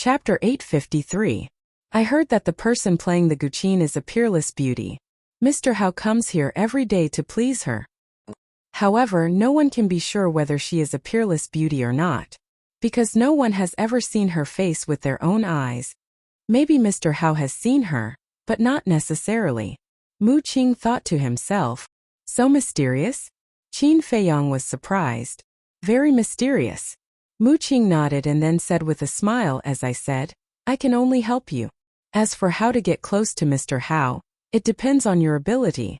Chapter 853. I heard that the person playing the Guqin is a peerless beauty. Mr. Hao comes here every day to please her. However, no one can be sure whether she is a peerless beauty or not, because no one has ever seen her face with their own eyes. Maybe Mr. Hao has seen her, but not necessarily. Mu Qing thought to himself, so mysterious? Qin Feiyang was surprised. Very mysterious. Mu Qing nodded and then said with a smile, as I said, I can only help you. As for how to get close to Mr. Hao, it depends on your ability.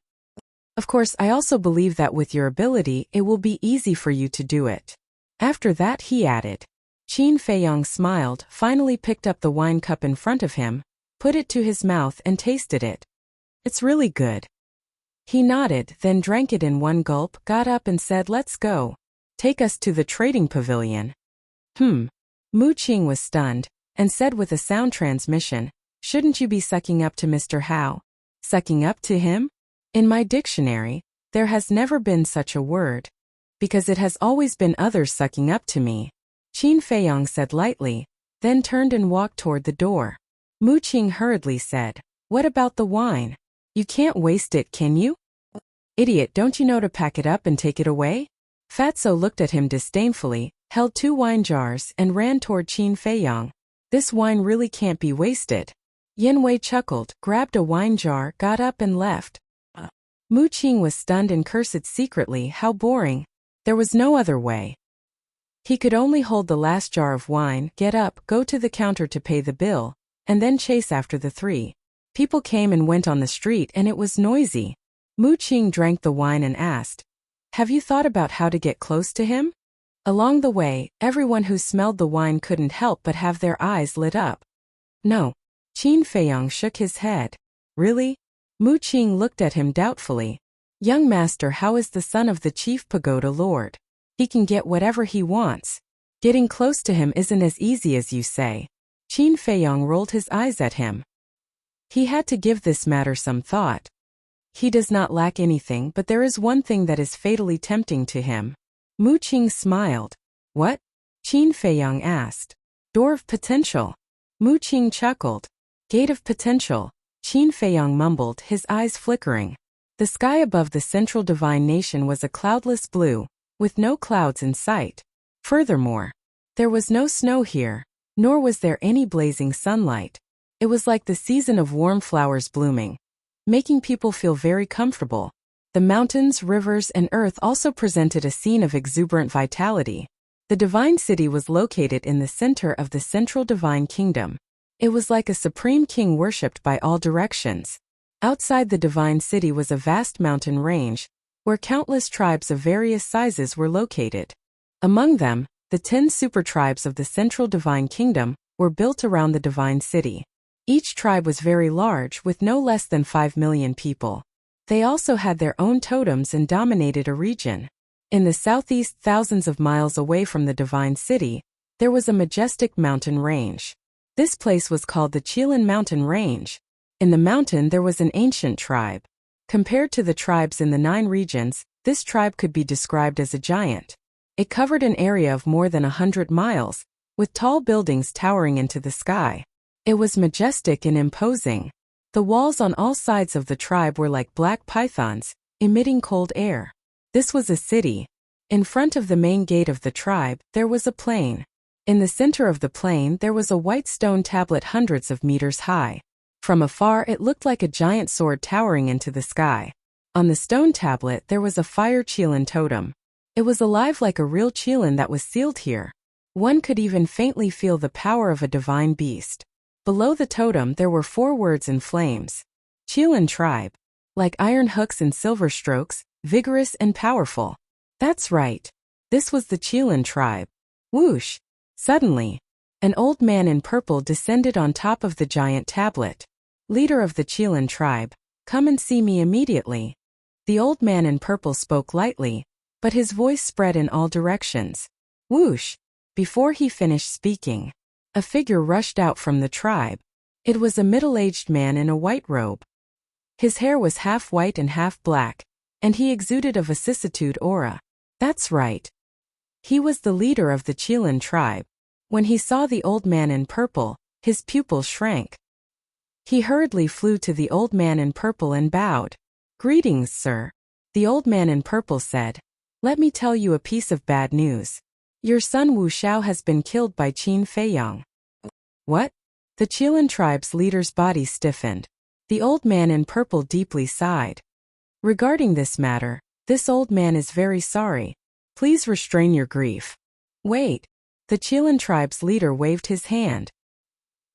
Of course, I also believe that with your ability, it will be easy for you to do it. After that, he added. Qin Feiyang smiled, finally picked up the wine cup in front of him, put it to his mouth and tasted it. It's really good. He nodded, then drank it in one gulp, got up and said, let's go. Take us to the trading pavilion. Mu Qing was stunned, and said with a sound transmission, shouldn't you be sucking up to Mr. Hao? Sucking up to him? In my dictionary, there has never been such a word. Because it has always been others sucking up to me. Qin Feiyang said lightly, then turned and walked toward the door. Mu Qing hurriedly said, what about the wine? You can't waste it, can you? Idiot, don't you know to pack it up and take it away? Fatso looked at him disdainfully, held 2 wine jars and ran toward Qin Feiyang. This wine really can't be wasted. Yanwei chuckled, grabbed a wine jar, got up and left. Mu Qing was stunned and cursed secretly, how boring. There was no other way. He could only hold the last jar of wine, get up, go to the counter to pay the bill, and then chase after the 3. People came and went on the street and it was noisy. Mu Qing drank the wine and asked, have you thought about how to get close to him? Along the way, everyone who smelled the wine couldn't help but have their eyes lit up. No. Qin Feiyang shook his head. Really? Mu Qing looked at him doubtfully. Young master, Hao is the son of the chief pagoda lord. He can get whatever he wants. Getting close to him isn't as easy as you say. Qin Feiyang rolled his eyes at him. He had to give this matter some thought. He does not lack anything, but there is one thing that is fatally tempting to him. Mu Qing smiled. What? Qin Feiyang asked. Door of potential. Mu Qing chuckled. Gate of potential. Qin Feiyang mumbled, his eyes flickering. The sky above the central divine nation was a cloudless blue, with no clouds in sight. Furthermore, there was no snow here, nor was there any blazing sunlight. It was like the season of warm flowers blooming, making people feel very comfortable. The mountains, rivers, and earth also presented a scene of exuberant vitality. The divine city was located in the center of the central divine kingdom. It was like a supreme king worshipped by all directions. Outside the divine city was a vast mountain range, where countless tribes of various sizes were located. Among them, the 10 super tribes of the central divine kingdom were built around the divine city. Each tribe was very large, with no less than 5 million people. They also had their own totems and dominated a region. In the southeast, thousands of miles away from the divine city, there was a majestic mountain range. This place was called the Qilin Mountain Range. In the mountain there was an ancient tribe. Compared to the tribes in the 9 regions, this tribe could be described as a giant. It covered an area of more than 100 miles, with tall buildings towering into the sky. It was majestic and imposing. The walls on all sides of the tribe were like black pythons, emitting cold air. This was a city. In front of the main gate of the tribe, there was a plain. In the center of the plain, there was a white stone tablet hundreds of meters high. From afar, it looked like a giant sword towering into the sky. On the stone tablet, there was a fire Qilin totem. It was alive like a real Qilin that was sealed here. One could even faintly feel the power of a divine beast. Below the totem, there were 4 words in flames. Qilin tribe. Like iron hooks and silver strokes, vigorous and powerful. That's right. This was the Qilin tribe. Whoosh! Suddenly, an old man in purple descended on top of the giant tablet. Leader of the Qilin tribe, come and see me immediately. The old man in purple spoke lightly, but his voice spread in all directions. Whoosh! Before he finished speaking, a figure rushed out from the tribe. It was a middle-aged man in a white robe. His hair was half white and half black, and he exuded a vicissitude aura. That's right. He was the leader of the Qilin tribe. When he saw the old man in purple, his pupils shrank. He hurriedly flew to the old man in purple and bowed. "Greetings, sir." The old man in purple said, "Let me tell you a piece of bad news. Your son Wu Xiao has been killed by Qin Feiyang." "What?" The Qilin tribe's leader's body stiffened. The old man in purple deeply sighed. "Regarding this matter, this old man is very sorry. Please restrain your grief." "Wait." The Qilin tribe's leader waved his hand.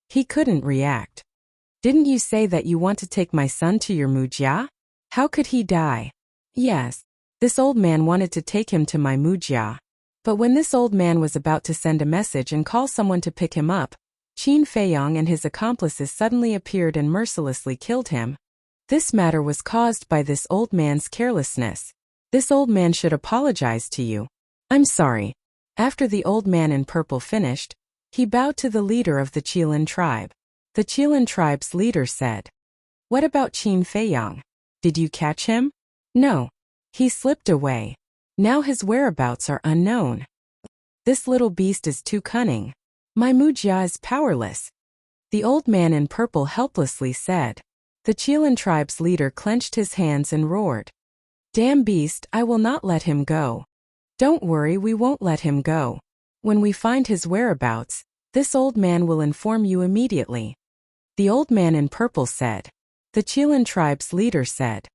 He couldn't react. "Didn't you say that you want to take my son to your Mujia? How could he die?" "Yes. This old man wanted to take him to my Mujia. But when this old man was about to send a message and call someone to pick him up, Qin Feiyang and his accomplices suddenly appeared and mercilessly killed him. This matter was caused by this old man's carelessness. This old man should apologize to you." "I'm sorry." After the old man in purple finished, he bowed to the leader of the Qilin tribe. The Qilin tribe's leader said, "What about Qin Feiyang? Did you catch him?" "No. He slipped away. Now his whereabouts are unknown. This little beast is too cunning. My Mujia is powerless." The old man in purple helplessly said. The Qilin tribe's leader clenched his hands and roared, "Damn beast, I will not let him go." "Don't worry, we won't let him go. When we find his whereabouts, this old man will inform you immediately." The old man in purple said. The Qilin tribe's leader said,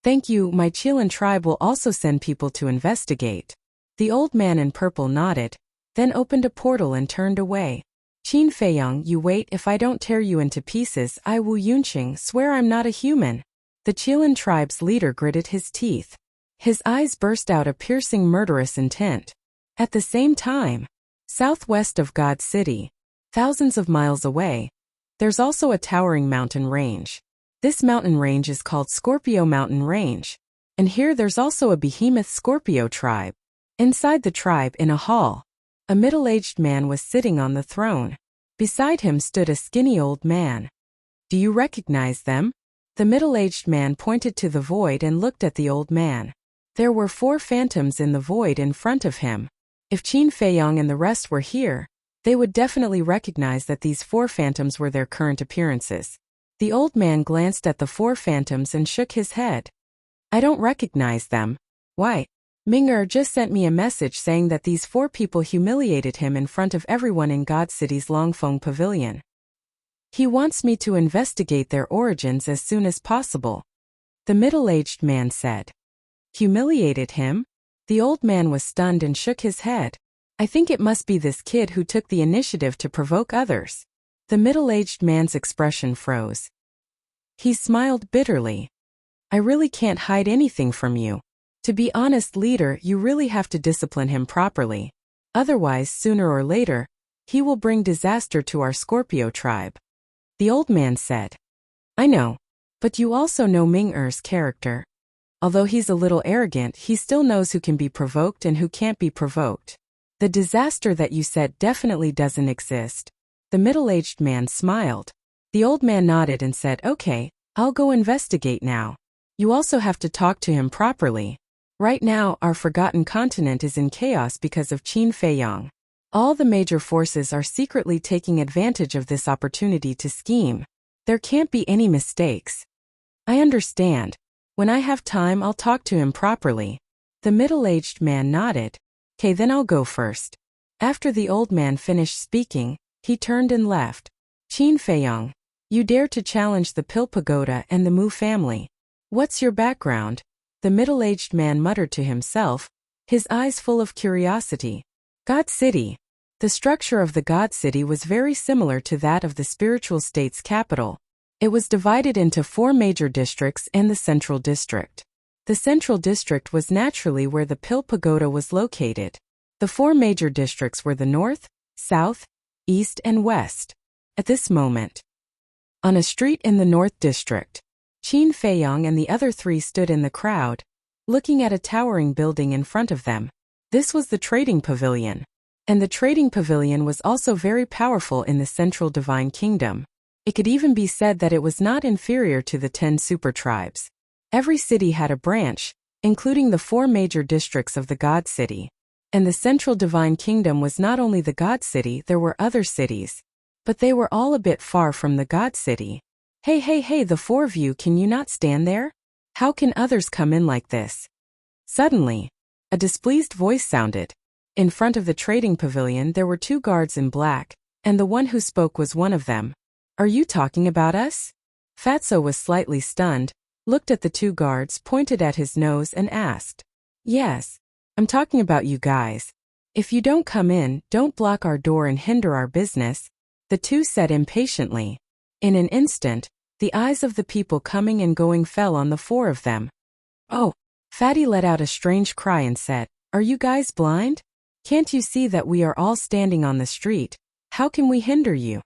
"Thank you, my Qilin tribe will also send people to investigate." The old man in purple nodded, then opened a portal and turned away. "Qin Feiyang, you wait, if I don't tear you into pieces, I Wu Yunqing swear I'm not a human." The Qilin tribe's leader gritted his teeth. His eyes burst out a piercing murderous intent. At the same time, southwest of God City, thousands of miles away, there's also a towering mountain range. This mountain range is called Scorpio Mountain Range. And here there's also a behemoth Scorpio tribe. Inside the tribe, in a hall, a middle-aged man was sitting on the throne. Beside him stood a skinny old man. "Do you recognize them?" The middle-aged man pointed to the void and looked at the old man. There were 4 phantoms in the void in front of him. If Qin Feiyang and the rest were here, they would definitely recognize that these 4 phantoms were their current appearances. The old man glanced at the 4 phantoms and shook his head. "I don't recognize them." "Why?" "Ming just sent me a message saying that these 4 people humiliated him in front of everyone in God City's Longfeng Pavilion. He wants me to investigate their origins as soon as possible." The middle-aged man said. "Humiliated him?" The old man was stunned and shook his head. "I think it must be this kid who took the initiative to provoke others." The middle-aged man's expression froze. He smiled bitterly. "I really can't hide anything from you. To be honest, leader, you really have to discipline him properly. Otherwise, sooner or later, he will bring disaster to our Scorpio tribe." The old man said. "I know. But you also know Ming-Er's character. Although he's a little arrogant, he still knows who can be provoked and who can't be provoked. The disaster that you said definitely doesn't exist." The middle-aged man smiled. The old man nodded and said, "Okay, I'll go investigate now. You also have to talk to him properly. Right now, our forgotten continent is in chaos because of Qin Feiyang. All the major forces are secretly taking advantage of this opportunity to scheme. There can't be any mistakes." "I understand. When I have time, I'll talk to him properly." The middle-aged man nodded. "Okay, then I'll go first." After the old man finished speaking, he turned and left. "Qin Feiyang, you dare to challenge the Pill Pagoda and the Mu family. What's your background?" The middle-aged man muttered to himself, his eyes full of curiosity. God City. The structure of the God City was very similar to that of the spiritual state's capital. It was divided into 4 major districts and the Central District. The Central District was naturally where the Pill Pagoda was located. The 4 major districts were the North, South, East and West. At this moment, on a street in the North District, Qin Feiyang and the other 3 stood in the crowd, looking at a towering building in front of them. This was the Trading Pavilion. And the Trading Pavilion was also very powerful in the Central Divine Kingdom. It could even be said that it was not inferior to the 10 super tribes. Every city had a branch, including the 4 major districts of the God City. And the central divine kingdom was not only the god city, there were other cities. But they were all a bit far from the god city. Hey, hey, hey, the four of you, can you not stand there? How can others come in like this? Suddenly, a displeased voice sounded. In front of the trading pavilion there were two guards in black, and the one who spoke was one of them. Are you talking about us? Fatso was slightly stunned, looked at the two guards, pointed at his nose and asked. Yes, I'm talking about you guys. If you don't come in, don't block our door and hinder our business, the two said impatiently. In an instant, the eyes of the people coming and going fell on the four of them. Oh! Fatty let out a strange cry and said, Are you guys blind? Can't you see that we are all standing on the street? How can we hinder you?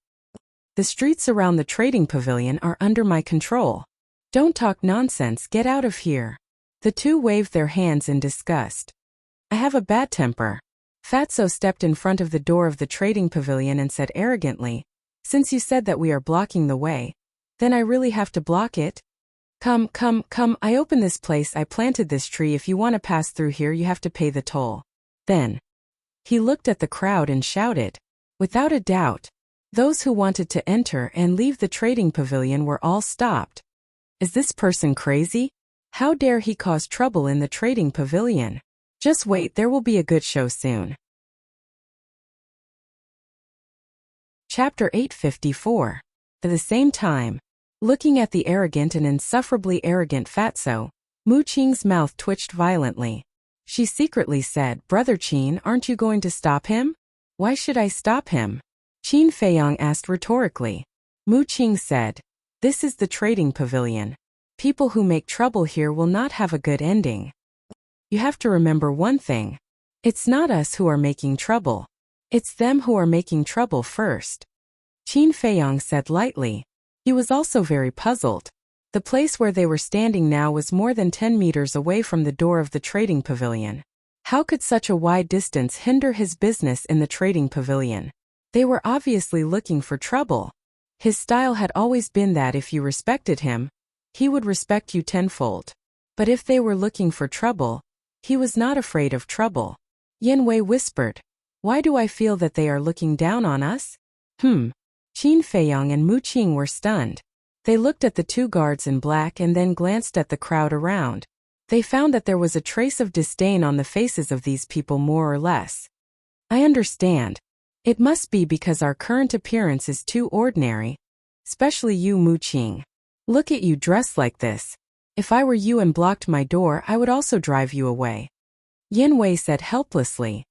The streets around the trading pavilion are under my control. Don't talk nonsense, get out of here. The two waved their hands in disgust. I have a bad temper. Fatso stepped in front of the door of the trading pavilion and said arrogantly, Since you said that we are blocking the way, then I really have to block it? Come, I opened this place, I planted this tree, if you want to pass through here you have to pay the toll. Then he looked at the crowd and shouted. Without a doubt, those who wanted to enter and leave the trading pavilion were all stopped. Is this person crazy? How dare he cause trouble in the trading pavilion? Just wait, there will be a good show soon. Chapter 854. At the same time, looking at the arrogant and insufferably arrogant Fatso, Mu Qing's mouth twitched violently. She secretly said, Brother Qin, aren't you going to stop him? Why should I stop him? Qin Feiyang asked rhetorically. Mu Qing said, This is the trading pavilion. People who make trouble here will not have a good ending. You have to remember one thing. It's not us who are making trouble. It's them who are making trouble first. Qin Feiyang said lightly. He was also very puzzled. The place where they were standing now was more than 10 meters away from the door of the trading pavilion. How could such a wide distance hinder his business in the trading pavilion? They were obviously looking for trouble. His style had always been that if you respected him, he would respect you tenfold. But if they were looking for trouble, he was not afraid of trouble. Yin Wei whispered, Why do I feel that they are looking down on us? Qin Feiyang and Mu Qing were stunned. They looked at the two guards in black and then glanced at the crowd around. They found that there was a trace of disdain on the faces of these people more or less. I understand. It must be because our current appearance is too ordinary. Especially you, Mu Qing. Look at you dressed like this. If I were you and blocked my door, I would also drive you away. Yin Wei said helplessly.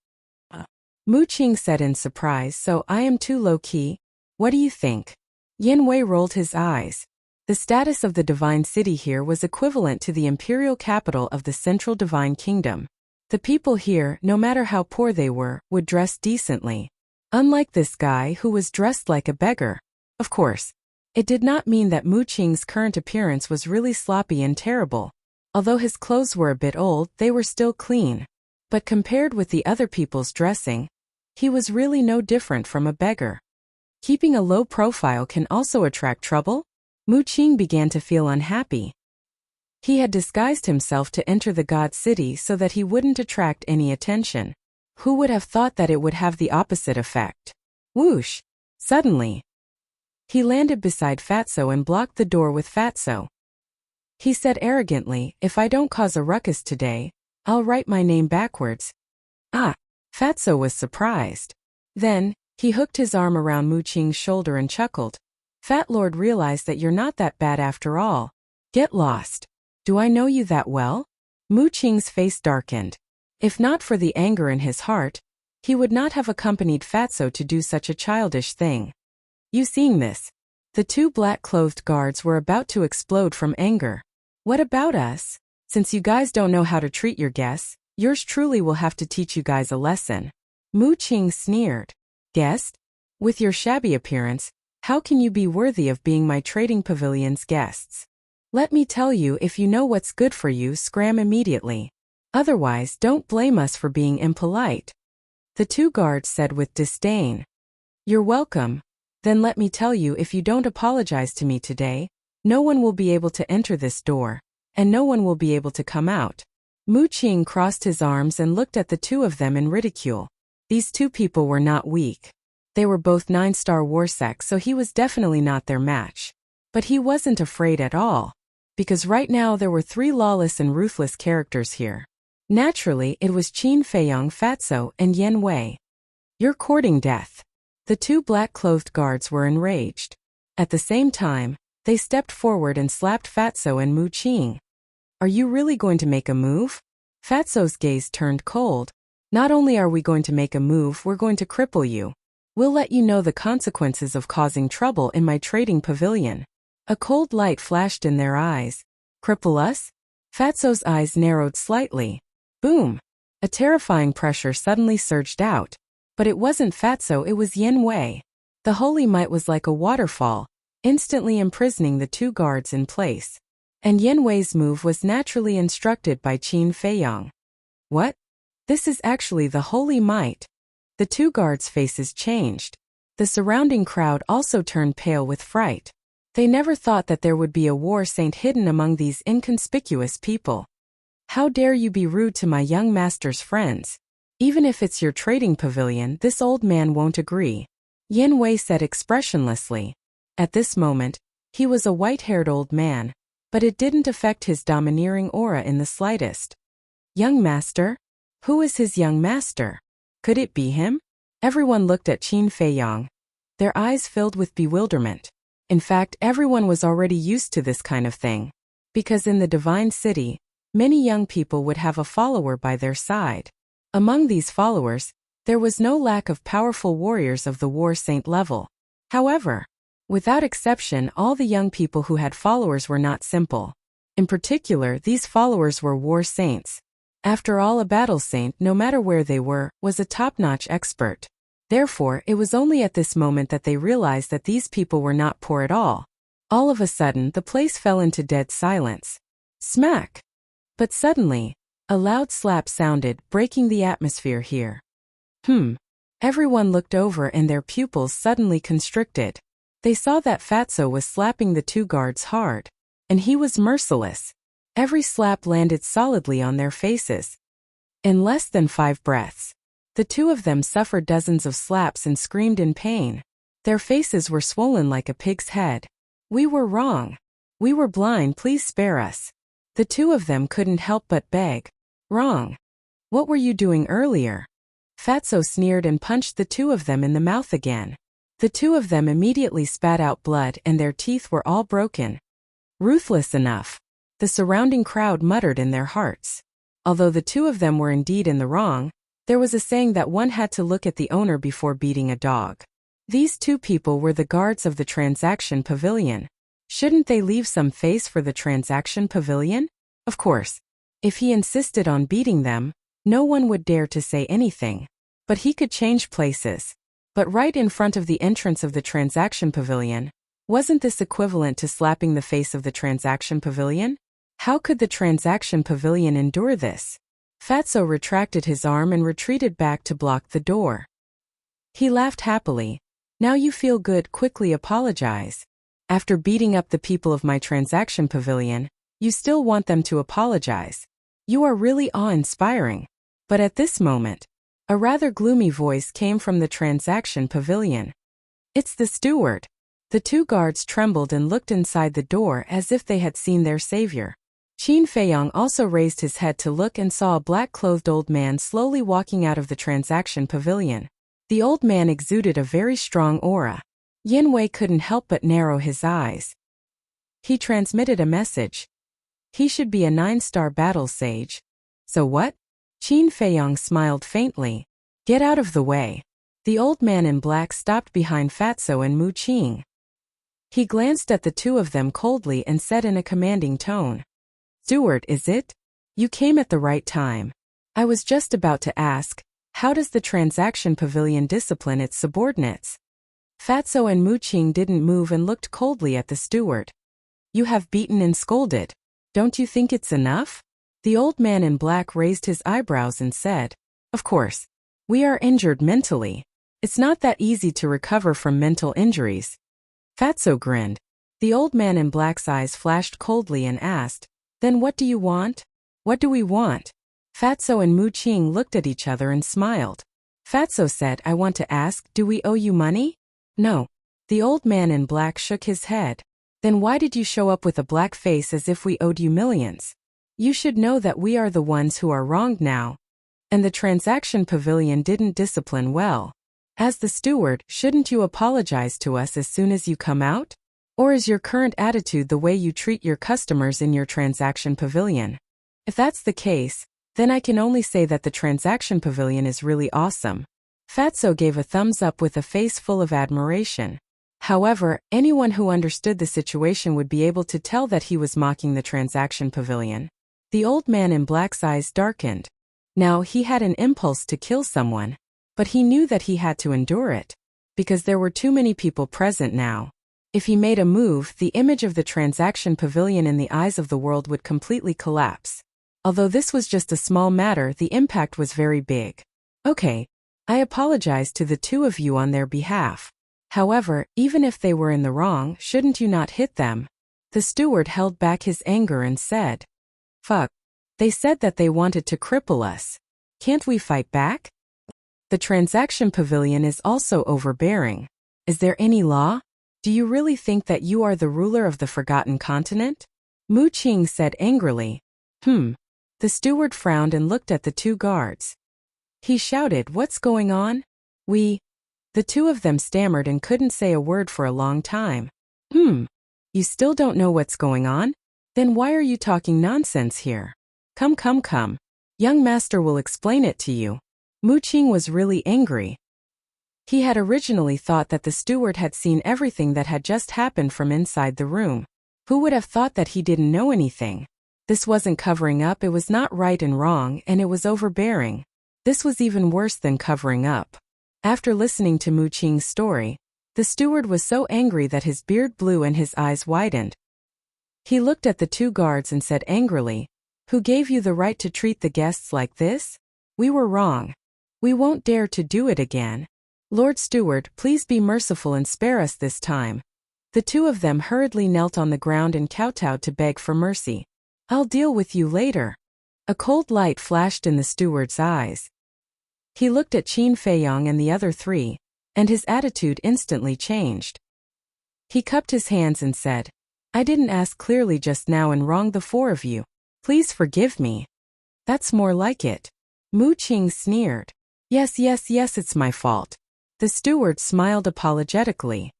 Mu Qing said in surprise, So I am too low-key? What do you think? Yin Wei rolled his eyes. The status of the divine city here was equivalent to the imperial capital of the central divine kingdom. The people here, no matter how poor they were, would dress decently. Unlike this guy who was dressed like a beggar. Of course, it did not mean that Mu Qing's current appearance was really sloppy and terrible. Although his clothes were a bit old, they were still clean. But compared with the other people's dressing, he was really no different from a beggar. Keeping a low profile can also attract trouble? Mu Qing began to feel unhappy. He had disguised himself to enter the god city so that he wouldn't attract any attention. Who would have thought that it would have the opposite effect? Whoosh! Suddenly, he landed beside Fatso and blocked the door with Fatso. He said arrogantly, If I don't cause a ruckus today, I'll write my name backwards. Fatso was surprised. Then, he hooked his arm around Mu Qing's shoulder and chuckled. Fat Lord realized that you're not that bad after all. Get lost. Do I know you that well? Mu Qing's face darkened. If not for the anger in his heart, he would not have accompanied Fatso to do such a childish thing. You seeing this? The two black-clothed guards were about to explode from anger. What about us? Since you guys don't know how to treat your guests, yours truly will have to teach you guys a lesson. Mu Qing sneered. Guest? With your shabby appearance, how can you be worthy of being my trading pavilion's guests? Let me tell you, if you know what's good for you, scram immediately. Otherwise, don't blame us for being impolite. The two guards said with disdain. You're welcome. Then let me tell you, if you don't apologize to me today, no one will be able to enter this door, and no one will be able to come out. Mu Qing crossed his arms and looked at the two of them in ridicule. These two people were not weak. They were both 9-star warsec, so he was definitely not their match. But he wasn't afraid at all. Because right now there were 3 lawless and ruthless characters here. Naturally, it was Qin Feiyong, Fatso, and Yan Wei. You're courting death. The 2 black-clothed guards were enraged. At the same time, they stepped forward and slapped Fatso and Mu Qing. Are you really going to make a move? Fatso's gaze turned cold. Not only are we going to make a move, we're going to cripple you. We'll let you know the consequences of causing trouble in my trading pavilion. A cold light flashed in their eyes. Cripple us? Fatso's eyes narrowed slightly. Boom! A terrifying pressure suddenly surged out. But it wasn't Fatso, it was Yan Wei. The holy might was like a waterfall, instantly imprisoning the 2 guards in place. And Yan Wei's move was naturally instructed by Qin Feiyong. What? This is actually the holy might. The 2 guards' faces changed. The surrounding crowd also turned pale with fright. They never thought that there would be a war saint hidden among these inconspicuous people. How dare you be rude to my young master's friends? Even if it's your trading pavilion, this old man won't agree. Yan Wei said expressionlessly. At this moment, he was a white-haired old man, but it didn't affect his domineering aura in the slightest. Young master? Who is his young master? Could it be him? Everyone looked at Qin Feiyong. Their eyes filled with bewilderment. In fact, everyone was already used to this kind of thing. Because in the Divine City, many young people would have a follower by their side. Among these followers, there was no lack of powerful warriors of the war saint level. However, without exception, all the young people who had followers were not simple. In particular, these followers were war saints. After all, a battle saint, no matter where they were, was a top-notch expert. Therefore, it was only at this moment that they realized that these people were not poor at all. All of a sudden, the place fell into dead silence. Smack! But suddenly, a loud slap sounded, breaking the atmosphere here. Everyone looked over and their pupils suddenly constricted. They saw that Fatso was slapping the 2 guards hard. And he was merciless. Every slap landed solidly on their faces. In less than 5 breaths, the 2 of them suffered dozens of slaps and screamed in pain. Their faces were swollen like a pig's head. We were wrong. We were blind, please spare us. The 2 of them couldn't help but beg. Wrong. What were you doing earlier? Fatso sneered and punched the 2 of them in the mouth again. The 2 of them immediately spat out blood and their teeth were all broken. Ruthless enough. The surrounding crowd muttered in their hearts. Although the 2 of them were indeed in the wrong, there was a saying that one had to look at the owner before beating a dog. These 2 people were the guards of the transaction pavilion. Shouldn't they leave some face for the transaction pavilion? Of course. If he insisted on beating them, no one would dare to say anything. But he could change places. But right in front of the entrance of the transaction pavilion, wasn't this equivalent to slapping the face of the transaction pavilion? How could the transaction pavilion endure this? Fatso retracted his arm and retreated back to block the door. He laughed happily. Now you feel good, quickly apologize. After beating up the people of my transaction pavilion, you still want them to apologize. You are really awe-inspiring. But at this moment, a rather gloomy voice came from the transaction pavilion. It's the steward. The 2 guards trembled and looked inside the door as if they had seen their savior. Qin Feiyong also raised his head to look and saw a black-clothed old man slowly walking out of the transaction pavilion. The old man exuded a very strong aura. Yan Wei couldn't help but narrow his eyes. He transmitted a message. He should be a 9-star battle sage. So what? Qin Feiyong smiled faintly. Get out of the way. The old man in black stopped behind Fatso and Mu Qing. He glanced at the 2 of them coldly and said in a commanding tone. Steward, is it? You came at the right time. I was just about to ask, how does the transaction pavilion discipline its subordinates? Fatso and Mu Qing didn't move and looked coldly at the steward. You have beaten and scolded. Don't you think it's enough? The old man in black raised his eyebrows and said, Of course. We are injured mentally. It's not that easy to recover from mental injuries. Fatso grinned. The old man in black's eyes flashed coldly and asked, Then what do you want? What do we want? Fatso and Mu Qing looked at each other and smiled. Fatso said, I want to ask, do we owe you money? No. The old man in black shook his head. Then why did you show up with a black face as if we owed you millions? You should know that we are the ones who are wronged now. And the transaction pavilion didn't discipline well. As the steward, shouldn't you apologize to us as soon as you come out? Or is your current attitude the way you treat your customers in your transaction pavilion? If that's the case, then I can only say that the transaction pavilion is really awesome. Fatso gave a thumbs up with a face full of admiration. However, anyone who understood the situation would be able to tell that he was mocking the transaction pavilion. The old man in black's eyes darkened. Now he had an impulse to kill someone, but he knew that he had to endure it, because there were too many people present now. If he made a move, the image of the transaction pavilion in the eyes of the world would completely collapse. Although this was just a small matter, the impact was very big. Okay, I apologize to the two of you on their behalf. However, even if they were in the wrong, shouldn't you not hit them? The steward held back his anger and said, Fuck. They said that they wanted to cripple us. Can't we fight back? The transaction pavilion is also overbearing. Is there any law? Do you really think that you are the ruler of the forgotten continent? Mu Qing said angrily. The steward frowned and looked at the two guards. He shouted, What's going on? The two of them stammered and couldn't say a word for a long time. You still don't know what's going on? Then why are you talking nonsense here? Come. Young master will explain it to you. Mu Qing was really angry. He had originally thought that the steward had seen everything that had just happened from inside the room. Who would have thought that he didn't know anything? This wasn't covering up, it was not right and wrong, and it was overbearing. This was even worse than covering up. After listening to Mu Qing's story, the steward was so angry that his beard blew and his eyes widened. He looked at the two guards and said angrily, Who gave you the right to treat the guests like this? We were wrong. We won't dare to do it again. Lord Steward, please be merciful and spare us this time. The two of them hurriedly knelt on the ground and kowtowed to beg for mercy. I'll deal with you later. A cold light flashed in the steward's eyes. He looked at Qin Feiyong and the other three, and his attitude instantly changed. He cupped his hands and said, I didn't ask clearly just now and wronged the four of you. Please forgive me. That's more like it. Mu Qing sneered. Yes, it's my fault. The steward smiled apologetically.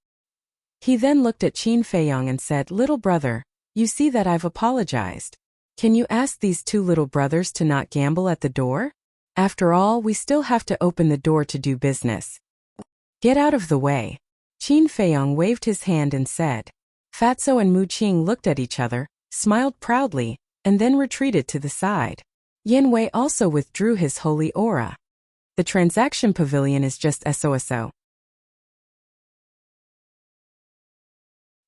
He then looked at Qin Feiyong and said, Little brother, you see that I've apologized. Can you ask these two little brothers to not gamble at the door? After all, we still have to open the door to do business. Get out of the way. Qin Feiyong waved his hand and said. Fatso and Mu Qing looked at each other, smiled proudly, and then retreated to the side. Yin Wei also withdrew his holy aura. The transaction pavilion is just SOSO.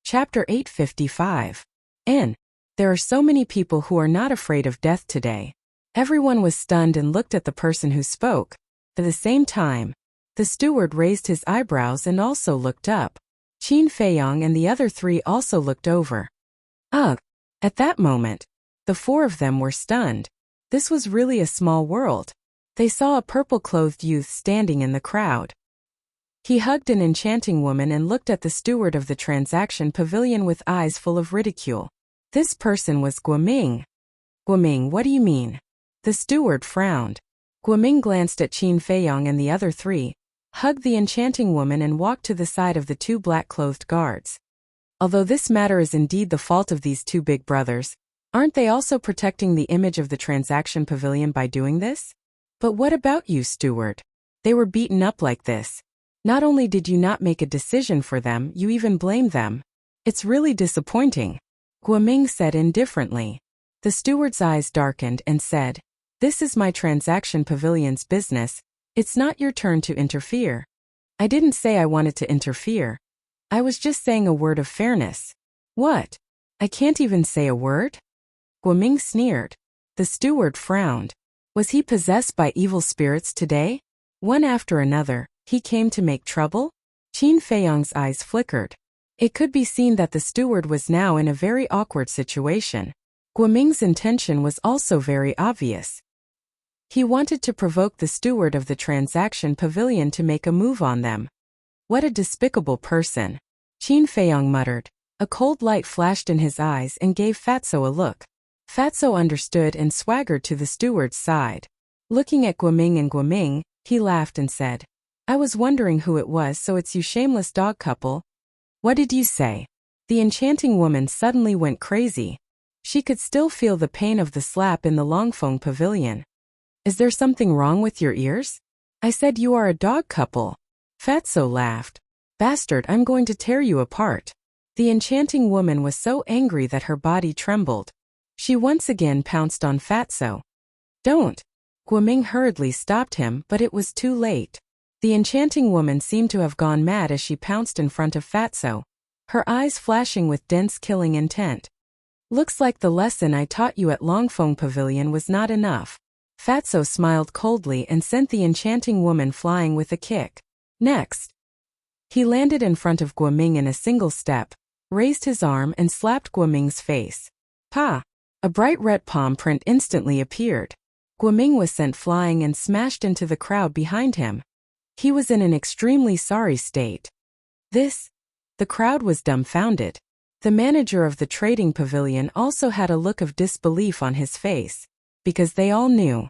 Chapter 855. There are so many people who are not afraid of death today. Everyone was stunned and looked at the person who spoke. At the same time, the steward raised his eyebrows and also looked up. Qin Feiyong and the other three also looked over. Ugh! At that moment, the four of them were stunned. This was really a small world. They saw a purple-clothed youth standing in the crowd. He hugged an enchanting woman and looked at the steward of the transaction pavilion with eyes full of ridicule. This person was Guoming. Guoming, what do you mean? The steward frowned. Guoming glanced at Qin Feiyong and the other three, hugged the enchanting woman and walked to the side of the two black-clothed guards. Although this matter is indeed the fault of these two big brothers, aren't they also protecting the image of the transaction pavilion by doing this? But what about you, steward? They were beaten up like this. Not only did you not make a decision for them, you even blamed them. It's really disappointing. Guoming said indifferently. The steward's eyes darkened and said, This is my transaction pavilion's business. It's not your turn to interfere. I didn't say I wanted to interfere. I was just saying a word of fairness. What? I can't even say a word? Guoming sneered. The steward frowned. Was he possessed by evil spirits today? One after another, he came to make trouble? Qin Feiyong's eyes flickered. It could be seen that the steward was now in a very awkward situation. Guoming's intention was also very obvious. He wanted to provoke the steward of the transaction pavilion to make a move on them. What a despicable person. Qin Feiyong muttered. A cold light flashed in his eyes and gave Fatso a look. Fatso understood and swaggered to the steward's side. Looking at Guoming, he laughed and said, I was wondering who it was, so it's you shameless dog couple. What did you say? The enchanting woman suddenly went crazy. She could still feel the pain of the slap in the Longfeng pavilion. Is there something wrong with your ears? I said you are a dog couple. Fatso laughed. Bastard, I'm going to tear you apart. The enchanting woman was so angry that her body trembled. She once again pounced on Fatso. Don't. Guoming hurriedly stopped him, but it was too late. The enchanting woman seemed to have gone mad as she pounced in front of Fatso, her eyes flashing with dense killing intent. Looks like the lesson I taught you at Longfeng Pavilion was not enough. Fatso smiled coldly and sent the enchanting woman flying with a kick. Next, he landed in front of Guoming in a single step, raised his arm and slapped Guoming's face. Pa! A bright red palm print instantly appeared. Guoming was sent flying and smashed into the crowd behind him. He was in an extremely sorry state. The crowd was dumbfounded. The manager of the trading pavilion also had a look of disbelief on his face, because they all knew.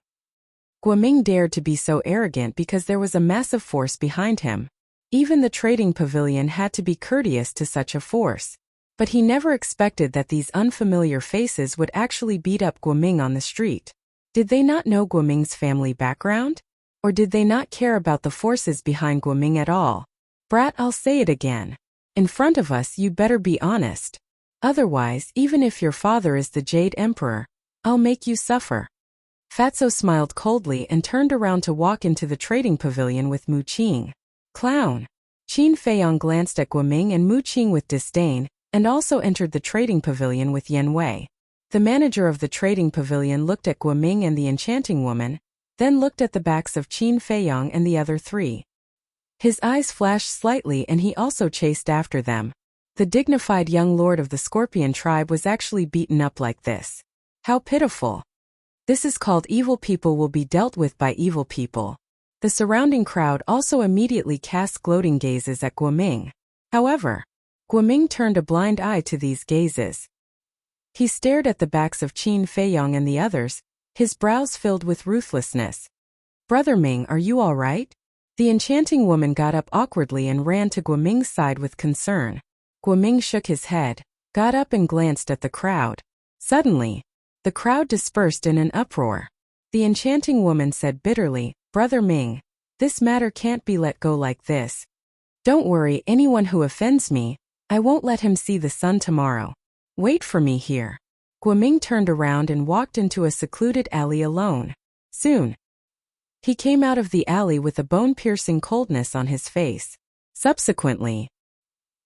Guoming dared to be so arrogant because there was a massive force behind him. Even the trading pavilion had to be courteous to such a force. But he never expected that these unfamiliar faces would actually beat up Guoming on the street. Did they not know Guoming's family background? Or did they not care about the forces behind Guoming at all? Brat, I'll say it again. In front of us you'd better be honest. Otherwise, even if your father is the Jade Emperor, I'll make you suffer. Fatso smiled coldly and turned around to walk into the trading pavilion with Mu Qing. Clown. Qin Feiyong glanced at Guoming and Mu Qing with disdain, and also entered the trading pavilion with Yan Wei. The manager of the trading pavilion looked at Guoming and the enchanting woman, then looked at the backs of Qin Feiyong and the other three. His eyes flashed slightly and he also chased after them. The dignified young lord of the Scorpion tribe was actually beaten up like this. How pitiful. This is called evil people will be dealt with by evil people. The surrounding crowd also immediately cast gloating gazes at Guoming. However, Guoming turned a blind eye to these gazes. He stared at the backs of Qin Feiyong and the others, his brows filled with ruthlessness. Brother Ming, are you all right? The enchanting woman got up awkwardly and ran to Guoming's side with concern. Guoming shook his head, got up and glanced at the crowd. Suddenly, the crowd dispersed in an uproar. The enchanting woman said bitterly, Brother Ming, this matter can't be let go like this. Don't worry, anyone who offends me, I won't let him see the sun tomorrow. Wait for me here. Guoming turned around and walked into a secluded alley alone. Soon, he came out of the alley with a bone-piercing coldness on his face. Subsequently,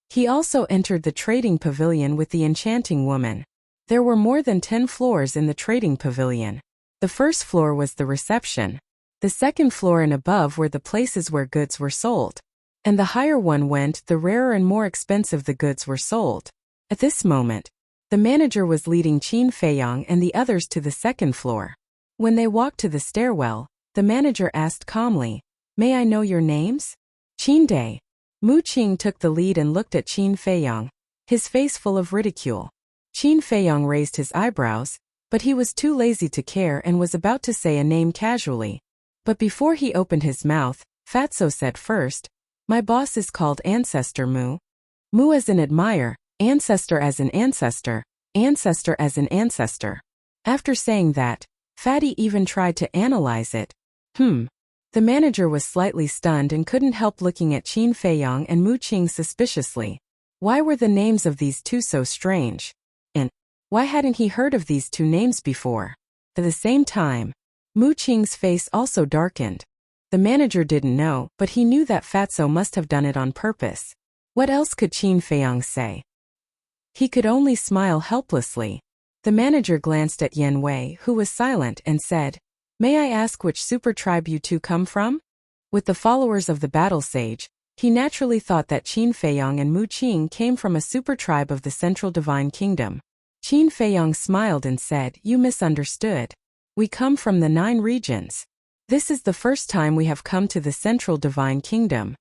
he also entered the trading pavilion with the enchanting woman. There were more than 10 floors in the trading pavilion. The first floor was the reception. The second floor and above were the places where goods were sold. And the higher one went, the rarer and more expensive the goods were sold. At this moment, the manager was leading Qin Feiyong and the others to the second floor. When they walked to the stairwell, the manager asked calmly, May I know your names? Qin Day. Mu Qing took the lead and looked at Qin Feiyong, his face full of ridicule. Qin Feiyong raised his eyebrows, but he was too lazy to care and was about to say a name casually. But before he opened his mouth, Fatso said first, My boss is called Ancestor Mu. Mu as in admire, ancestor as in ancestor, ancestor as in ancestor. After saying that, Fatty even tried to analyze it. The manager was slightly stunned and couldn't help looking at Qin Feiyong and Mu Qing suspiciously. Why were the names of these two so strange? And why hadn't he heard of these two names before? At the same time, Mu Qing's face also darkened. The manager didn't know, but he knew that Fatso must have done it on purpose. What else could Qin Feiyong say? He could only smile helplessly. The manager glanced at Yan Wei, who was silent, and said, May I ask which super tribe you two come from? With the followers of the battle sage, he naturally thought that Qin Feiyong and Mu Qing came from a super tribe of the Central Divine Kingdom. Qin Feiyong smiled and said, You misunderstood. We come from the 9 regions. This is the first time we have come to the Central Divine Kingdom.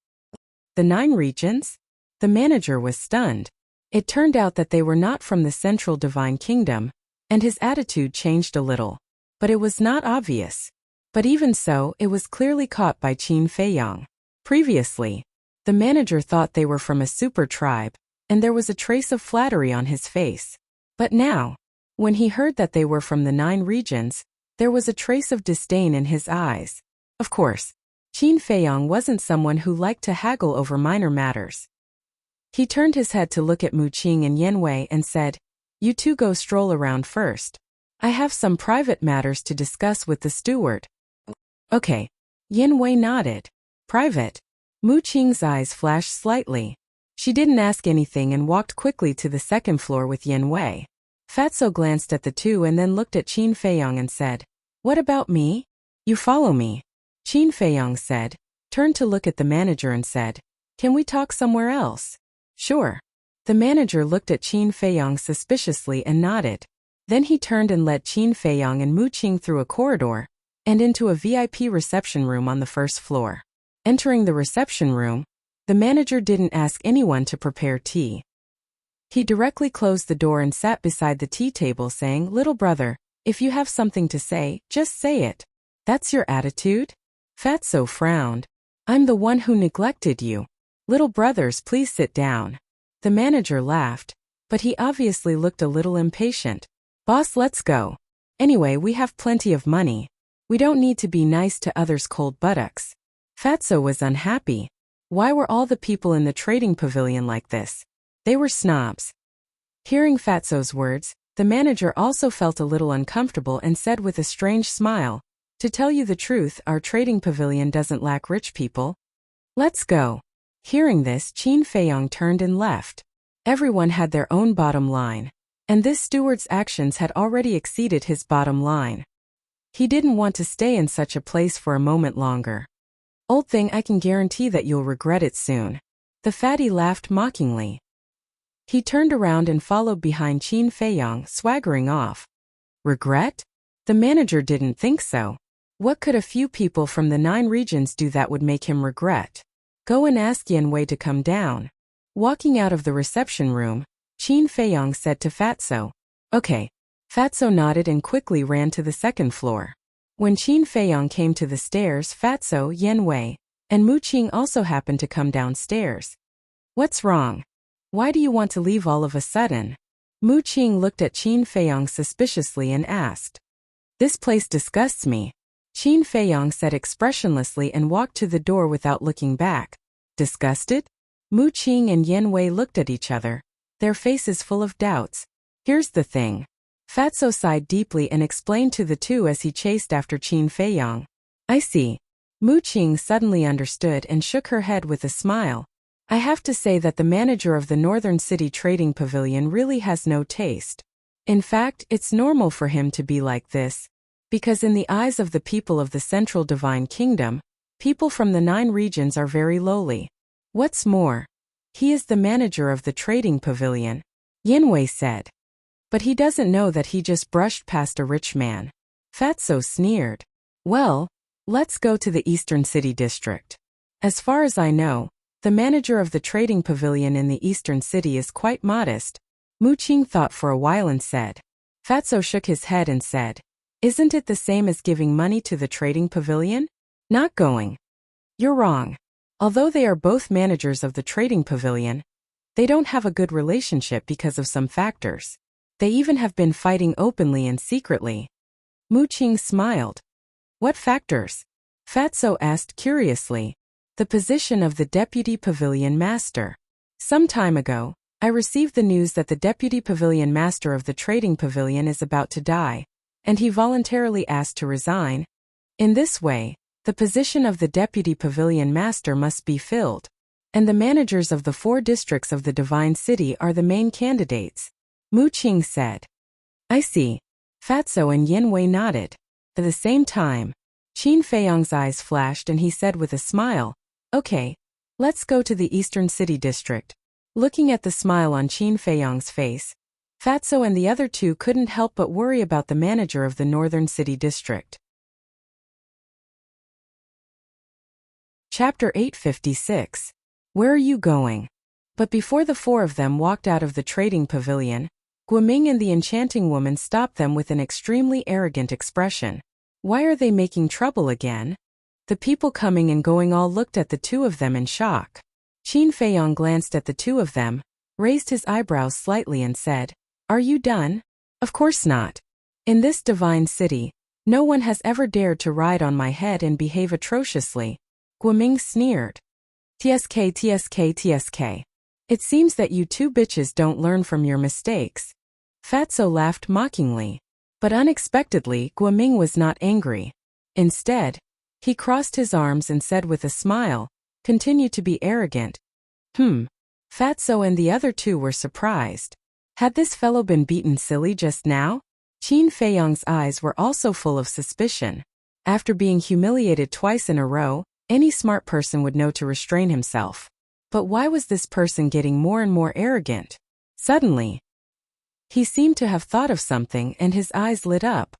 The 9 regions? The manager was stunned. It turned out that they were not from the Central Divine Kingdom, and his attitude changed a little. But it was not obvious. But even so, it was clearly caught by Qin Feiyang. Previously, the manager thought they were from a super tribe, and there was a trace of flattery on his face. But now, when he heard that they were from the 9 regions, there was a trace of disdain in his eyes. Of course, Qin Feiyang wasn't someone who liked to haggle over minor matters. He turned his head to look at Mu Qing and Yan Wei and said, "You two go stroll around first. I have some private matters to discuss with the steward." "Okay." Yan Wei nodded. "Private?" Mu Qing's eyes flashed slightly. She didn't ask anything and walked quickly to the second floor with Yan Wei. Fatso glanced at the two and then looked at Qin Feiyang and said, "What about me? You follow me?" Qin Feiyang said, turned to look at the manager and said, "Can we talk somewhere else?" "Sure." The manager looked at Qin Feiyang suspiciously and nodded. Then he turned and led Qin Feiyang and Mu Qing through a corridor and into a VIP reception room on the first floor. Entering the reception room, the manager didn't ask anyone to prepare tea. He directly closed the door and sat beside the tea table saying, "Little brother, if you have something to say, just say it." "That's your attitude?" Fatso frowned. "I'm the one who neglected you. Little brothers, please sit down." The manager laughed, but he obviously looked a little impatient. "Boss, let's go. Anyway, we have plenty of money. We don't need to be nice to others' cold buttocks." Fatso was unhappy. Why were all the people in the trading pavilion like this? They were snobs. Hearing Fatso's words, the manager also felt a little uncomfortable and said with a strange smile, "To tell you the truth, our trading pavilion doesn't lack rich people. Let's go." Hearing this, Qin Feiyang turned and left. Everyone had their own bottom line, and this steward's actions had already exceeded his bottom line. He didn't want to stay in such a place for a moment longer. "Old thing, I can guarantee that you'll regret it soon." The fatty laughed mockingly. He turned around and followed behind Qin Feiyang, swaggering off. Regret? The manager didn't think so. What could a few people from the 9 regions do that would make him regret? "Go and ask Yan Wei to come down." Walking out of the reception room, Qin Feiyang said to Fatso, "Okay." Fatso nodded and quickly ran to the second floor. When Qin Feiyang came to the stairs, Fatso, Yan Wei, and Mu Qing also happened to come downstairs. "What's wrong? Why do you want to leave all of a sudden?" Mu Qing looked at Qin Feiyang suspiciously and asked. "This place disgusts me." Qin Feiyang said expressionlessly and walked to the door without looking back. "Disgusted?" Mu Qing and Yan Wei looked at each other, their faces full of doubts. "Here's the thing." Fatso sighed deeply and explained to the two as he chased after Qin Feiyang. "I see." Mu Qing suddenly understood and shook her head with a smile. "I have to say that the manager of the Northern City Trading Pavilion really has no taste. In fact, it's normal for him to be like this, because in the eyes of the people of the Central Divine Kingdom, people from the 9 regions are very lowly. What's more, he is the manager of the trading pavilion," Yan Wei said. "But he doesn't know that he just brushed past a rich man." Fatso sneered. "Well, let's go to the Eastern City District. As far as I know, the manager of the trading pavilion in the Eastern City is quite modest." Mu Qing thought for a while and said. Fatso shook his head and said, "Isn't it the same as giving money to the trading pavilion?" "Not going." "You're wrong. Although they are both managers of the trading pavilion, they don't have a good relationship because of some factors. They even have been fighting openly and secretly." Mu Qing smiled. "What factors?" Fatso asked curiously. "The position of the deputy pavilion master. Some time ago, I received the news that the deputy pavilion master of the trading pavilion is about to die, and he voluntarily asked to resign. In this way, the position of the deputy pavilion master must be filled, and the managers of the 4 districts of the Divine City are the main candidates," Mu Qing said. "I see." Fatso and Yan Wei nodded. At the same time, Qin Feiyang's eyes flashed and he said with a smile, "Okay, let's go to the Eastern City District." Looking at the smile on Qin Feiyang's face, Fatso and the other two couldn't help but worry about the manager of the Northern City District. Chapter 856. Where are you going? But before the four of them walked out of the trading pavilion, Guoming and the enchanting woman stopped them with an extremely arrogant expression. Why are they making trouble again? The people coming and going all looked at the two of them in shock. Qin Feiyong glanced at the two of them, raised his eyebrows slightly and said, "Are you done?" "Of course not. In this divine city, no one has ever dared to ride on my head and behave atrociously." Guoming sneered. "Tsk. It seems that you two bitches don't learn from your mistakes." Fatso laughed mockingly. But unexpectedly, Guoming was not angry. Instead, he crossed his arms and said with a smile, "Continue to be arrogant." Fatso and the other two were surprised. Had this fellow been beaten silly just now? Qin Feiyong's eyes were also full of suspicion. After being humiliated twice in a row, any smart person would know to restrain himself. But why was this person getting more and more arrogant? Suddenly, he seemed to have thought of something and his eyes lit up.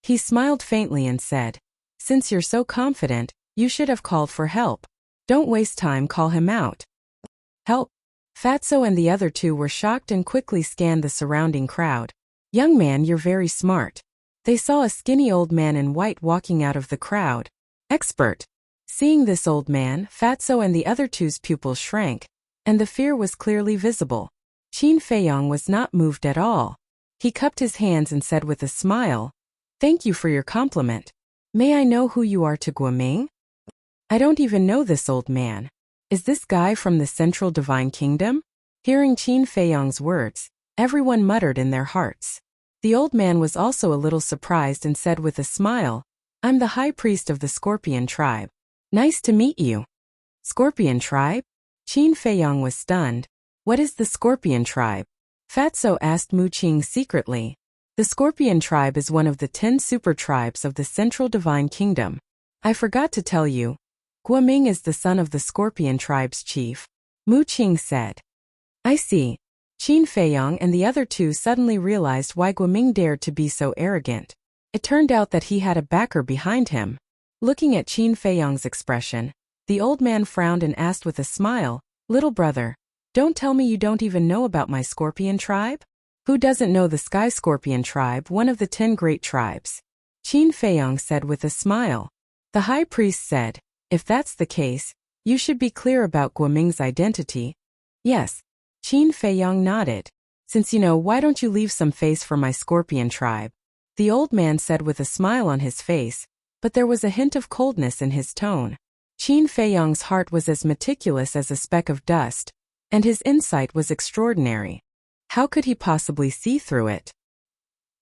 He smiled faintly and said, "Since you're so confident, you should have called for help. Don't waste time, call him out." "Help?" Fatso and the other two were shocked and quickly scanned the surrounding crowd. "Young man, you're very smart." They saw a skinny old man in white walking out of the crowd. "Expert." Seeing this old man, Fatso and the other two's pupils shrank, and the fear was clearly visible. Qin Feiyong was not moved at all. He cupped his hands and said with a smile, "Thank you for your compliment. May I know who you are to Guoming?" "I don't even know this old man. Is this guy from the Central Divine Kingdom?" Hearing Qin Feiyong's words, everyone muttered in their hearts. The old man was also a little surprised and said with a smile, "I'm the high priest of the Scorpion tribe. Nice to meet you." "Scorpion tribe?" Qin Feiyong was stunned. "What is the Scorpion tribe?" Fatso asked Mu Qing secretly. The Scorpion tribe is one of the 10 super tribes of the Central Divine Kingdom. I forgot to tell you, Guoming is the son of the Scorpion tribe's chief, Mu Qing said. "I see." Qin Feiyong and the other two suddenly realized why Guoming dared to be so arrogant. It turned out that he had a backer behind him. Looking at Qin Feiyong's expression, the old man frowned and asked with a smile, "Little brother, don't tell me you don't even know about my Scorpion tribe?" "Who doesn't know the Sky Scorpion tribe, one of the 10 great tribes?" Qin Feiyong said with a smile. The high priest said, "If that's the case, you should be clear about Guoming's identity." "Yes." Qin Feiyong nodded. "Since you know, why don't you leave some face for my Scorpion tribe?" The old man said with a smile on his face, but there was a hint of coldness in his tone. Qin Feiyong's heart was as meticulous as a speck of dust, and his insight was extraordinary. How could he possibly see through it?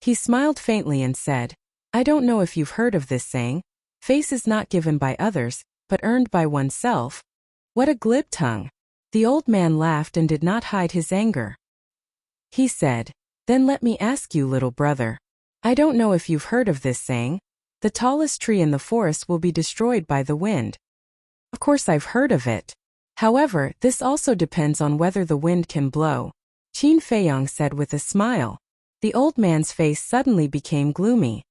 He smiled faintly and said, "I don't know if you've heard of this saying, face is not given by others, but earned by oneself." What a glib tongue. The old man laughed and did not hide his anger. He said, "Then let me ask you, little brother. I don't know if you've heard of this saying, the tallest tree in the forest will be destroyed by the wind." "Of course I've heard of it. However, this also depends on whether the wind can blow," Qin Feiyong said with a smile. The old man's face suddenly became gloomy.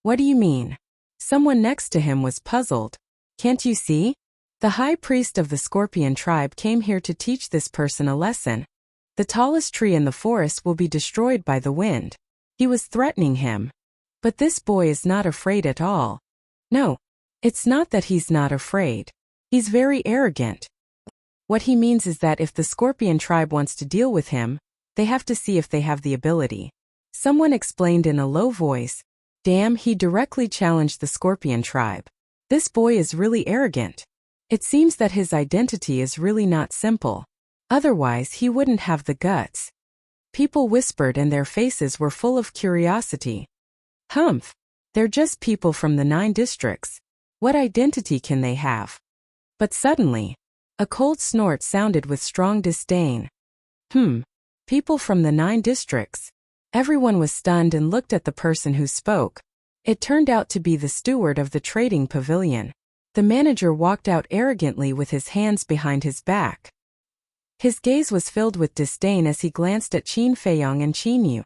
"What do you mean?" Someone next to him was puzzled. "Can't you see? The high priest of the Scorpion tribe came here to teach this person a lesson. The tallest tree in the forest will be destroyed by the wind." He was threatening him. But this boy is not afraid at all. No, it's not that he's not afraid. He's very arrogant. What he means is that if the Scorpion tribe wants to deal with him, they have to see if they have the ability. Someone explained in a low voice, "Damn, he directly challenged the Scorpion tribe. This boy is really arrogant. It seems that his identity is really not simple. Otherwise, he wouldn't have the guts." People whispered and their faces were full of curiosity. "Humph! They're just people from the 9 districts. What identity can they have?" But suddenly, a cold snort sounded with strong disdain. People from the 9 districts. Everyone was stunned and looked at the person who spoke. It turned out to be the steward of the trading pavilion. The manager walked out arrogantly with his hands behind his back. His gaze was filled with disdain as he glanced at Qin Feiyong and Qin Yu.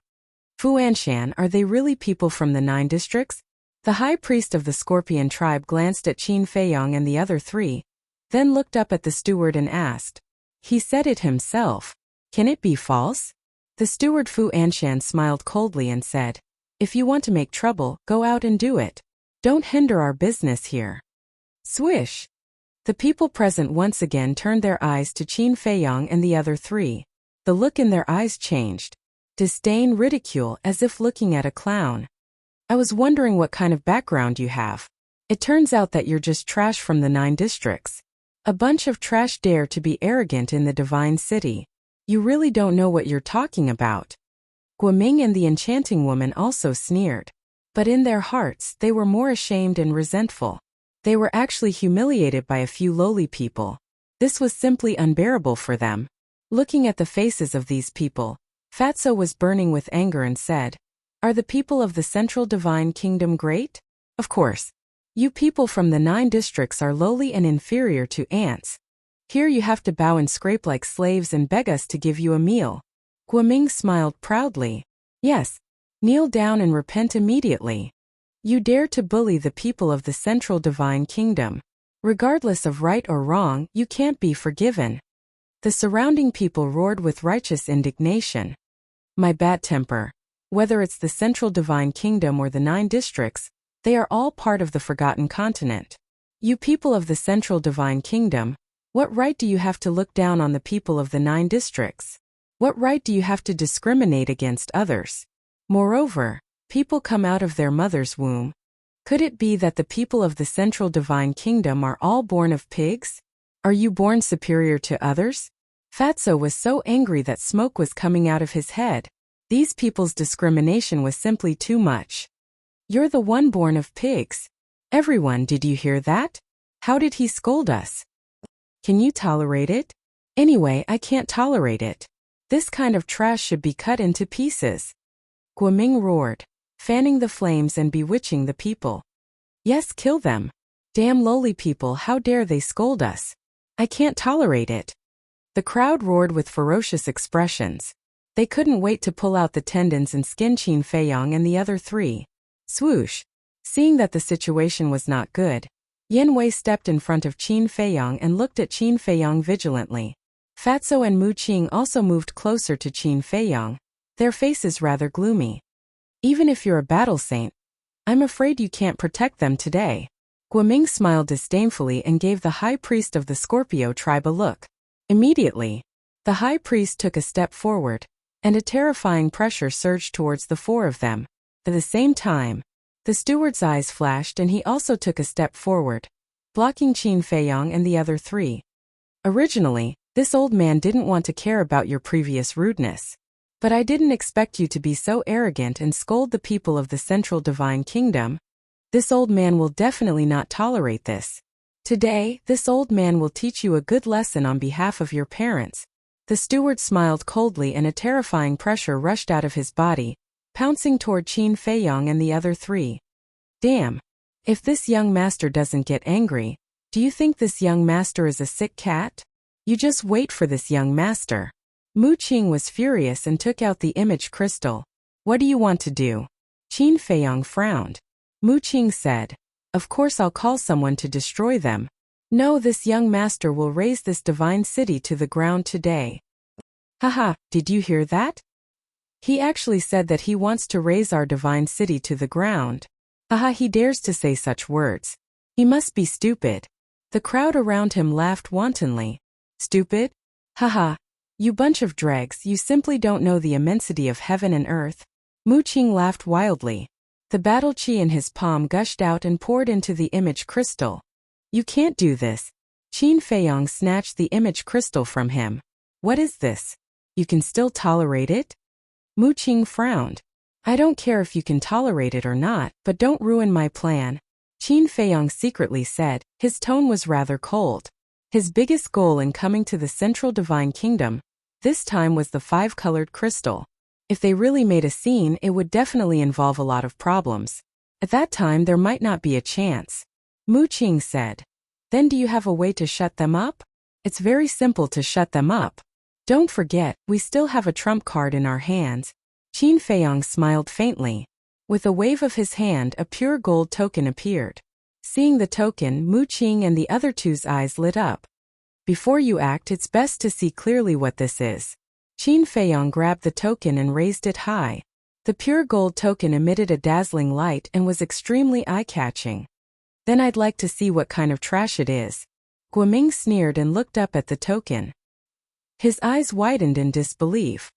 Fu Anshan, are they really people from the 9 districts? The high priest of the Scorpion tribe glanced at Qin Feiyong and the other 3, then looked up at the steward and asked. He said it himself. Can it be false? The steward Fu Anshan smiled coldly and said, if you want to make trouble, go out and do it. Don't hinder our business here. Swish! The people present once again turned their eyes to Qin Feiyong and the other 3. The look in their eyes changed. Disdain, ridicule, as if looking at a clown. I was wondering what kind of background you have. It turns out that you're just trash from the 9 districts. A bunch of trash dare to be arrogant in the divine city. You really don't know what you're talking about. Guoming and the enchanting woman also sneered. But in their hearts, they were more ashamed and resentful. They were actually humiliated by a few lowly people. This was simply unbearable for them. Looking at the faces of these people, Fatso was burning with anger and said, are the people of the Central Divine Kingdom great? Of course. You people from the 9 districts are lowly and inferior to ants. Here you have to bow and scrape like slaves and beg us to give you a meal. Guoming smiled proudly. Yes. Kneel down and repent immediately. You dare to bully the people of the Central Divine Kingdom. Regardless of right or wrong, you can't be forgiven. The surrounding people roared with righteous indignation. My bad temper. Whether it's the Central Divine Kingdom or the 9 districts, they are all part of the Forgotten Continent. You people of the Central Divine Kingdom, what right do you have to look down on the people of the 9 districts? What right do you have to discriminate against others? Moreover, people come out of their mother's womb. Could it be that the people of the Central Divine Kingdom are all born of pigs? Are you born superior to others? Fatso was so angry that smoke was coming out of his head. These people's discrimination was simply too much. You're the one born of pigs. Everyone, did you hear that? How did he scold us? Can you tolerate it? Anyway, I can't tolerate it. This kind of trash should be cut into pieces. Guoming roared, fanning the flames and bewitching the people. Yes, kill them. Damn lowly people, how dare they scold us? I can't tolerate it. The crowd roared with ferocious expressions. They couldn't wait to pull out the tendons and skin Qin Feiyong and the other 3. Swoosh! Seeing that the situation was not good, Yin Wei stepped in front of Qin Feiyong and looked at Qin Feiyong vigilantly. Fatso and Mu Qing also moved closer to Qin Feiyong, their faces rather gloomy. Even if you're a battle saint, I'm afraid you can't protect them today. Guoming smiled disdainfully and gave the high priest of the Scorpio tribe a look. Immediately, the high priest took a step forward, and a terrifying pressure surged towards the 4 of them. At the same time, the steward's eyes flashed and he also took a step forward, blocking Qin Feiyong and the other 3. Originally, this old man didn't want to care about your previous rudeness. But I didn't expect you to be so arrogant and scold the people of the Central Divine Kingdom. This old man will definitely not tolerate this. Today, this old man will teach you a good lesson on behalf of your parents. The steward smiled coldly and a terrifying pressure rushed out of his body, pouncing toward Qin Feiyong and the other 3. Damn. If this young master doesn't get angry, do you think this young master is a sick cat? You just wait for this young master. Mu Qing was furious and took out the image crystal. What do you want to do? Qin Feiyong frowned. Mu Qing said, of course I'll call someone to destroy them. No, this young master will raise this divine city to the ground today. Haha, did you hear that? He actually said that he wants to raise our divine city to the ground. Haha, he dares to say such words. He must be stupid. The crowd around him laughed wantonly. Stupid? Haha. You bunch of dregs, you simply don't know the immensity of heaven and earth. Mu Qing laughed wildly. The battle chi in his palm gushed out and poured into the image crystal. You can't do this. Qin Feiyong snatched the image crystal from him. What is this? You can still tolerate it? Mu Qing frowned. I don't care if you can tolerate it or not, but don't ruin my plan. Qin Feiyong secretly said. His tone was rather cold. His biggest goal in coming to the Central Divine Kingdom, this time, was the 5-colored crystal. If they really made a scene, it would definitely involve a lot of problems. At that time there might not be a chance. Mu Qing said. Then do you have a way to shut them up? It's very simple to shut them up. Don't forget, we still have a trump card in our hands. Qin Feiyong smiled faintly. With a wave of his hand, a pure gold token appeared. Seeing the token, Mu Qing and the other two's eyes lit up. Before you act, it's best to see clearly what this is. Qin Feiyong grabbed the token and raised it high. The pure gold token emitted a dazzling light and was extremely eye-catching. Then I'd like to see what kind of trash it is. Guoming sneered and looked up at the token. His eyes widened in disbelief.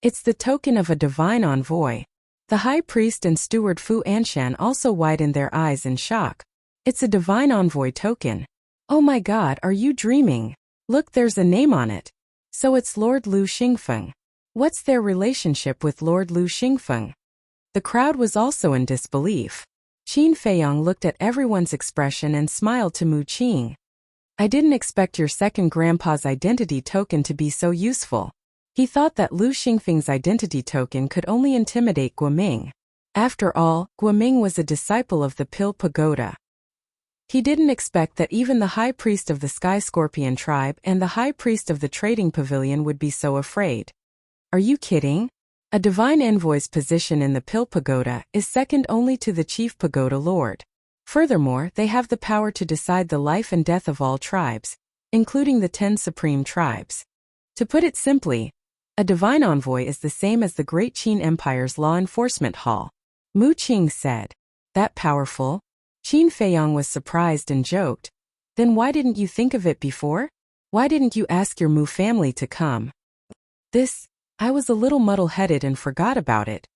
It's the token of a divine envoy. The high priest and steward Fu Anshan also widened their eyes in shock. It's a divine envoy token. Oh my god, are you dreaming? Look, there's a name on it. So it's Lord Lu Xingfeng. What's their relationship with Lord Lu Xingfeng? The crowd was also in disbelief. Qin Feiyong looked at everyone's expression and smiled to Mu Qing. I didn't expect your second grandpa's identity token to be so useful. He thought that Lu Xingfeng's identity token could only intimidate Guoming. After all, Guoming was a disciple of the Pill Pagoda. He didn't expect that even the high priest of the Sky Scorpion tribe and the high priest of the trading pavilion would be so afraid. Are you kidding? A divine envoy's position in the Pill Pagoda is second only to the chief pagoda lord. Furthermore, they have the power to decide the life and death of all tribes, including the 10 supreme tribes. To put it simply, a divine envoy is the same as the Great Qin Empire's law enforcement hall. Mu Qing said. That powerful? Qin Feiyong was surprised and joked. Then why didn't you think of it before? Why didn't you ask your Mu family to come? I was a little muddle-headed and forgot about it.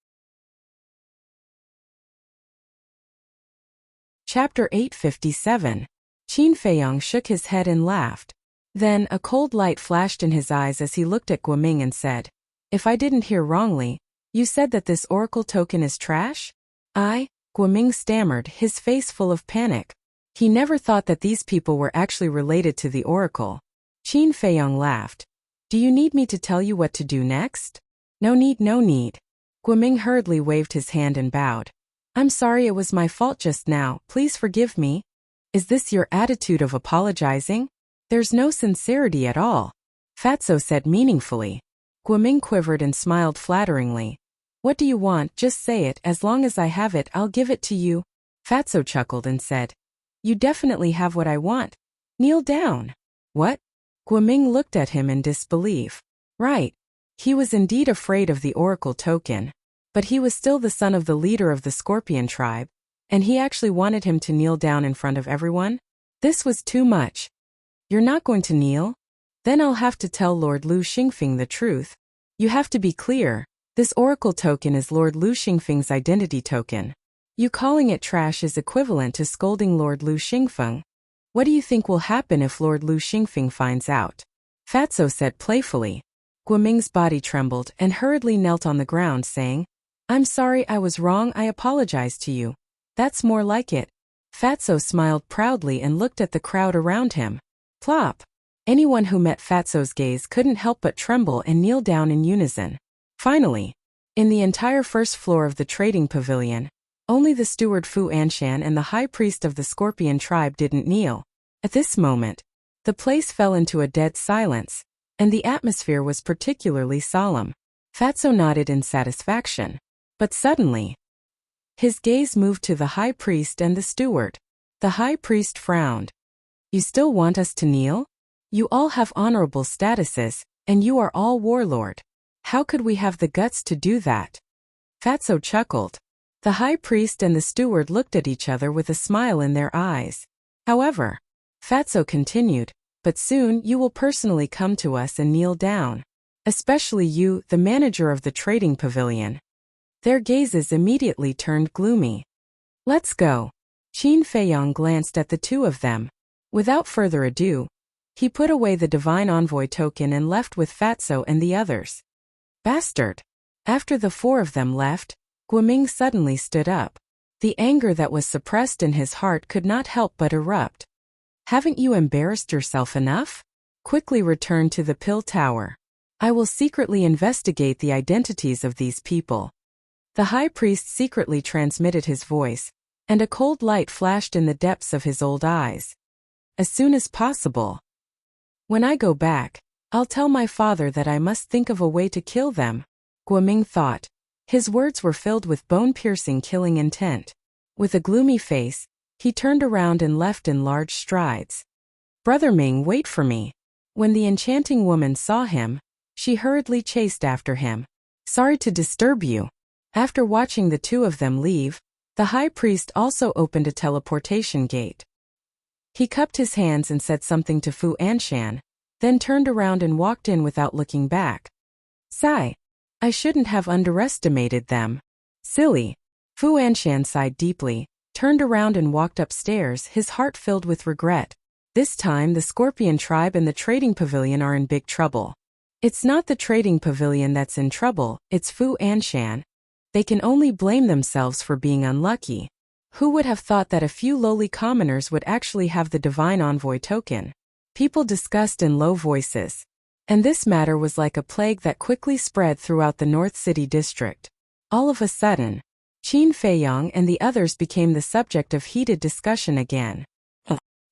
Chapter 857. Qin Feiyong shook his head and laughed. Then, a cold light flashed in his eyes as he looked at Guoming and said, If I didn't hear wrongly, you said that this oracle token is trash? Guoming stammered, his face full of panic. He never thought that these people were actually related to the oracle. Qin Feiyong laughed. Do you need me to tell you what to do next? No need, no need. Guoming hurriedly waved his hand and bowed. I'm sorry, it was my fault just now, please forgive me. Is this your attitude of apologizing? There's no sincerity at all. Fatso said meaningfully. Guoming quivered and smiled flatteringly. What do you want? Just say it, as long as I have it, I'll give it to you. Fatso chuckled and said. You definitely have what I want. Kneel down. What? Guoming looked at him in disbelief. Right. He was indeed afraid of the oracle token. But he was still the son of the leader of the Scorpion tribe, and he actually wanted him to kneel down in front of everyone? This was too much. You're not going to kneel? Then I'll have to tell Lord Lu Xingfeng the truth. You have to be clear. This oracle token is Lord Lu Xingfeng's identity token. You calling it trash is equivalent to scolding Lord Lu Xingfeng. What do you think will happen if Lord Lu Xingfeng finds out? Fatso said playfully. Guoming's body trembled and hurriedly knelt on the ground saying, I'm sorry, I was wrong, I apologize to you. That's more like it. Fatso smiled proudly and looked at the crowd around him. Plop! Anyone who met Fatso's gaze couldn't help but tremble and kneel down in unison. Finally, in the entire first floor of the trading pavilion, only the steward Fu Anshan and the high priest of the Scorpion tribe didn't kneel. At this moment, the place fell into a dead silence, and the atmosphere was particularly solemn. Fatso nodded in satisfaction. But suddenly, his gaze moved to the high priest and the steward. The high priest frowned. You still want us to kneel? You all have honorable statuses, and you are all warlord. How could we have the guts to do that? Fatso chuckled. The high priest and the steward looked at each other with a smile in their eyes. However, Fatso continued, but soon you will personally come to us and kneel down. Especially you, the manager of the trading pavilion. Their gazes immediately turned gloomy. Let's go. Qin Feiyong glanced at the two of them. Without further ado, he put away the divine envoy token and left with Fatso and the others. Bastard! After the four of them left, Guoming suddenly stood up. The anger that was suppressed in his heart could not help but erupt. Haven't you embarrassed yourself enough? Quickly return to the Pill Tower. I will secretly investigate the identities of these people. The high priest secretly transmitted his voice, and a cold light flashed in the depths of his old eyes. As soon as possible. When I go back, I'll tell my father that I must think of a way to kill them, Guoming thought. His words were filled with bone-piercing killing intent. With a gloomy face, he turned around and left in large strides. Brother Ming, wait for me. When the enchanting woman saw him, she hurriedly chased after him. Sorry to disturb you. After watching the two of them leave, the high priest also opened a teleportation gate. He cupped his hands and said something to Fu Anshan, then turned around and walked in without looking back. Sigh. I shouldn't have underestimated them. Silly. Fu Anshan sighed deeply, turned around and walked upstairs, his heart filled with regret. This time the Scorpion tribe and the trading pavilion are in big trouble. It's not the trading pavilion that's in trouble, it's Fu Anshan. They can only blame themselves for being unlucky. Who would have thought that a few lowly commoners would actually have the divine envoy token? People discussed in low voices. And this matter was like a plague that quickly spread throughout the North City district. All of a sudden, Qin Feiyang and the others became the subject of heated discussion again.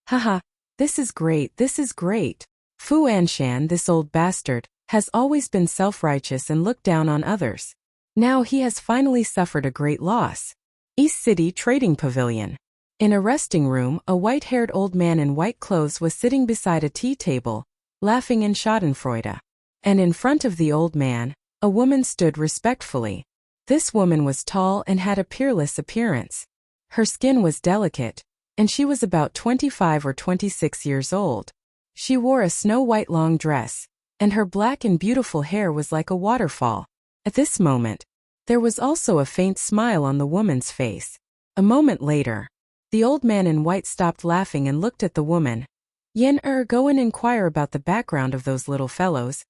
Haha, this is great, this is great. Fu Anshan, this old bastard, has always been self-righteous and looked down on others. Now he has finally suffered a great loss. East City Trading Pavilion. In a resting room, a white-haired old man in white clothes was sitting beside a tea table, laughing in schadenfreude. And in front of the old man, a woman stood respectfully. This woman was tall and had a peerless appearance. Her skin was delicate, and she was about 25 or 26 years old. She wore a snow-white long dress, and her black and beautiful hair was like a waterfall. At this moment, there was also a faint smile on the woman's face. A moment later, the old man in white stopped laughing and looked at the woman. Go and inquire about the background of those little fellows.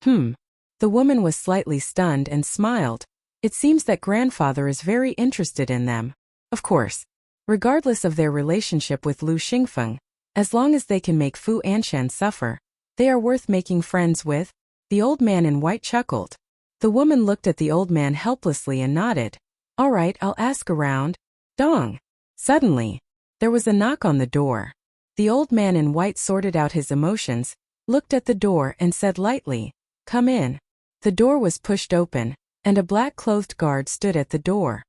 The woman was slightly stunned and smiled. It seems that grandfather is very interested in them. Of course, regardless of their relationship with Lu Xingfeng, as long as they can make Fu Anshan suffer, they are worth making friends with. The old man in white chuckled. The woman looked at the old man helplessly and nodded. All right, I'll ask around. Dong. Suddenly, there was a knock on the door. The old man in white sorted out his emotions, looked at the door and said lightly, Come in. The door was pushed open, and a black-clothed guard stood at the door.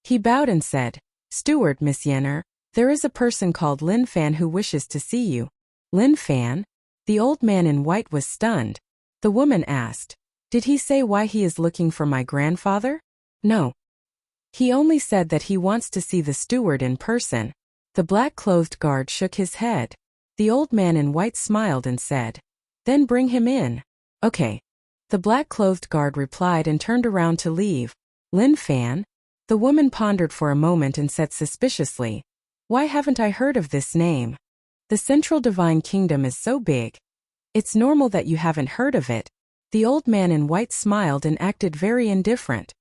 He bowed and said, Steward, Miss Yenner, there is a person called Lin Fan who wishes to see you. Lin Fan? The old man in white was stunned. The woman asked, Did he say why he is looking for my grandfather? No. He only said that he wants to see the steward in person. The black-clothed guard shook his head. The old man in white smiled and said, Then bring him in. Okay. The black-clothed guard replied and turned around to leave. Lin Fan? The woman pondered for a moment and said suspiciously, Why haven't I heard of this name? The Central Divine Kingdom is so big. It's normal that you haven't heard of it. The old man in white smiled and acted very indifferent.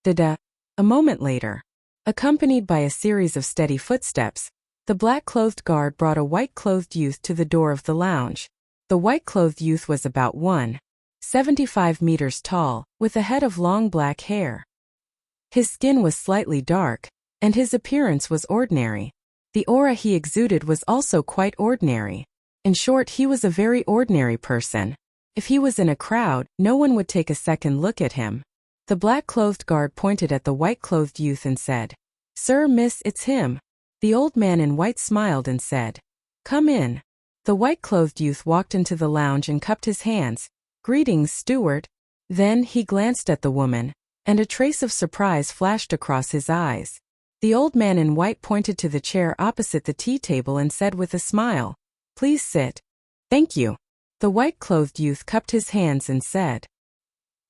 Da-da. A moment later, accompanied by a series of steady footsteps, the black-clothed guard brought a white-clothed youth to the door of the lounge. The white-clothed youth was about 1.75 meters tall, with a head of long black hair. His skin was slightly dark, and his appearance was ordinary. The aura he exuded was also quite ordinary. In short, he was a very ordinary person. If he was in a crowd, no one would take a second look at him. The black-clothed guard pointed at the white-clothed youth and said, Sir, miss, it's him. The old man in white smiled and said, Come in. The white-clothed youth walked into the lounge and cupped his hands. Greetings, steward. Then he glanced at the woman, and a trace of surprise flashed across his eyes. The old man in white pointed to the chair opposite the tea table and said with a smile, Please sit. Thank you. The white-clothed youth cupped his hands and said.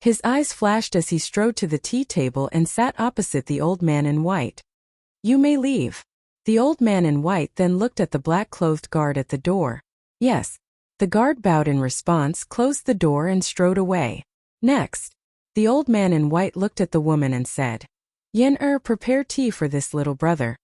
His eyes flashed as he strode to the tea table and sat opposite the old man in white. You may leave. The old man in white then looked at the black-clothed guard at the door. Yes. The guard bowed in response, closed the door and strode away. Next, the old man in white looked at the woman and said, prepare tea for this little brother.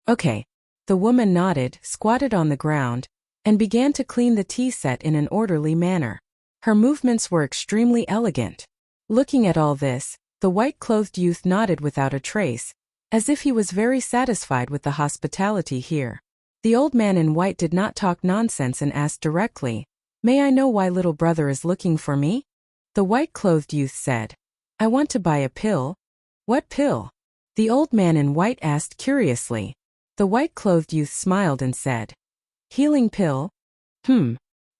Okay. The woman nodded, squatted on the ground, and began to clean the tea set in an orderly manner. Her movements were extremely elegant. Looking at all this, the white-clothed youth nodded without a trace, as if he was very satisfied with the hospitality here. The old man in white did not talk nonsense and asked directly, May I know why little brother is looking for me? The white-clothed youth said. I want to buy a pill. What pill? The old man in white asked curiously. The white-clothed youth smiled and said, Healing pill?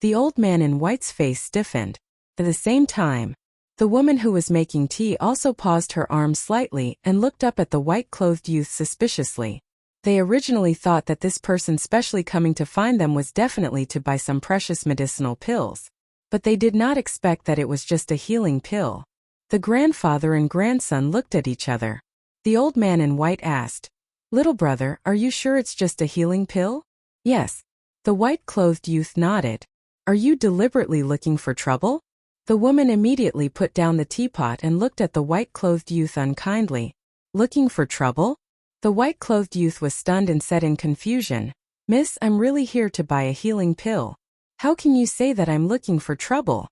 The old man in white's face stiffened. At the same time, the woman who was making tea also paused her arms slightly and looked up at the white-clothed youth suspiciously. They originally thought that this person specially coming to find them was definitely to buy some precious medicinal pills. But they did not expect that it was just a healing pill. The grandfather and grandson looked at each other. The old man in white asked, Little brother, are you sure it's just a healing pill? Yes. The white-clothed youth nodded. Are you deliberately looking for trouble? The woman immediately put down the teapot and looked at the white-clothed youth unkindly. Looking for trouble? The white-clothed youth was stunned and said in confusion, Miss, I'm really here to buy a healing pill. How can you say that I'm looking for trouble?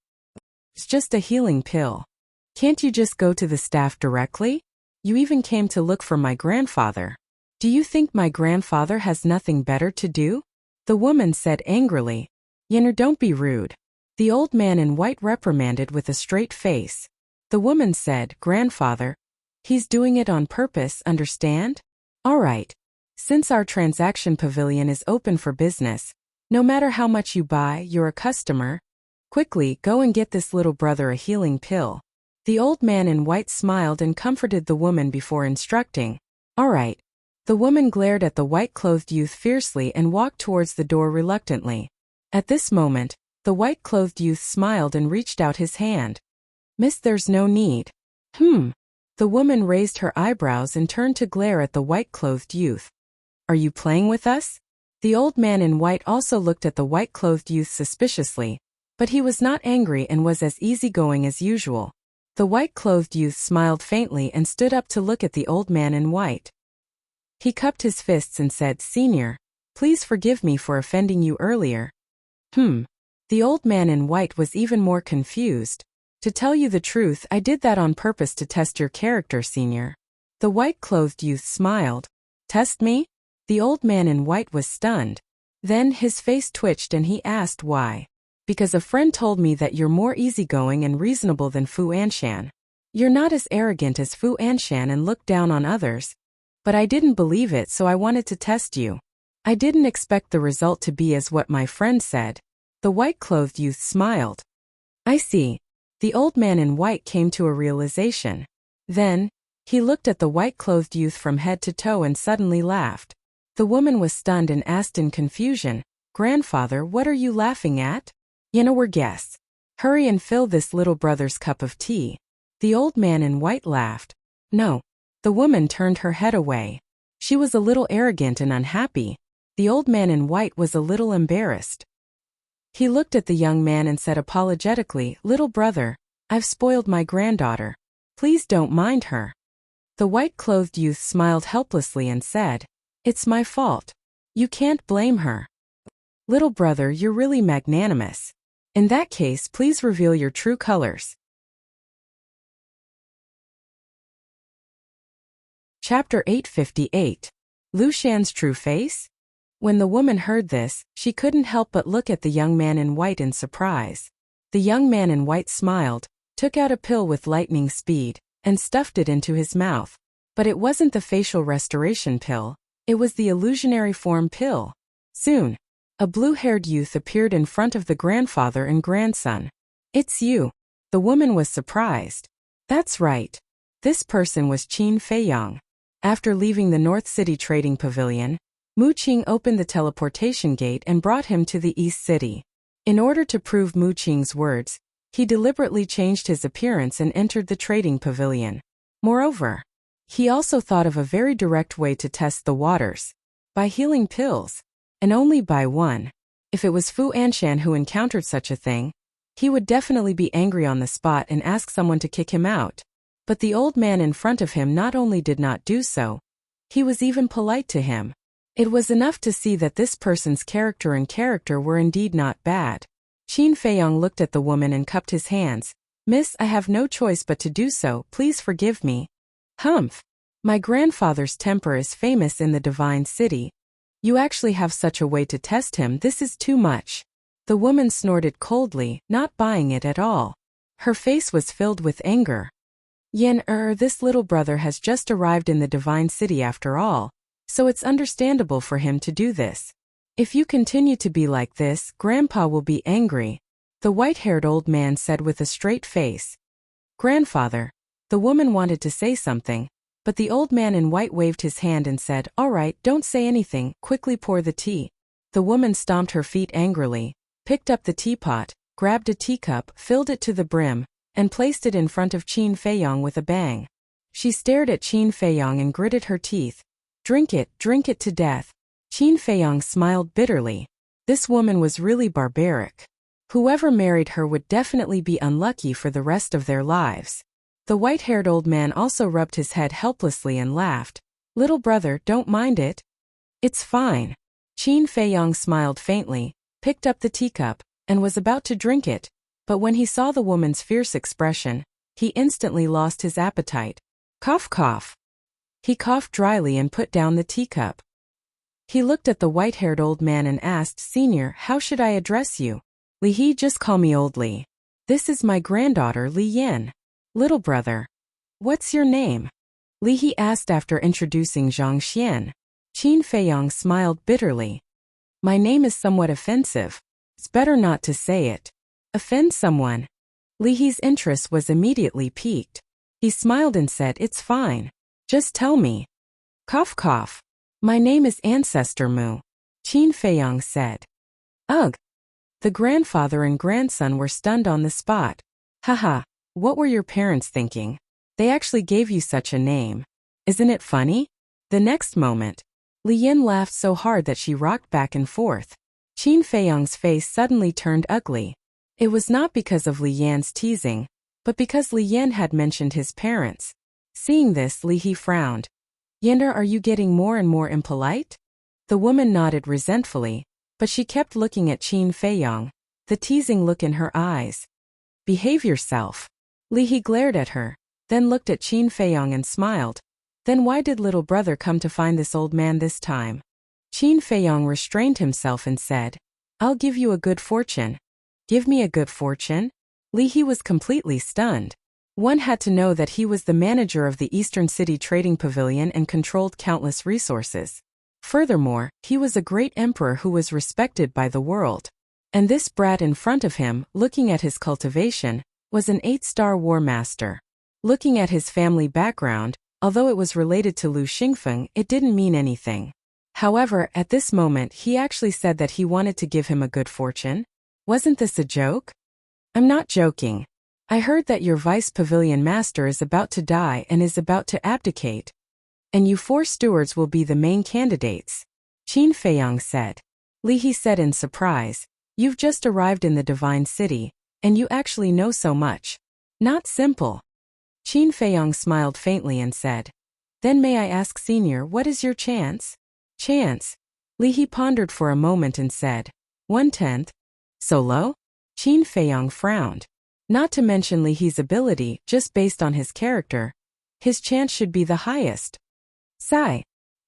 It's just a healing pill. Can't you just go to the staff directly? You even came to look for my grandfather. Do you think my grandfather has nothing better to do? The woman said angrily. Yenner, don't be rude. The old man in white reprimanded with a straight face. The woman said, Grandfather, he's doing it on purpose, understand? All right. Since our transaction pavilion is open for business, no matter how much you buy, you're a customer. Quickly, go and get this little brother a healing pill. The old man in white smiled and comforted the woman before instructing. All right. The woman glared at the white-clothed youth fiercely and walked towards the door reluctantly. At this moment, the white-clothed youth smiled and reached out his hand. Miss, there's no need. The woman raised her eyebrows and turned to glare at the white-clothed youth. Are you playing with us? The old man in white also looked at the white-clothed youth suspiciously, but he was not angry and was as easygoing as usual. The white-clothed youth smiled faintly and stood up to look at the old man in white. He cupped his fists and said, Senior, please forgive me for offending you earlier. The old man in white was even more confused. To tell you the truth, I did that on purpose to test your character, Senior. The white-clothed youth smiled. Test me? The old man in white was stunned. Then his face twitched and he asked why. Because a friend told me that you're more easygoing and reasonable than Fu Anshan. You're not as arrogant as Fu Anshan and look down on others. But I didn't believe it, so I wanted to test you. I didn't expect the result to be as what my friend said. The white-clothed youth smiled. I see. The old man in white came to a realization. Then, he looked at the white-clothed youth from head to toe and suddenly laughed. The woman was stunned and asked in confusion, Grandfather, what are you laughing at? We're guests. Hurry and fill this little brother's cup of tea. The old man in white laughed. No. The woman turned her head away. She was a little arrogant and unhappy. The old man in white was a little embarrassed. He looked at the young man and said apologetically, Little brother, I've spoiled my granddaughter. Please don't mind her. The white-clothed youth smiled helplessly and said, It's my fault. You can't blame her. Little brother, you're really magnanimous. In that case, please reveal your true colors. Chapter 858. Lu Shan's True Face? When the woman heard this, she couldn't help but look at the young man in white in surprise. The young man in white smiled, took out a pill with lightning speed, and stuffed it into his mouth. But it wasn't the facial restoration pill, it was the illusionary form pill. Soon, a blue-haired youth appeared in front of the grandfather and grandson. It's you. The woman was surprised. That's right. This person was Qin Feiyang. After leaving the North City Trading Pavilion, Mu Qing opened the teleportation gate and brought him to the East City. In order to prove Mu Qing's words, he deliberately changed his appearance and entered the trading pavilion. Moreover, he also thought of a very direct way to test the waters. By healing pills. And only by one. If it was Fu Anshan who encountered such a thing, he would definitely be angry on the spot and ask someone to kick him out. But the old man in front of him not only did not do so, he was even polite to him. It was enough to see that this person's character were indeed not bad. Qin Feiyang looked at the woman and cupped his hands. Miss, I have no choice but to do so, please forgive me. Humph. My grandfather's temper is famous in the Divine City. You actually have such a way to test him, this is too much. The woman snorted coldly, not buying it at all. Her face was filled with anger. This little brother has just arrived in the divine city after all, so it's understandable for him to do this. If you continue to be like this, Grandpa will be angry, the white-haired old man said with a straight face. Grandfather. The woman wanted to say something, but the old man in white waved his hand and said, "All right, don't say anything, quickly pour the tea." The woman stomped her feet angrily, picked up the teapot, grabbed a teacup, filled it to the brim, and placed it in front of Qin Feiyong with a bang. She stared at Qin Feiyong and gritted her teeth. Drink it to death." Qin Feiyong smiled bitterly. This woman was really barbaric. Whoever married her would definitely be unlucky for the rest of their lives. The white-haired old man also rubbed his head helplessly and laughed. "Little brother, don't mind it. It's fine." Qin Feiyong smiled faintly, picked up the teacup, and was about to drink it, but when he saw the woman's fierce expression, he instantly lost his appetite. Cough cough. He coughed dryly and put down the teacup. He looked at the white-haired old man and asked, "Senior, how should I address you?" "Li He, just call me Old Li. This is my granddaughter Li Yin." "Little brother. What's your name?" Li He asked after introducing Zhang Xian. Qin Feiyong smiled bitterly. "My name is somewhat offensive. It's better not to say it. Offend someone." Li He's interest was immediately piqued. He smiled and said, "It's fine. Just tell me." Cough cough. "My name is Ancestor Mu," Qin Feiyong said. Ugh. The grandfather and grandson were stunned on the spot. Haha, what were your parents thinking? They actually gave you such a name. Isn't it funny? The next moment, Li Yin laughed so hard that she rocked back and forth. Qin Feiyong's face suddenly turned ugly. It was not because of Li Yan's teasing, but because Li Yan had mentioned his parents. Seeing this, Li He frowned. "Yinder, are you getting more and more impolite?" The woman nodded resentfully, but she kept looking at Qin Feiyong, the teasing look in her eyes. "Behave yourself." Li He glared at her, then looked at Qin Feiyong and smiled. "Then why did little brother come to find this old man this time?" Qin Feiyong restrained himself and said, "I'll give you a good fortune." "Give me a good fortune?" Li He was completely stunned. One had to know that he was the manager of the Eastern City Trading Pavilion and controlled countless resources. Furthermore, he was a great emperor who was respected by the world. And this brat in front of him, looking at his cultivation, was an 8-star war master. Looking at his family background, although it was related to Lu Xingfeng, it didn't mean anything. However, at this moment he actually said that he wanted to give him a good fortune. Wasn't this a joke? "I'm not joking. I heard that your vice pavilion master is about to die and is about to abdicate. And you 4 stewards will be the main candidates," Qin Feiyong said. Li He said in surprise, "You've just arrived in the divine city, and you actually know so much. Not simple." Qin Feiyong smiled faintly and said, "Then may I ask, Senior, what is your chance?" "Chance?" Li He pondered for a moment and said, 1/10. "So low?" Qin Feiyong frowned. Not to mention Li He's ability, just based on his character, his chance should be the highest. Sigh.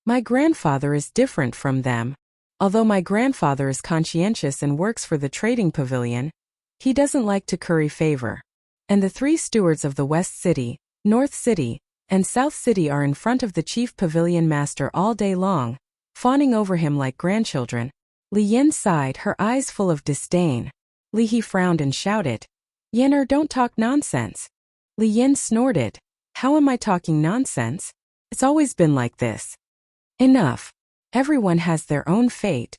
"My grandfather is different from them. Although my grandfather is conscientious and works for the trading pavilion, he doesn't like to curry favor. And the 3 stewards of the West City, North City, and South City are in front of the chief pavilion master all day long, fawning over him like grandchildren." Li Yin sighed, her eyes full of disdain. Li He frowned and shouted, "Yinner, don't talk nonsense." Li Yin snorted. "How am I talking nonsense? It's always been like this." "Enough. Everyone has their own fate.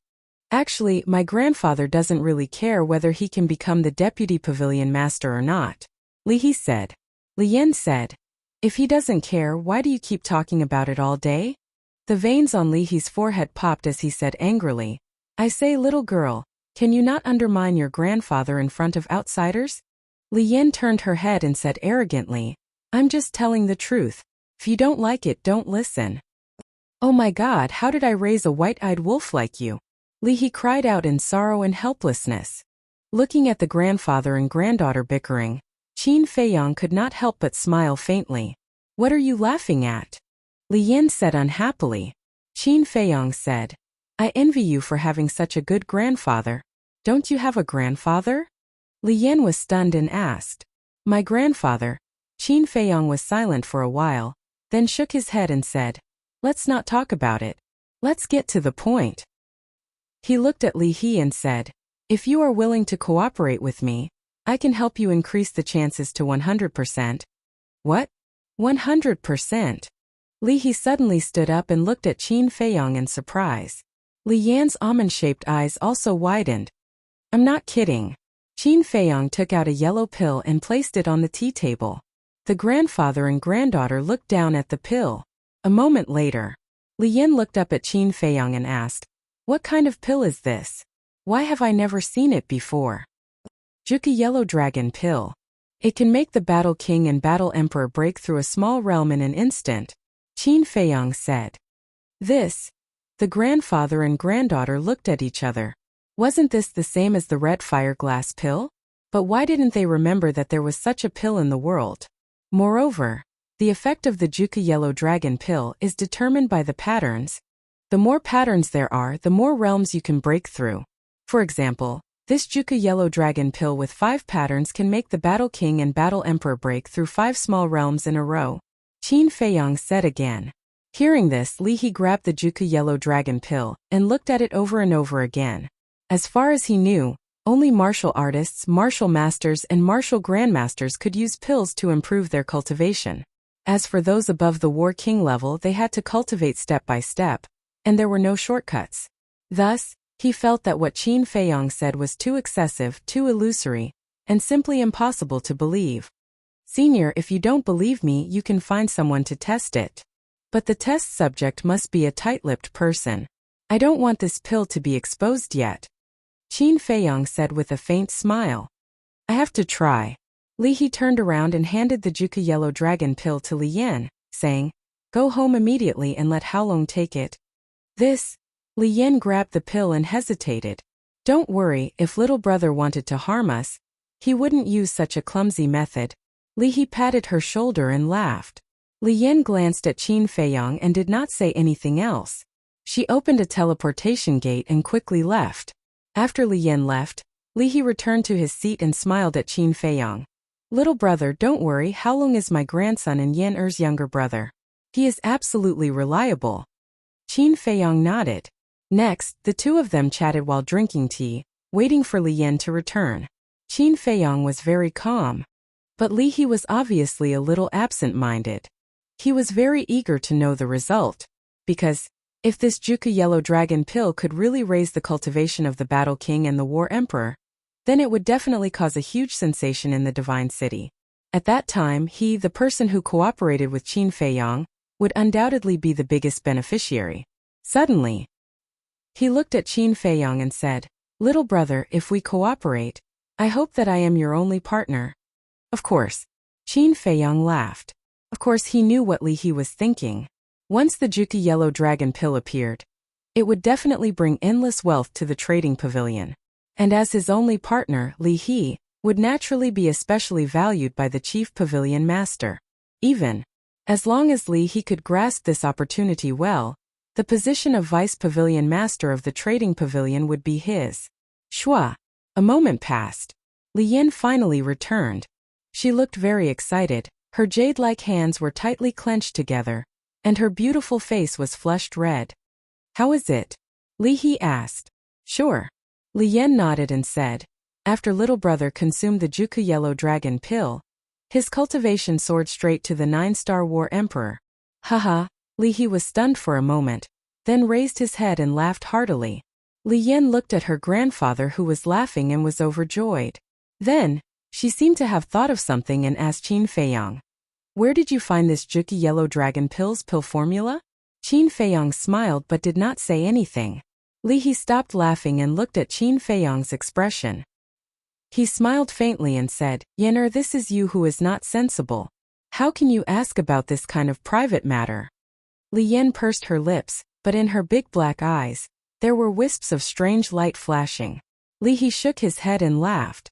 Actually, my grandfather doesn't really care whether he can become the deputy pavilion master or not," Li He said. Li Yin said, "If he doesn't care, why do you keep talking about it all day?" The veins on Li He's forehead popped as he said angrily, "I say, little girl, can you not undermine your grandfather in front of outsiders?" Li Yin turned her head and said arrogantly, "I'm just telling the truth. If you don't like it, don't listen." "Oh my God, how did I raise a white-eyed wolf like you?" Li He cried out in sorrow and helplessness. Looking at the grandfather and granddaughter bickering, Qin Feiyong could not help but smile faintly. "What are you laughing at?" Li Yin said unhappily. Qin Feiyong said, "I envy you for having such a good grandfather." Don't you have a grandfather? Li Yan was stunned and asked. My grandfather. Qin Feiyong was silent for a while, then shook his head and said, let's not talk about it. Let's get to the point. He looked at Li He and said, if you are willing to cooperate with me, I can help you increase the chances to 100%. What? 100%? Li He suddenly stood up and looked at Qin Feiyong in surprise. Li Yan's almond-shaped eyes also widened. I'm not kidding. Qin Feiyong took out a yellow pill and placed it on the tea table. The grandfather and granddaughter looked down at the pill. A moment later, Li Yan looked up at Qin Feiyong and asked, what kind of pill is this? Why have I never seen it before? Juki Yellow Dragon Pill. It can make the Battle King and Battle Emperor break through a small realm in an instant, Qin Feiyong said. This? The grandfather and granddaughter looked at each other. Wasn't this the same as the red fire glass pill? But why didn't they remember that there was such a pill in the world? Moreover, the effect of the Juki Yellow Dragon Pill is determined by the patterns. The more patterns there are, the more realms you can break through. For example, this Juki Yellow Dragon Pill with 5 patterns can make the Battle King and Battle Emperor break through 5 small realms in a row, Qin Feiyong said again. Hearing this, Li He grabbed the Juki Yellow Dragon Pill and looked at it over and over again. As far as he knew, only martial artists, martial masters and martial grandmasters could use pills to improve their cultivation. As for those above the War King level, they had to cultivate step by step, and there were no shortcuts. Thus, he felt that what Qin Feiyong said was too excessive, too illusory, and simply impossible to believe. Senior, if you don't believe me, you can find someone to test it. But the test subject must be a tight-lipped person. I don't want this pill to be exposed yet, Qin Feiyong said with a faint smile. I have to try. Li He turned around and handed the Juki Yellow Dragon Pill to Li Yan, saying, go home immediately and let Haolong take it. This? Li Yan grabbed the pill and hesitated. Don't worry, if little brother wanted to harm us, he wouldn't use such a clumsy method. Li He patted her shoulder and laughed. Li Yan glanced at Qin Feiyong and did not say anything else. She opened a teleportation gate and quickly left. After Li Yan left, Li He returned to his seat and smiled at Qin Feiyong. Little brother, don't worry, Haolong is my grandson and Yan Er's younger brother. He is absolutely reliable. Qin Feiyong nodded. Next, the two of them chatted while drinking tea, waiting for Li Yan to return. Qin Feiyong was very calm. But Li He was obviously a little absent-minded. He was very eager to know the result, because, if this Juki Yellow Dragon Pill could really raise the cultivation of the Battle King and the War Emperor, then it would definitely cause a huge sensation in the Divine City. At that time, he, the person who cooperated with Qin Feiyong, would undoubtedly be the biggest beneficiary. Suddenly, he looked at Qin Feiyong and said, little brother, if we cooperate, I hope that I am your only partner. Of course. Qin Feiyong laughed. Of course he knew what Li He was thinking. Once the Juki Yellow Dragon Pill appeared, it would definitely bring endless wealth to the trading pavilion. And as his only partner, Li He would naturally be especially valued by the chief pavilion master. Even as long as Li He could grasp this opportunity well, the position of vice pavilion master of the trading pavilion would be his. Shua. A moment passed. Li Yan finally returned. She looked very excited, her jade-like hands were tightly clenched together, and her beautiful face was flushed red. How is it? Li He asked. Sure. Li Yan nodded and said, after little brother consumed the Juki Yellow Dragon Pill, his cultivation soared straight to the 9-star War Emperor. Haha. Li He was stunned for a moment, then raised his head and laughed heartily. Li Yan looked at her grandfather who was laughing and was overjoyed. Then, she seemed to have thought of something and asked Qin Feiyong, where did you find this Juki Yellow Dragon Pill's pill formula? Qin Feiyong smiled but did not say anything. Li He stopped laughing and looked at Qin Feiyong's expression. He smiled faintly and said, Yan this is you who is not sensible. How can you ask about this kind of private matter? Li Yan pursed her lips, but in her big black eyes, there were wisps of strange light flashing. Li He shook his head and laughed.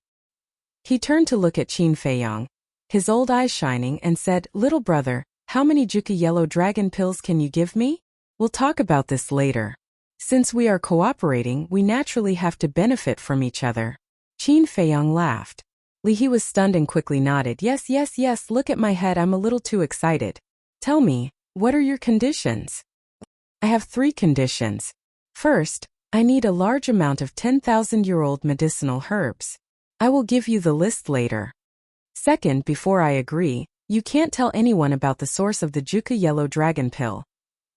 He turned to look at Qin Feiyong, his old eyes shining, and said, little brother, how many Juki Yellow Dragon Pills can you give me? We'll talk about this later. Since we are cooperating, we naturally have to benefit from each other. Qin Feiyang laughed. Li He was stunned and quickly nodded. Yes, yes, yes, look at my head, I'm a little too excited. Tell me, what are your conditions? I have 3 conditions. First, I need a large amount of 10,000-year-old medicinal herbs. I will give you the list later. Second, before I agree, you can't tell anyone about the source of the Juka Yellow Dragon Pill,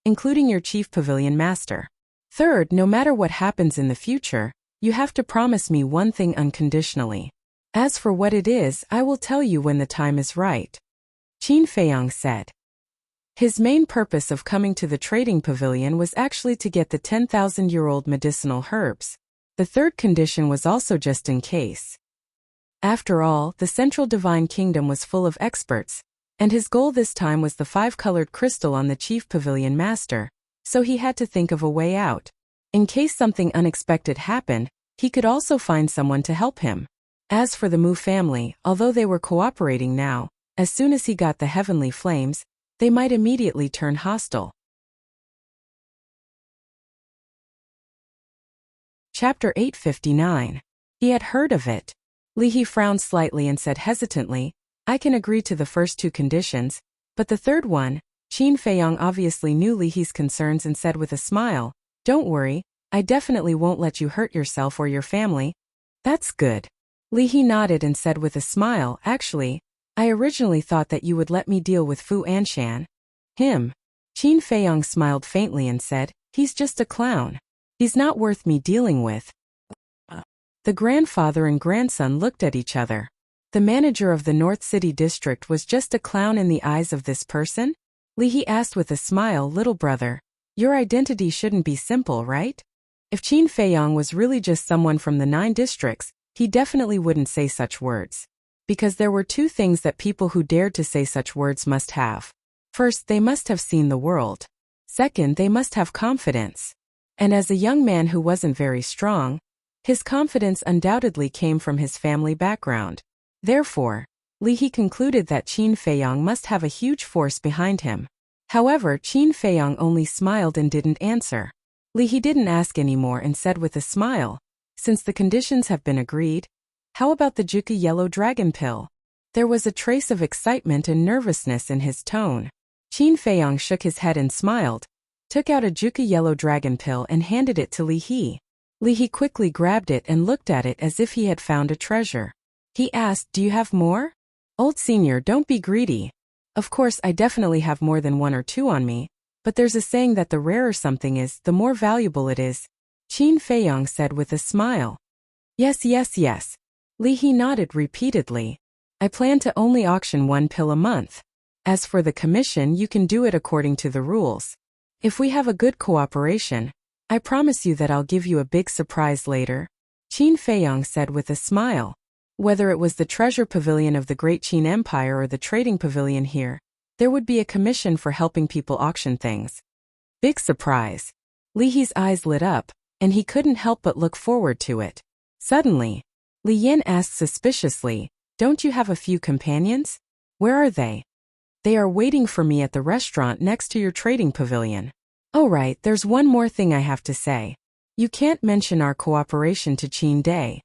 including your chief pavilion master. Third, no matter what happens in the future, you have to promise me one thing unconditionally. As for what it is, I will tell you when the time is right. Qin Feiyang said. His main purpose of coming to the trading pavilion was actually to get the 10,000-year-old medicinal herbs. The third condition was also just in case. After all, the Central Divine Kingdom was full of experts, and his goal this time was the 5-colored crystal on the chief pavilion master, so he had to think of a way out. In case something unexpected happened, he could also find someone to help him. As for the Mu family, although they were cooperating now, as soon as he got the heavenly flames, they might immediately turn hostile. Chapter 859. He had heard of it. Li He frowned slightly and said hesitantly, I can agree to the first 2 conditions, but the third one. Qin Feiyang obviously knew Li He's concerns and said with a smile, Don't worry, I definitely won't let you hurt yourself or your family. That's good. Li He nodded and said with a smile, Actually, I originally thought that you would let me deal with Fu Anshan. Him. Qin Feiyang smiled faintly and said, He's just a clown. He's not worth me dealing with. The grandfather and grandson looked at each other. The manager of the North City district was just a clown in the eyes of this person? Li He asked with a smile, Little brother, your identity shouldn't be simple, right? If Qin Feiyang was really just someone from the 9 districts, he definitely wouldn't say such words. Because there were 2 things that people who dared to say such words must have. First, they must have seen the world. Second, they must have confidence. And as a young man who wasn't very strong, his confidence undoubtedly came from his family background. Therefore, Li He concluded that Qin Feiyang must have a huge force behind him. However, Qin Feiyang only smiled and didn't answer. Li He didn't ask anymore and said with a smile, Since the conditions have been agreed, how about the Juka Yellow Dragon Pill? There was a trace of excitement and nervousness in his tone. Qin Feiyang shook his head and smiled, took out a Juka Yellow Dragon Pill and handed it to Li He. Li He quickly grabbed it and looked at it as if he had found a treasure. He asked, Do you have more? Old senior, don't be greedy. Of course, I definitely have more than 1 or 2 on me, but there's a saying that the rarer something is, the more valuable it is. Qin Feiyang said with a smile. Yes, yes, yes. Li He nodded repeatedly. I plan to only auction 1 pill a month. As for the commission, you can do it according to the rules. If we have a good cooperation, I promise you that I'll give you a big surprise later. Qin Feiyang said with a smile. Whether it was the treasure pavilion of the Great Qin Empire or the trading pavilion here, there would be a commission for helping people auction things. Big surprise. Li He's eyes lit up, and he couldn't help but look forward to it. Suddenly, Li Yin asked suspiciously, Don't you have a few companions? Where are they? They are waiting for me at the restaurant next to your trading pavilion. Oh right, there's one more thing I have to say. You can't mention our cooperation to Qin Day.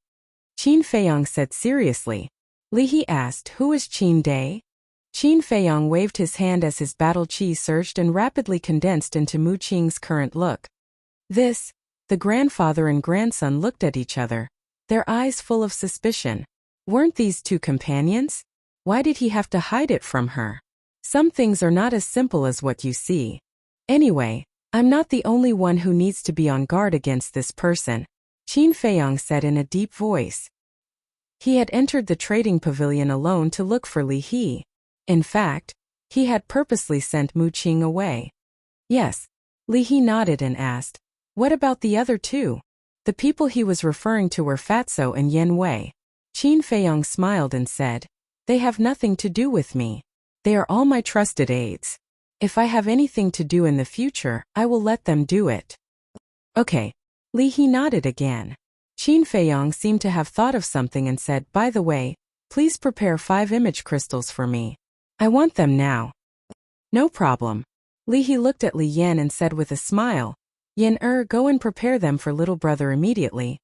Qin Feiyang said seriously. Li He asked, Who is Qin Day? Qin Feiyang waved his hand as his battle chi surged and rapidly condensed into Mu Qing's current look. The grandfather and grandson looked at each other, their eyes full of suspicion. Weren't these 2 companions? Why did he have to hide it from her? Some things are not as simple as what you see. Anyway, I'm not the only one who needs to be on guard against this person, Qin Feiyang said in a deep voice. He had entered the trading pavilion alone to look for Li He. In fact, he had purposely sent Mu Qing away. Yes. Li He nodded and asked, What about the other 2? The people he was referring to were Fatso and Yen Wei. Qin Feiyang smiled and said, They have nothing to do with me. They are all my trusted aides. If I have anything to do in the future, I will let them do it. Okay. Li He nodded again. Qin Feiyang seemed to have thought of something and said, By the way, please prepare 5 image crystals for me. I want them now. No problem. Li He looked at Li Yan and said with a smile, Go and prepare them for little brother immediately.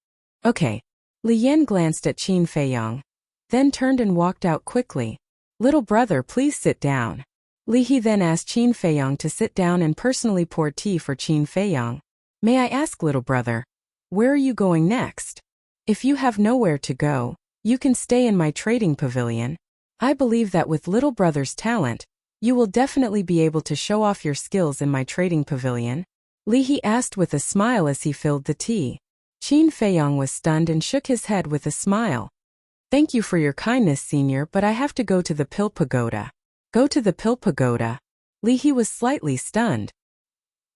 Okay. Li Yan glanced at Qin Feiyang, then turned and walked out quickly. Little brother, please sit down. Li He then asked Qin Feiyang to sit down and personally pour tea for Qin Feiyang. May I ask, little brother, where are you going next? If you have nowhere to go, you can stay in my trading pavilion. I believe that with little brother's talent, you will definitely be able to show off your skills in my trading pavilion. Li He asked with a smile as he filled the tea. Qin Feiyang was stunned and shook his head with a smile. Thank you for your kindness, senior, but I have to go to the Pill Pagoda. Go to the Pill Pagoda? Li He was slightly stunned.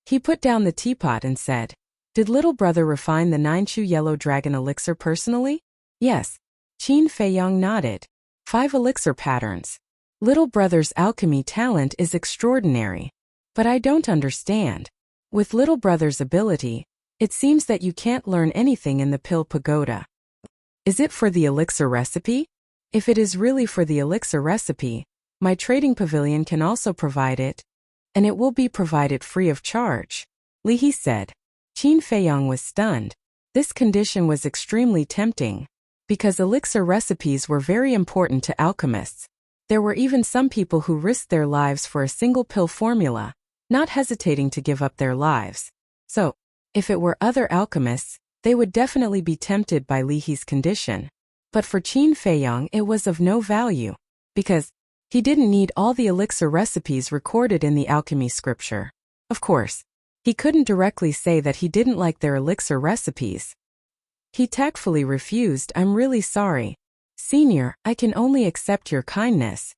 He put down the teapot and said, Did little brother refine the 9-chew yellow dragon elixir personally? Yes. Qin Feiyang nodded. 5 elixir patterns. Little brother's alchemy talent is extraordinary. But I don't understand. With little brother's ability, it seems that you can't learn anything in the Pill Pagoda. Is it for the elixir recipe? If it is really for the elixir recipe, my trading pavilion can also provide it, and it will be provided free of charge, Li He said. Qin Feiyang was stunned. This condition was extremely tempting, because elixir recipes were very important to alchemists. There were even some people who risked their lives for a single pill formula, not hesitating to give up their lives. So, if it were other alchemists, they would definitely be tempted by Li He's condition. But for Qin Feiyang it was of no value, because he didn't need all the elixir recipes recorded in the alchemy scripture. Of course, he couldn't directly say that he didn't like their elixir recipes. He tactfully refused. I'm really sorry. Senior, I can only accept your kindness.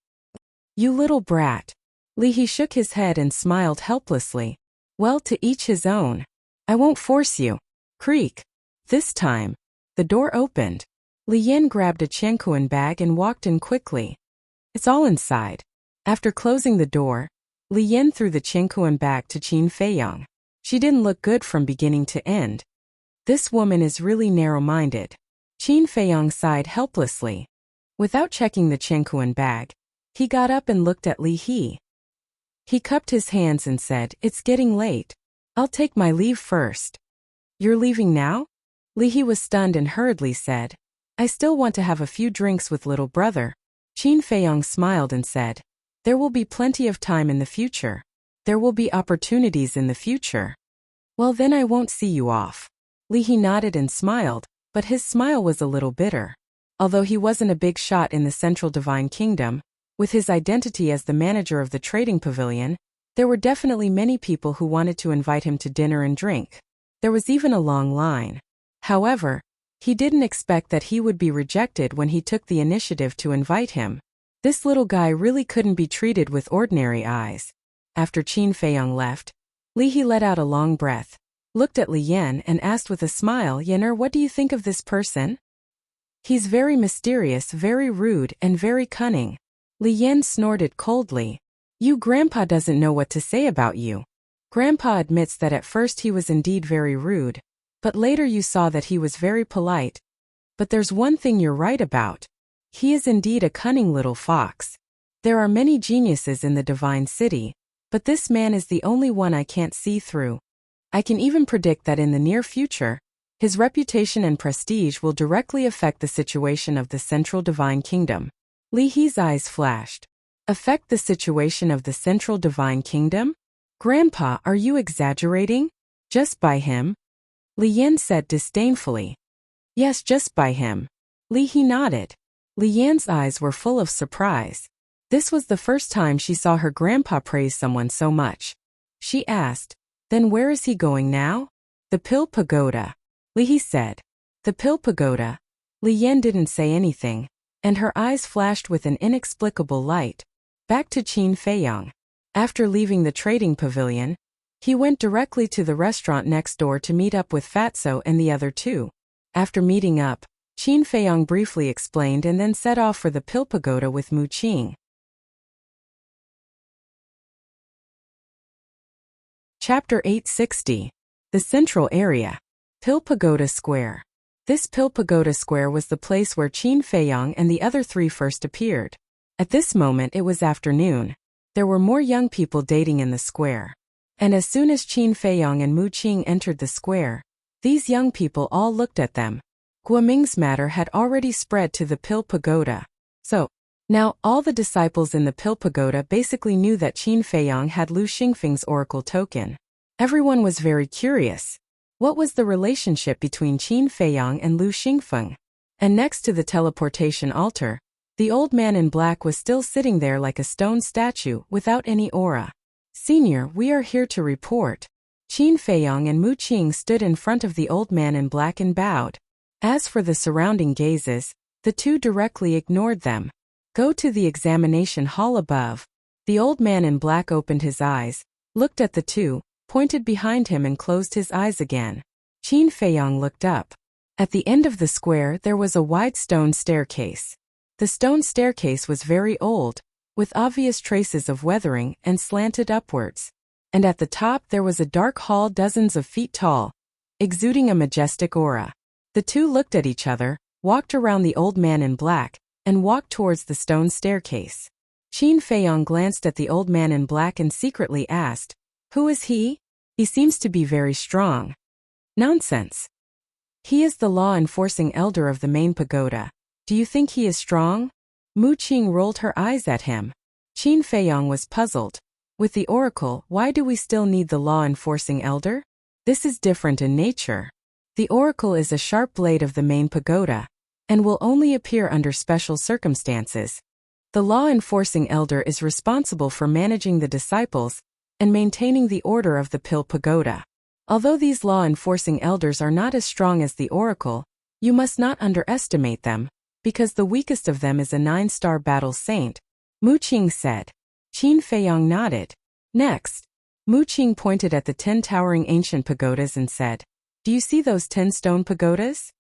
You little brat. Li He shook his head and smiled helplessly. Well, to each his own. I won't force you. Creak. This time, the door opened. Li Yan grabbed a Qianquan bag and walked in quickly. It's all inside. After closing the door, Li Yan threw the Qianquan bag to Qin Feiyang. She didn't look good from beginning to end. This woman is really narrow-minded. Qin Feiyang sighed helplessly. Without checking the Qianquan bag, he got up and looked at Li He. He cupped his hands and said, It's getting late. I'll take my leave first. You're leaving now? Li He was stunned and hurriedly said, I still want to have a few drinks with little brother. Qin Feiyang smiled and said, There will be plenty of time in the future. There will be opportunities in the future. Well, then I won't see you off. Li He nodded and smiled, but his smile was a little bitter. Although he wasn't a big shot in the Central Divine Kingdom, with his identity as the manager of the trading pavilion, there were definitely many people who wanted to invite him to dinner and drink. There was even a long line. However, he didn't expect that he would be rejected when he took the initiative to invite him. This little guy really couldn't be treated with ordinary eyes. After Qin Feiyang left, Li He let out a long breath, looked at Li Yan and asked with a smile, Yan'er, what do you think of this person? He's very mysterious, very rude, and very cunning. Li Yan snorted coldly. You grandpa doesn't know what to say about you. Grandpa admits that at first he was indeed very rude, but later you saw that he was very polite. But there's one thing you're right about. He is indeed a cunning little fox. There are many geniuses in the Divine City, but this man is the only one I can't see through. I can even predict that in the near future, his reputation and prestige will directly affect the situation of the Central Divine Kingdom. Li He's eyes flashed. Affect the situation of the Central Divine Kingdom? Grandpa, are you exaggerating? Just by him? Li Yan said disdainfully. Yes, just by him. Li He nodded. Li Yan's eyes were full of surprise. This was the first time she saw her grandpa praise someone so much. She asked, Then where is he going now? The Pill Pagoda. Li He said. The Pill Pagoda. Li Yan didn't say anything, and her eyes flashed with an inexplicable light. Back to Qin Feiyang. After leaving the trading pavilion, he went directly to the restaurant next door to meet up with Fatso and the other two. After meeting up, Qin Feiyang briefly explained and then set off for the Pill Pagoda with Mu Qing. Chapter 860. The Central Area. Pill Pagoda Square. This Pill Pagoda Square was the place where Qin Feiyang and the other three first appeared. At this moment it was afternoon. There were more young people dating in the square. And as soon as Qin Feiyong and Mu Qing entered the square, these young people all looked at them. Guoming's matter had already spread to the Pill Pagoda. So, now all the disciples in the Pill Pagoda basically knew that Qin Feiyong had Lu Xingfeng's oracle token. Everyone was very curious. What was the relationship between Qin Feiyong and Lu Xingfeng? And next to the teleportation altar, the old man in black was still sitting there like a stone statue without any aura. Senior, we are here to report. Qin Feiyong and Mu Qing stood in front of the old man in black and bowed. As for the surrounding gazes, the two directly ignored them. Go to the examination hall above. The old man in black opened his eyes, looked at the two, pointed behind him and closed his eyes again. Qin Feiyong looked up. At the end of the square there was a wide stone staircase. The stone staircase was very old, with obvious traces of weathering and slanted upwards. And at the top there was a dark hall dozens of feet tall, exuding a majestic aura. The two looked at each other, walked around the old man in black, and walked towards the stone staircase. Qin Feiyong glanced at the old man in black and secretly asked, "Who is he? He seems to be very strong." "Nonsense. He is the law-enforcing elder of the main pagoda. Do you think he is strong?" Mu Qing rolled her eyes at him. Qin Feiyong was puzzled. With the oracle, why do we still need the law-enforcing elder? This is different in nature. The oracle is a sharp blade of the main pagoda, and will only appear under special circumstances. The law-enforcing elder is responsible for managing the disciples and maintaining the order of the Pill Pagoda. Although these law-enforcing elders are not as strong as the oracle, you must not underestimate them, because the weakest of them is a 9-star battle saint, Mu Qing said. Qin Feiyong nodded. Next, Mu Qing pointed at the 10 towering ancient pagodas and said, "Do you see those 10 stone pagodas?"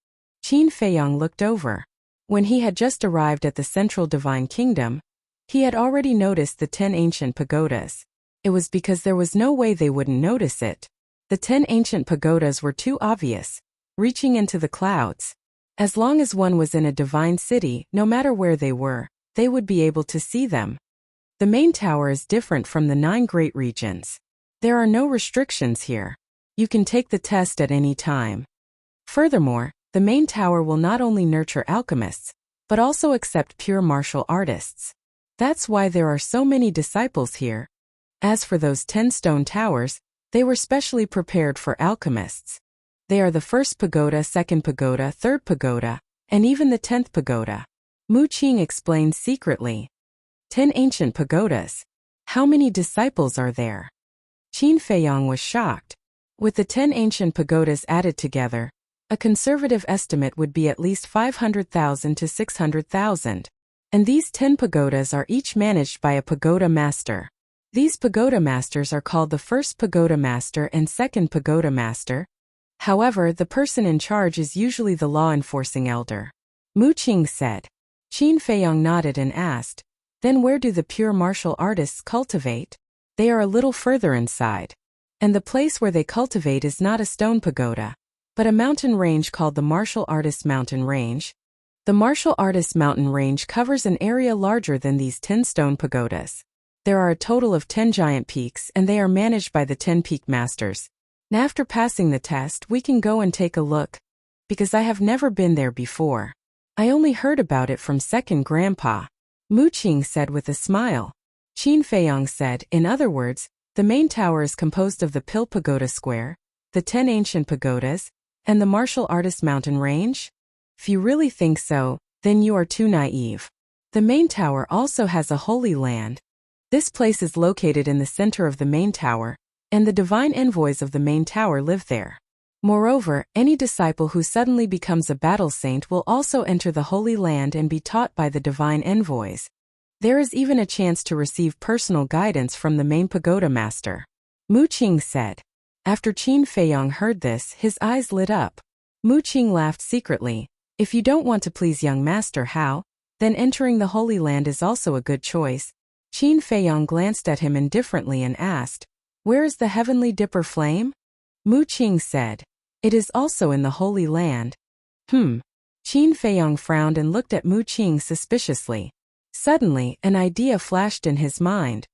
Qin Feiyong looked over. When he had just arrived at the central divine kingdom, he had already noticed the 10 ancient pagodas. It was because there was no way they wouldn't notice it. The 10 ancient pagodas were too obvious, reaching into the clouds. As long as one was in a divine city, no matter where they were, they would be able to see them. The main tower is different from the 9 great regions. There are no restrictions here. You can take the test at any time. Furthermore, the main tower will not only nurture alchemists, but also accept pure martial artists. That's why there are so many disciples here. As for those 10 stone towers, they were specially prepared for alchemists. They are the first pagoda, second pagoda, third pagoda, and even the 10th pagoda. Mu Qing explained secretly. 10 ancient pagodas. How many disciples are there? Qin Feiyong was shocked. With the 10 ancient pagodas added together, a conservative estimate would be at least 500,000 to 600,000. And these 10 pagodas are each managed by a pagoda master. These pagoda masters are called the first pagoda master and second pagoda master. However, the person in charge is usually the law-enforcing elder. Mu Qing said. Qin Feiyong nodded and asked, "Then where do the pure martial artists cultivate?" "They are a little further inside. And the place where they cultivate is not a stone pagoda, but a mountain range called the Martial Artists Mountain Range. The Martial Artists Mountain Range covers an area larger than these 10 stone pagodas. There are a total of 10 giant peaks and they are managed by the 10 peak masters. Now after passing the test we can go and take a look, because I have never been there before. I only heard about it from second grandpa," Mu Qing said with a smile. Qin Feiyong said, "In other words, the main tower is composed of the Pill Pagoda Square, the 10 ancient pagodas, and the Martial Artists Mountain Range? If you really think so, then you are too naive. The main tower also has a holy land. This place is located in the center of the main tower, and the divine envoys of the main tower live there. Moreover, any disciple who suddenly becomes a battle saint will also enter the Holy Land and be taught by the divine envoys. There is even a chance to receive personal guidance from the main pagoda master," Mu Qing said. After Qin Feiyong heard this, his eyes lit up. Mu Qing laughed secretly. "If you don't want to please young master Hao, then entering the Holy Land is also a good choice." Qin Feiyong glanced at him indifferently and asked, "Where is the heavenly dipper flame?" Mu Qing said, "It is also in the Holy Land." Qin Feiyong frowned and looked at Mu Qing suspiciously. Suddenly, an idea flashed in his mind.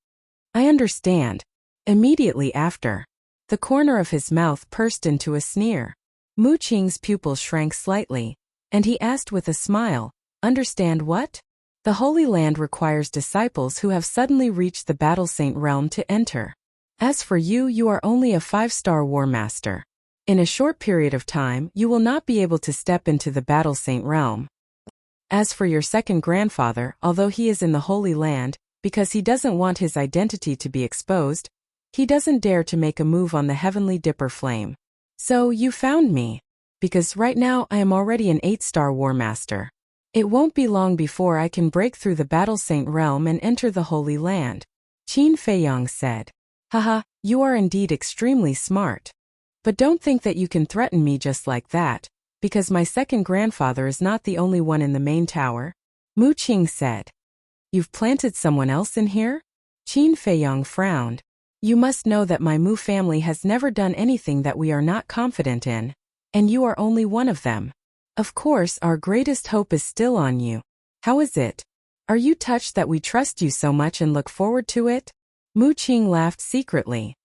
"I understand. Immediately after, the corner of his mouth pursed into a sneer. Mu Qing's pupils shrank slightly, and he asked with a smile, "Understand what? The Holy Land requires disciples who have suddenly reached the Battle Saint realm to enter. As for you, you are only a 5-star War Master. In a short period of time, you will not be able to step into the Battle Saint realm. As for your second grandfather, although he is in the Holy Land, because he doesn't want his identity to be exposed, he doesn't dare to make a move on the Heavenly Dipper Flame. So you found me. Because right now I am already an 8-star War Master. It won't be long before I can break through the Battle Saint realm and enter the Holy Land," Qin Feiyang said. "Haha, you are indeed extremely smart. But don't think that you can threaten me just like that, because my second grandfather is not the only one in the main tower," Mu Qing said. "You've planted someone else in here?" Qin Feiyang frowned. "You must know that my Mu family has never done anything that we are not confident in, and you are only one of them. Of course, our greatest hope is still on you. How is it? Are you touched that we trust you so much and look forward to it?" Mu Qing laughed secretly.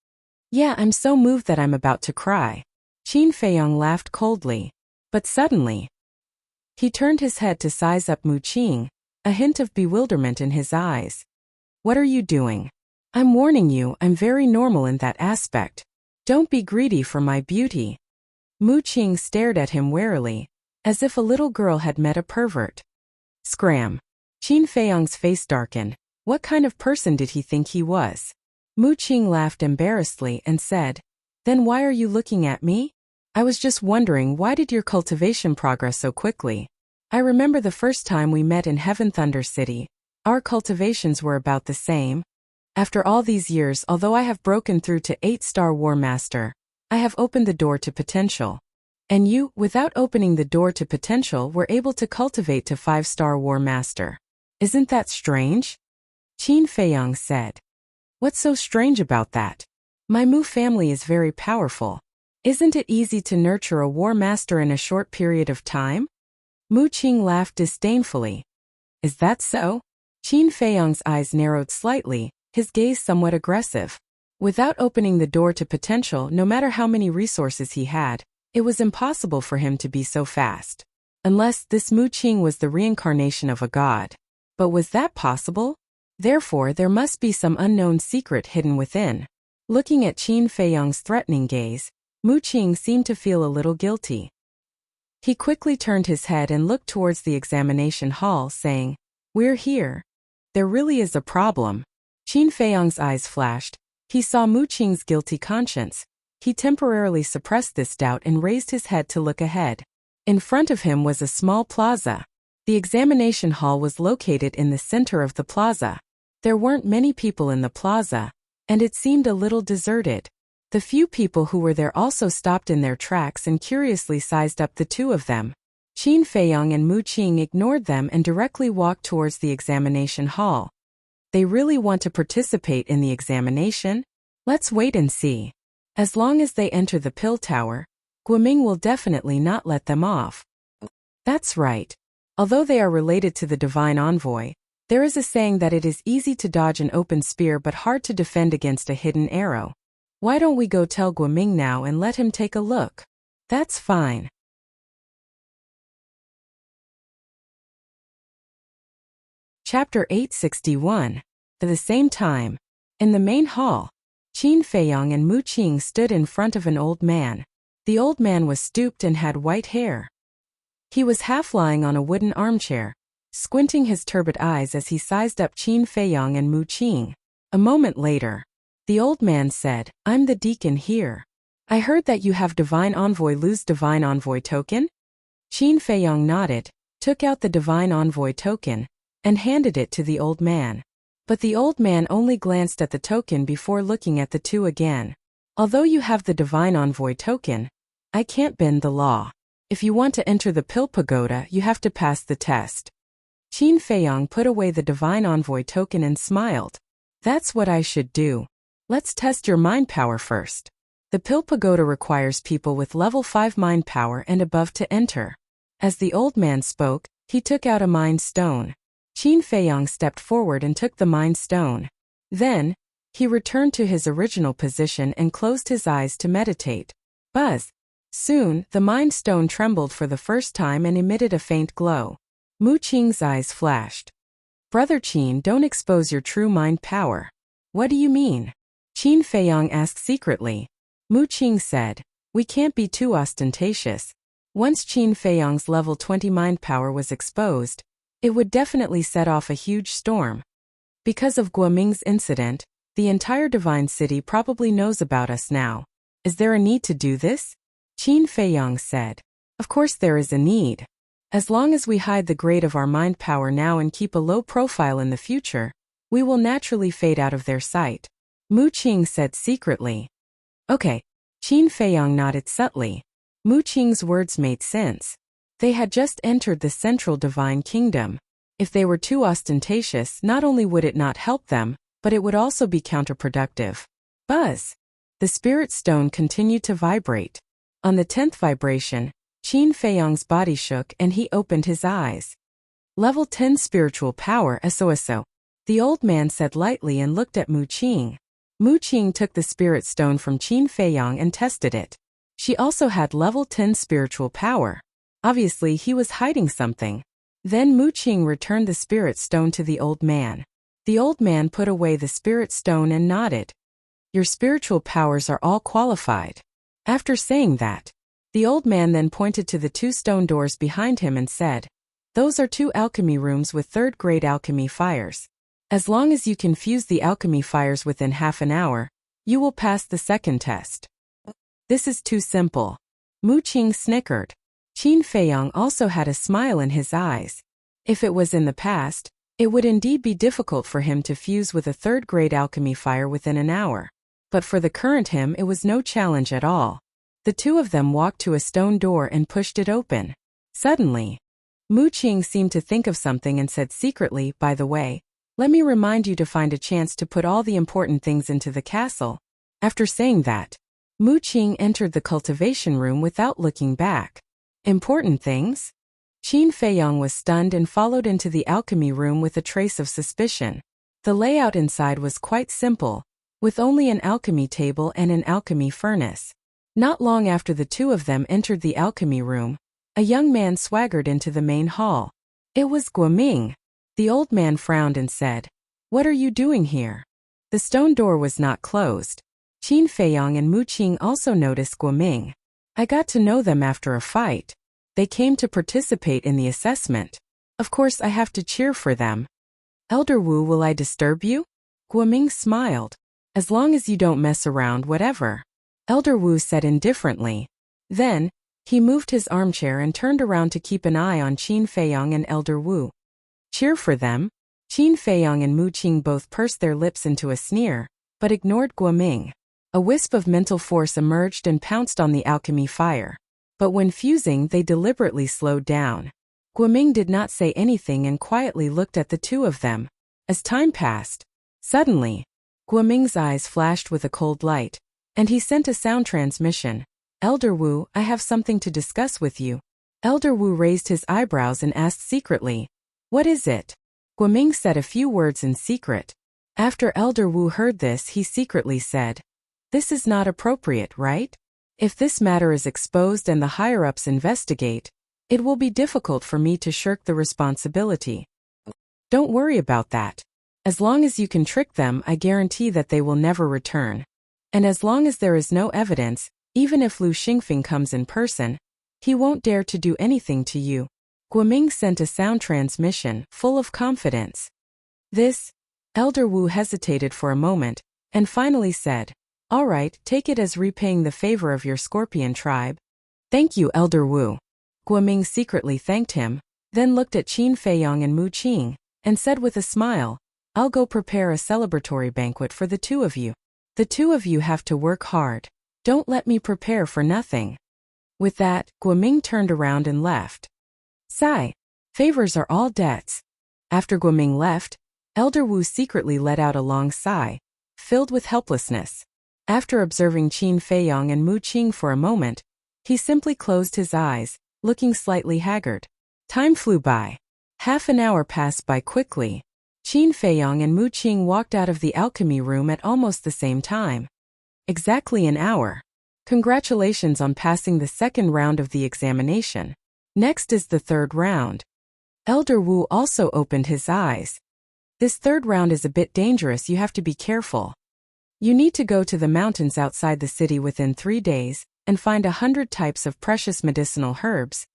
"Yeah, I'm so moved that I'm about to cry." Qin Feiyang laughed coldly. But suddenly, he turned his head to size up Mu Qing, a hint of bewilderment in his eyes. "What are you doing? I'm warning you, I'm very normal in that aspect. Don't be greedy for my beauty." Mu Qing stared at him warily, as if a little girl had met a pervert. Scram. Qin Feiyang's face darkened. What kind of person did he think he was? Mu Qing laughed embarrassedly and said, "Then why are you looking at me? I was just wondering, why did your cultivation progress so quickly? I remember the first time we met in Heaven Thunder City. Our cultivations were about the same. After all these years, although I have broken through to 8-star War Master, I have opened the door to potential. And you, without opening the door to potential, were able to cultivate to 5-star War Master. Isn't that strange?" Qin Feiyang said. "What's so strange about that? My Mu family is very powerful. Isn't it easy to nurture a War Master in a short period of time?" Mu Qing laughed disdainfully. "Is that so?" Qin Feiyang's eyes narrowed slightly, his gaze somewhat aggressive. Without opening the door to potential, no matter how many resources he had, it was impossible for him to be so fast. Unless this Mu Qing was the reincarnation of a god. But was that possible? Therefore, there must be some unknown secret hidden within. Looking at Qin Feiyang's threatening gaze, Mu Qing seemed to feel a little guilty. He quickly turned his head and looked towards the examination hall, saying, "We're here. There really is a problem." Qin Feiyang's eyes flashed. He saw Mu Qing's guilty conscience. He temporarily suppressed this doubt and raised his head to look ahead. In front of him was a small plaza. The examination hall was located in the center of the plaza. There weren't many people in the plaza, and it seemed a little deserted. The few people who were there also stopped in their tracks and curiously sized up the two of them. Qin Feiyang and Mu Qing ignored them and directly walked towards the examination hall. They really want to participate in the examination? Let's wait and see. As long as they enter the pill tower, Guoming will definitely not let them off. That's right. Although they are related to the Divine Envoy, there is a saying that it is easy to dodge an open spear but hard to defend against a hidden arrow. Why don't we go tell Guoming now and let him take a look? That's fine. Chapter 861. At the same time, in the main hall, Qin Feiyang and Mu Qing stood in front of an old man. The old man was stooped and had white hair. He was half lying on a wooden armchair, squinting his turbid eyes as he sized up Qin Feiyang and Mu Qing. A moment later, the old man said, "I'm the deacon here. I heard that you have Divine Envoy Lu's Divine Envoy token?" Qin Feiyang nodded, took out the Divine Envoy token, and handed it to the old man. But the old man only glanced at the token before looking at the two again. "Although you have the Divine Envoy token, I can't bend the law. If you want to enter the Pill Pagoda, you have to pass the test." Qin Feiyang put away the Divine Envoy token and smiled. "That's what I should do. Let's test your mind power first. The Pill Pagoda requires people with level 5 mind power and above to enter." As the old man spoke, he took out a mind stone. Qin Feiyang stepped forward and took the mind stone. Then, He returned to his original position and closed his eyes to meditate. Buzz! Soon, the Mind Stone trembled for the first time and emitted a faint glow. Mu Qing's eyes flashed. Brother Qin, don't expose your true mind power. What do you mean? Qin Feiyang asked secretly. Mu Qing said, we can't be too ostentatious. Once Qin Feiyang's level 20 mind power was exposed, it would definitely set off a huge storm. Because of Guoming's incident, the entire Divine City probably knows about us now. Is there a need to do this? Qin Feiyang said. Of course there is a need. As long as we hide the grade of our mind power now and keep a low profile in the future, we will naturally fade out of their sight. Mu Qing said secretly. Okay. Qin Feiyang nodded subtly. Mu Qing's words made sense. They had just entered the central divine kingdom. If they were too ostentatious, not only would it not help them, but it would also be counterproductive. Buzz! The spirit stone continued to vibrate. On the 10th vibration, Qin Feiyang's body shook and he opened his eyes. Level 10 spiritual power SOSO. The old man said lightly and looked at Mu Qing. Mu Qing took the spirit stone from Qin Feiyang and tested it. She also had level 10 spiritual power. Obviously he was hiding something. Then Mu Qing returned the spirit stone to the old man. The old man put away the spirit stone and nodded. Your spiritual powers are all qualified. After saying that, the old man then pointed to the 2 stone doors behind him and said, those are 2 alchemy rooms with 3rd grade alchemy fires. As long as you can fuse the alchemy fires within half an hour, you will pass the second test. This is too simple. Mu Qing snickered. Qin Feiyang also had a smile in his eyes. If it was in the past, it would indeed be difficult for him to fuse with a 3rd grade alchemy fire within an hour. But for the current him it was no challenge at all. The 2 of them walked to a stone door and pushed it open. Suddenly, Mu Qing seemed to think of something and said secretly, by the way, let me remind you to find a chance to put all the important things into the castle. After saying that, Mu Qing entered the cultivation room without looking back. Important things? Qin Feiyang was stunned and followed into the alchemy room with a trace of suspicion. The layout inside was quite simple, with only an alchemy table and an alchemy furnace. Not long after the 2 of them entered the alchemy room, a young man swaggered into the main hall. It was Guoming. The old man frowned and said, what are you doing here? The stone door was not closed. Qin Feiyang and Mu Qing also noticed Guoming. I got to know them after a fight. They came to participate in the assessment. Of course I have to cheer for them. Elder Wu, will I disturb you? Guoming smiled. As long as you don't mess around, whatever. Elder Wu said indifferently. Then, he moved his armchair and turned around to keep an eye on Qin Feiyang and Elder Wu. Cheer for them? Qin Feiyang and Mu Qing both pursed their lips into a sneer, but ignored Guoming. A wisp of mental force emerged and pounced on the alchemy fire. But when fusing, they deliberately slowed down. Guoming did not say anything and quietly looked at the 2 of them. As time passed, suddenly, Guoming's eyes flashed with a cold light, and he sent a sound transmission. Elder Wu, I have something to discuss with you. Elder Wu raised his eyebrows and asked secretly, what is it? Guoming said a few words in secret. After Elder Wu heard this, he secretly said, this is not appropriate, right? If this matter is exposed and the higher-ups investigate, it will be difficult for me to shirk the responsibility. Don't worry about that. As long as you can trick them, I guarantee that they will never return. And as long as there is no evidence, even if Lu Xingfeng comes in person, he won't dare to do anything to you. Guoming sent a sound transmission, full of confidence. This? Elder Wu hesitated for a moment, and finally said, all right, take it as repaying the favor of your scorpion tribe. Thank you, Elder Wu. Guoming secretly thanked him, then looked at Qin Feiyang and Mu Qing, and said with a smile, I'll go prepare a celebratory banquet for the 2 of you. The 2 of you have to work hard. Don't let me prepare for nothing. With that, Guoming turned around and left. Sigh. Favors are all debts. After Guoming left, Elder Wu secretly let out a long sigh, filled with helplessness. After observing Qin Feiyang and Mu Qing for a moment, he simply closed his eyes, looking slightly haggard. Time flew by. Half an hour passed by quickly. Qin Feiyang and Mu Qing walked out of the alchemy room at almost the same time. Exactly an hour. Congratulations on passing the second round of the examination. Next is the third round. Elder Wu also opened his eyes. This third round is a bit dangerous, you have to be careful. You need to go to the mountains outside the city within 3 days, and find 100 types of precious medicinal herbs.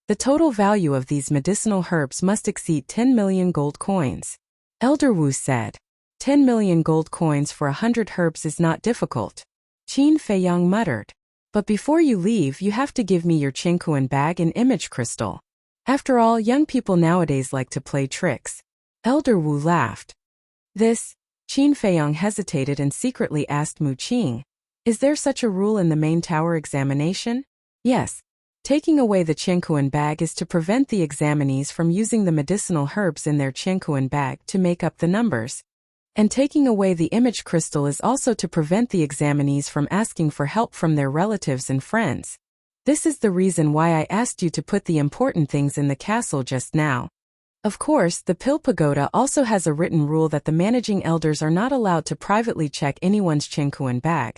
The total value of these medicinal herbs must exceed 10 million gold coins. Elder Wu said. 10 million gold coins for 100 herbs is not difficult. Qin Feiyang muttered. But before you leave, you have to give me your Qingquan bag and image crystal. After all, young people nowadays like to play tricks. Elder Wu laughed. This? Qin Feiyang hesitated and secretly asked Mu Qing. Is there such a rule in the main tower examination? Yes. Taking away the Qingquan bag is to prevent the examinees from using the medicinal herbs in their Qingquan bag to make up the numbers. And taking away the image crystal is also to prevent the examinees from asking for help from their relatives and friends. This is the reason why I asked you to put the important things in the castle just now. Of course, the Pill Pagoda also has a written rule that the managing elders are not allowed to privately check anyone's Qingquan bag,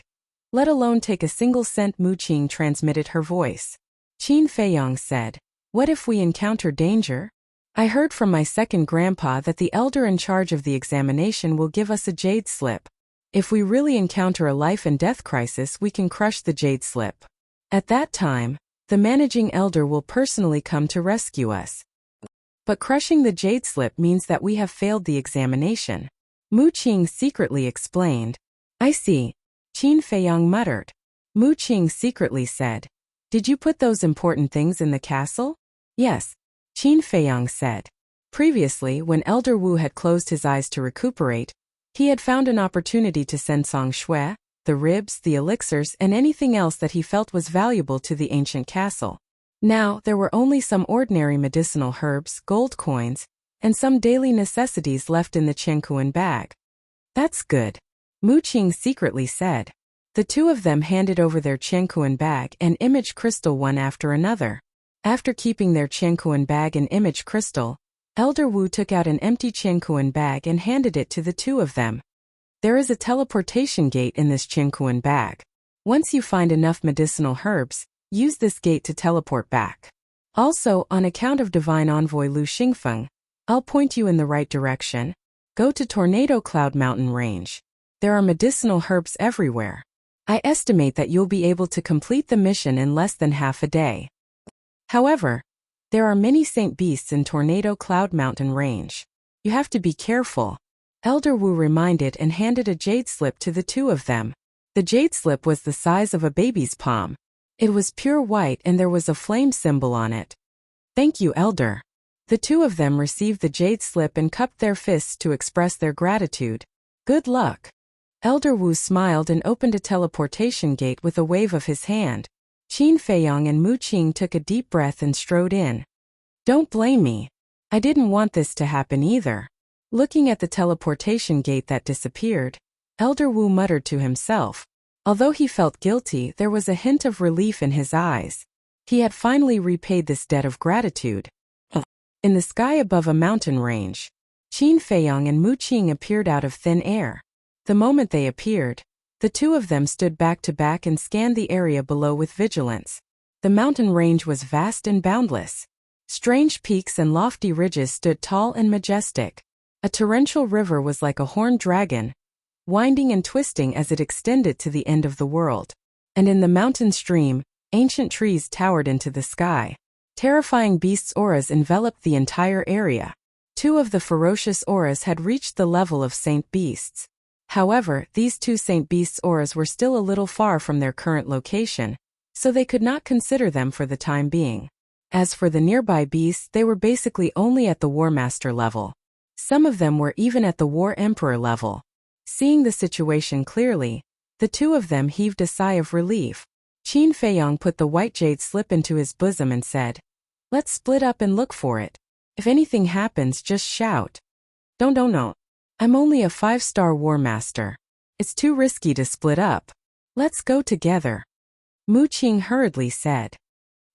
let alone take a single cent. Mu Qing transmitted her voice. Qin Feiyang said, what if we encounter danger? I heard from my second grandpa that the elder in charge of the examination will give us a jade slip. If we really encounter a life and death crisis, we can crush the jade slip. At that time, the managing elder will personally come to rescue us. But crushing the jade slip means that we have failed the examination. Mu Qing secretly explained. I see. Qin Feiyang muttered. Mu Qing secretly said, did you put those important things in the castle? Yes. Qin Feiyang said. Previously, when Elder Wu had closed his eyes to recuperate, he had found an opportunity to send Song Shui, the ribs, the elixirs, and anything else that he felt was valuable to the ancient castle. Now, there were only some ordinary medicinal herbs, gold coins, and some daily necessities left in the Qingquan bag. That's good. Mu Qing secretly said. The two of them handed over their Qingquan bag and image crystal one after another. After keeping their Qingquan bag and image crystal, Elder Wu took out an empty Qingquan bag and handed it to the two of them. There is a teleportation gate in this Qingquan bag. Once you find enough medicinal herbs, use this gate to teleport back. Also, on account of Divine Envoy Lu Xingfeng, I'll point you in the right direction. Go to Tornado Cloud Mountain Range. There are medicinal herbs everywhere. I estimate that you'll be able to complete the mission in less than half a day. However, there are many saint beasts in Tornado Cloud Mountain Range. You have to be careful. Elder Wu reminded and handed a jade slip to the two of them. The jade slip was the size of a baby's palm. It was pure white and there was a flame symbol on it. Thank you, Elder. The two of them received the jade slip and cupped their fists to express their gratitude. Good luck. Elder Wu smiled and opened a teleportation gate with a wave of his hand. Qin Feiyang and Mu Qing took a deep breath and strode in. Don't blame me. I didn't want this to happen either. Looking at the teleportation gate that disappeared, Elder Wu muttered to himself. Although he felt guilty, there was a hint of relief in his eyes. He had finally repaid this debt of gratitude. In the sky above a mountain range, Qin Feiyang and Mu Qing appeared out of thin air. The moment they appeared, the two of them stood back to back and scanned the area below with vigilance. The mountain range was vast and boundless. Strange peaks and lofty ridges stood tall and majestic. A torrential river was like a horned dragon, winding and twisting as it extended to the end of the world. And in the mountain stream, ancient trees towered into the sky. Terrifying beasts' auras enveloped the entire area. Two of the ferocious auras had reached the level of saint beasts. However, these two saint beasts' auras were still a little far from their current location, so they could not consider them for the time being. As for the nearby beasts, they were basically only at the War Master level. Some of them were even at the War Emperor level. Seeing the situation clearly, the two of them heaved a sigh of relief. Qin Feiyang put the white jade slip into his bosom and said, "Let's split up and look for it. If anything happens, just shout." Don't. I'm only a 5-star War Master. It's too risky to split up. Let's go together. Mu Qing hurriedly said.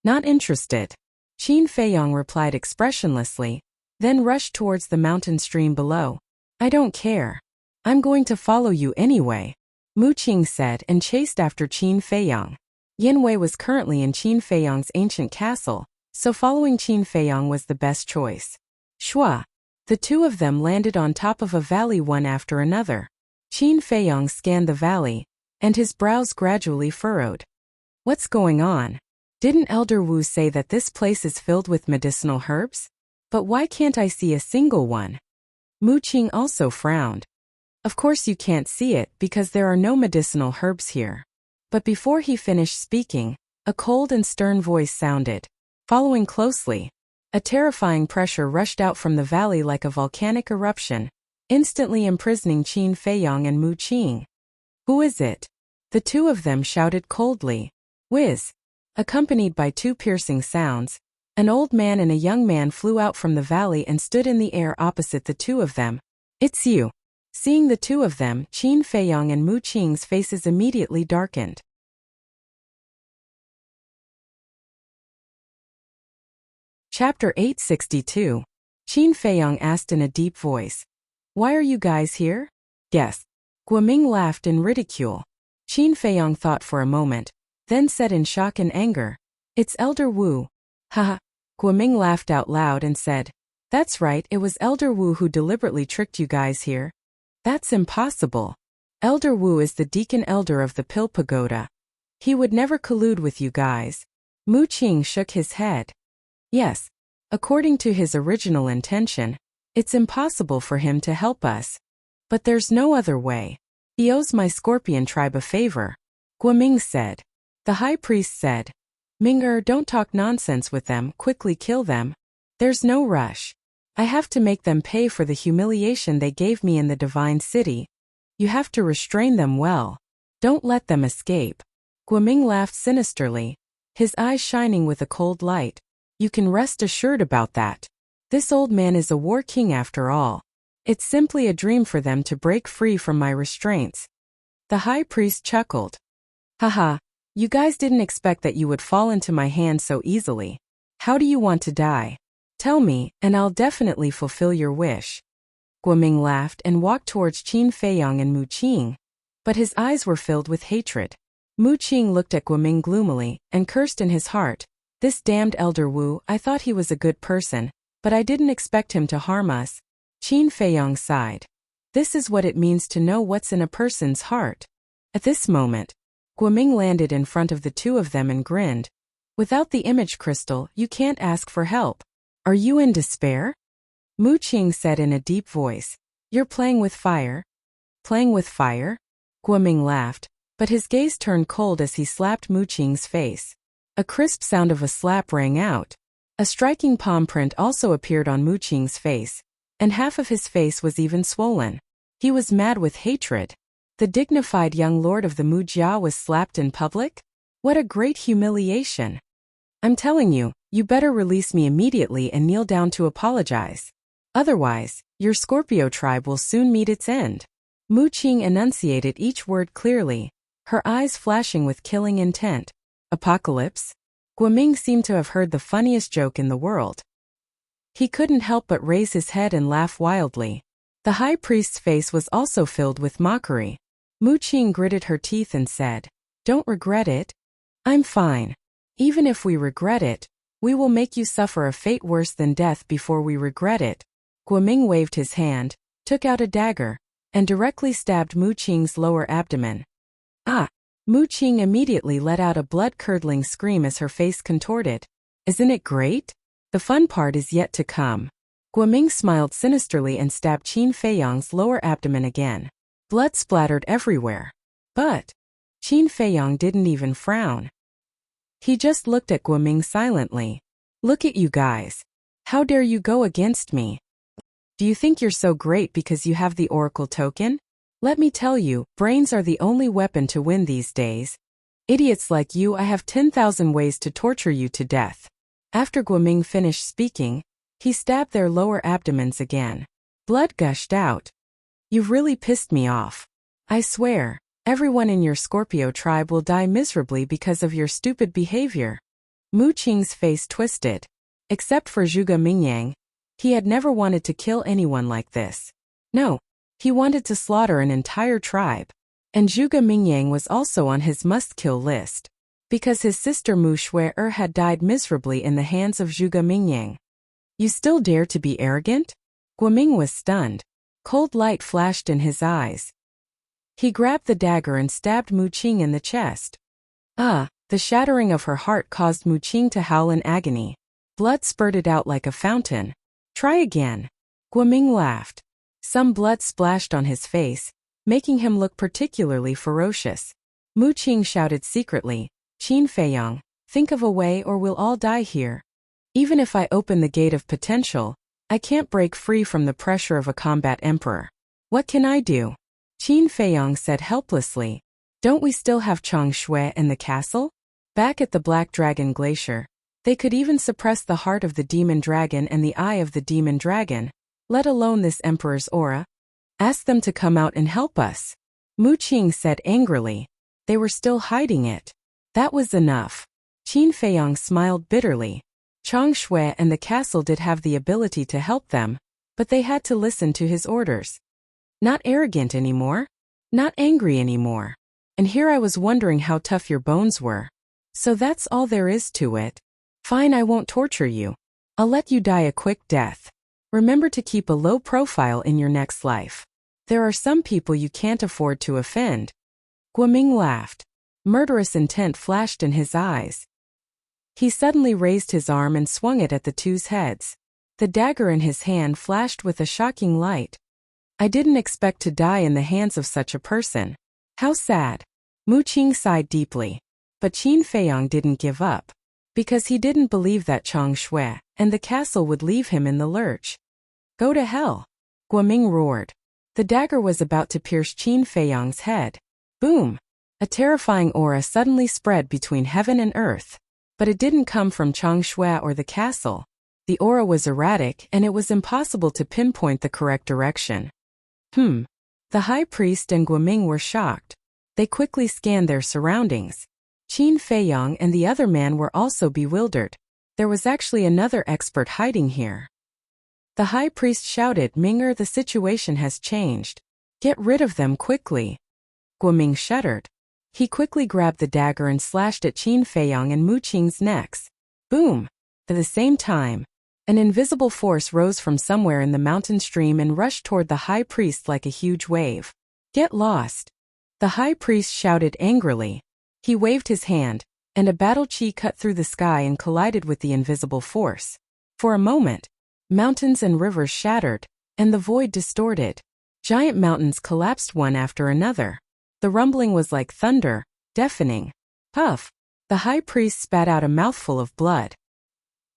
Not interested. Qin Feiyang replied expressionlessly, then rushed towards the mountain stream below. I don't care. I'm going to follow you anyway, Mu Qing said and chased after Qin Feiyang. Yin Wei was currently in Qin Feiyang's ancient castle, so following Qin Feiyang was the best choice. Shua. The two of them landed on top of a valley one after another. Qin Feiyang scanned the valley, and his brows gradually furrowed. What's going on? Didn't Elder Wu say that this place is filled with medicinal herbs? But why can't I see a single one? Mu Qing also frowned. Of course you can't see it because there are no medicinal herbs here. But before he finished speaking, a cold and stern voice sounded. Following closely, a terrifying pressure rushed out from the valley like a volcanic eruption, instantly imprisoning Qin Feiyang and Mu Qing. Who is it? The two of them shouted coldly. Whiz! Accompanied by two piercing sounds, an old man and a young man flew out from the valley and stood in the air opposite the two of them. It's you. Seeing the two of them, Qin Feiyang and Mu Qing's faces immediately darkened. Chapter 862. Qin Feiyang asked in a deep voice. Why are you guys here? Guess. Guoming laughed in ridicule. Qin Feiyang thought for a moment, then said in shock and anger, It's Elder Wu. Haha. Guoming laughed out loud and said, That's right, it was Elder Wu who deliberately tricked you guys here. That's impossible. Elder Wu is the deacon elder of the Pill Pagoda. He would never collude with you guys. Mu Qing shook his head. Yes. According to his original intention, it's impossible for him to help us. But there's no other way. He owes my scorpion tribe a favor. Guoming said. The high priest said. Ming-er, don't talk nonsense with them, quickly kill them. There's no rush. I have to make them pay for the humiliation they gave me in the divine city. You have to restrain them well. Don't let them escape. Guoming laughed sinisterly, his eyes shining with a cold light. You can rest assured about that. This old man is a war king after all. It's simply a dream for them to break free from my restraints. The high priest chuckled. Haha, you guys didn't expect that you would fall into my hands so easily. How do you want to die? Tell me, and I'll definitely fulfill your wish. Guoming laughed and walked towards Qin Feiyang and Mu Qing, but his eyes were filled with hatred. Mu Qing looked at Guoming gloomily and cursed in his heart. This damned Elder Wu, I thought he was a good person, but I didn't expect him to harm us. Qin Feiyang sighed. This is what it means to know what's in a person's heart. At this moment, Guoming landed in front of the two of them and grinned. Without the image crystal, you can't ask for help. Are you in despair? Mu Qing said in a deep voice. You're playing with fire? Playing with fire? Guoming laughed, but his gaze turned cold as he slapped Mu Qing's face. A crisp sound of a slap rang out. A striking palm print also appeared on Mu Qing's face, and half of his face was even swollen. He was mad with hatred. The dignified young lord of the Mu Jia was slapped in public? What a great humiliation. I'm telling you, you better release me immediately and kneel down to apologize. Otherwise, your Scorpio tribe will soon meet its end. Mu Qing enunciated each word clearly, her eyes flashing with killing intent. Apocalypse? Guoming seemed to have heard the funniest joke in the world. He couldn't help but raise his head and laugh wildly. The high priest's face was also filled with mockery. Mu Qing gritted her teeth and said, Don't regret it. I'm fine. Even if we regret it, we will make you suffer a fate worse than death before we regret it. Guoming waved his hand, took out a dagger, and directly stabbed Mu Qing's lower abdomen. Ah! Mu Qing immediately let out a blood-curdling scream as her face contorted. Isn't it great? The fun part is yet to come. Guoming smiled sinisterly and stabbed Qin Feiyang's lower abdomen again. Blood splattered everywhere. But Qin Feiyang didn't even frown. He just looked at Guoming silently. Look at you guys. How dare you go against me? Do you think you're so great because you have the Oracle token? Let me tell you, brains are the only weapon to win these days. Idiots like you, I have 10,000 ways to torture you to death. After Guoming finished speaking, he stabbed their lower abdomens again. Blood gushed out. You've really pissed me off. I swear, everyone in your Scorpio tribe will die miserably because of your stupid behavior. Mu Qing's face twisted. Except for Zhuge Mingyang, he had never wanted to kill anyone like this. No, He wanted to slaughter an entire tribe. And Zhuge Mingyang was also on his must-kill list. Because his sister Mu Shui-er had died miserably in the hands of Zhuge Mingyang. You still dare to be arrogant? Guoming was stunned. Cold light flashed in his eyes. He grabbed the dagger and stabbed Mu Qing in the chest. The shattering of her heart caused Mu Qing to howl in agony. Blood spurted out like a fountain. Try again. Guoming laughed. Some blood splashed on his face, making him look particularly ferocious. Mu Qing shouted secretly, Qin Feiyang, think of a way or we'll all die here. Even if I open the gate of potential, I can't break free from the pressure of a combat emperor. What can I do? Qin Feiyang said helplessly. Don't we still have Chang Shui and the castle? Back at the Black Dragon Glacier, they could even suppress the heart of the demon dragon and the eye of the demon dragon, let alone this emperor's aura. Ask them to come out and help us. Mu Qing said angrily. They were still hiding it. That was enough. Qin Feiyang smiled bitterly. Chang Shui and the castle did have the ability to help them, but they had to listen to his orders. Not arrogant anymore. Not angry anymore. And here I was wondering how tough your bones were. So that's all there is to it. Fine, I won't torture you. I'll let you die a quick death. Remember to keep a low profile in your next life. There are some people you can't afford to offend. Guoming laughed. Murderous intent flashed in his eyes. He suddenly raised his arm and swung it at the two's heads. The dagger in his hand flashed with a shocking light. I didn't expect to die in the hands of such a person. How sad. Mu Qing sighed deeply. But Qin Feiyang didn't give up. Because he didn't believe that Chang Shui and the castle would leave him in the lurch. Go to hell. Guoming roared. The dagger was about to pierce Qin Feiyang's head. Boom! A terrifying aura suddenly spread between heaven and earth. But it didn't come from Chang Shui or the castle. The aura was erratic and it was impossible to pinpoint the correct direction. The high priest and Guoming were shocked. They quickly scanned their surroundings. Qin Feiyang and the other man were also bewildered. There was actually another expert hiding here. The high priest shouted, Ming'er, the situation has changed. Get rid of them quickly. Guoming shuddered. He quickly grabbed the dagger and slashed at Qin Feiyang and Mu Qing's necks. Boom! At the same time, an invisible force rose from somewhere in the mountain stream and rushed toward the high priest like a huge wave. Get lost! The high priest shouted angrily. He waved his hand, and a battle chi cut through the sky and collided with the invisible force. For a moment, mountains and rivers shattered, and the void distorted. Giant mountains collapsed one after another. The rumbling was like thunder, deafening. Puff! The high priest spat out a mouthful of blood.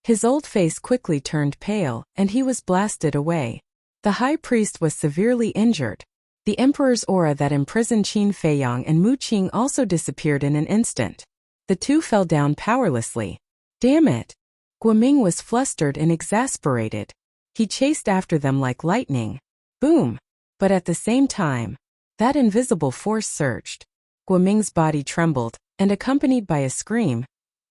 His old face quickly turned pale, and he was blasted away. The high priest was severely injured. The emperor's aura that imprisoned Qin Feiyang and Mu Qing also disappeared in an instant. The two fell down powerlessly. Damn it! Guoming was flustered and exasperated. He chased after them like lightning. Boom! But at the same time, that invisible force surged. Guoming's body trembled, and accompanied by a scream,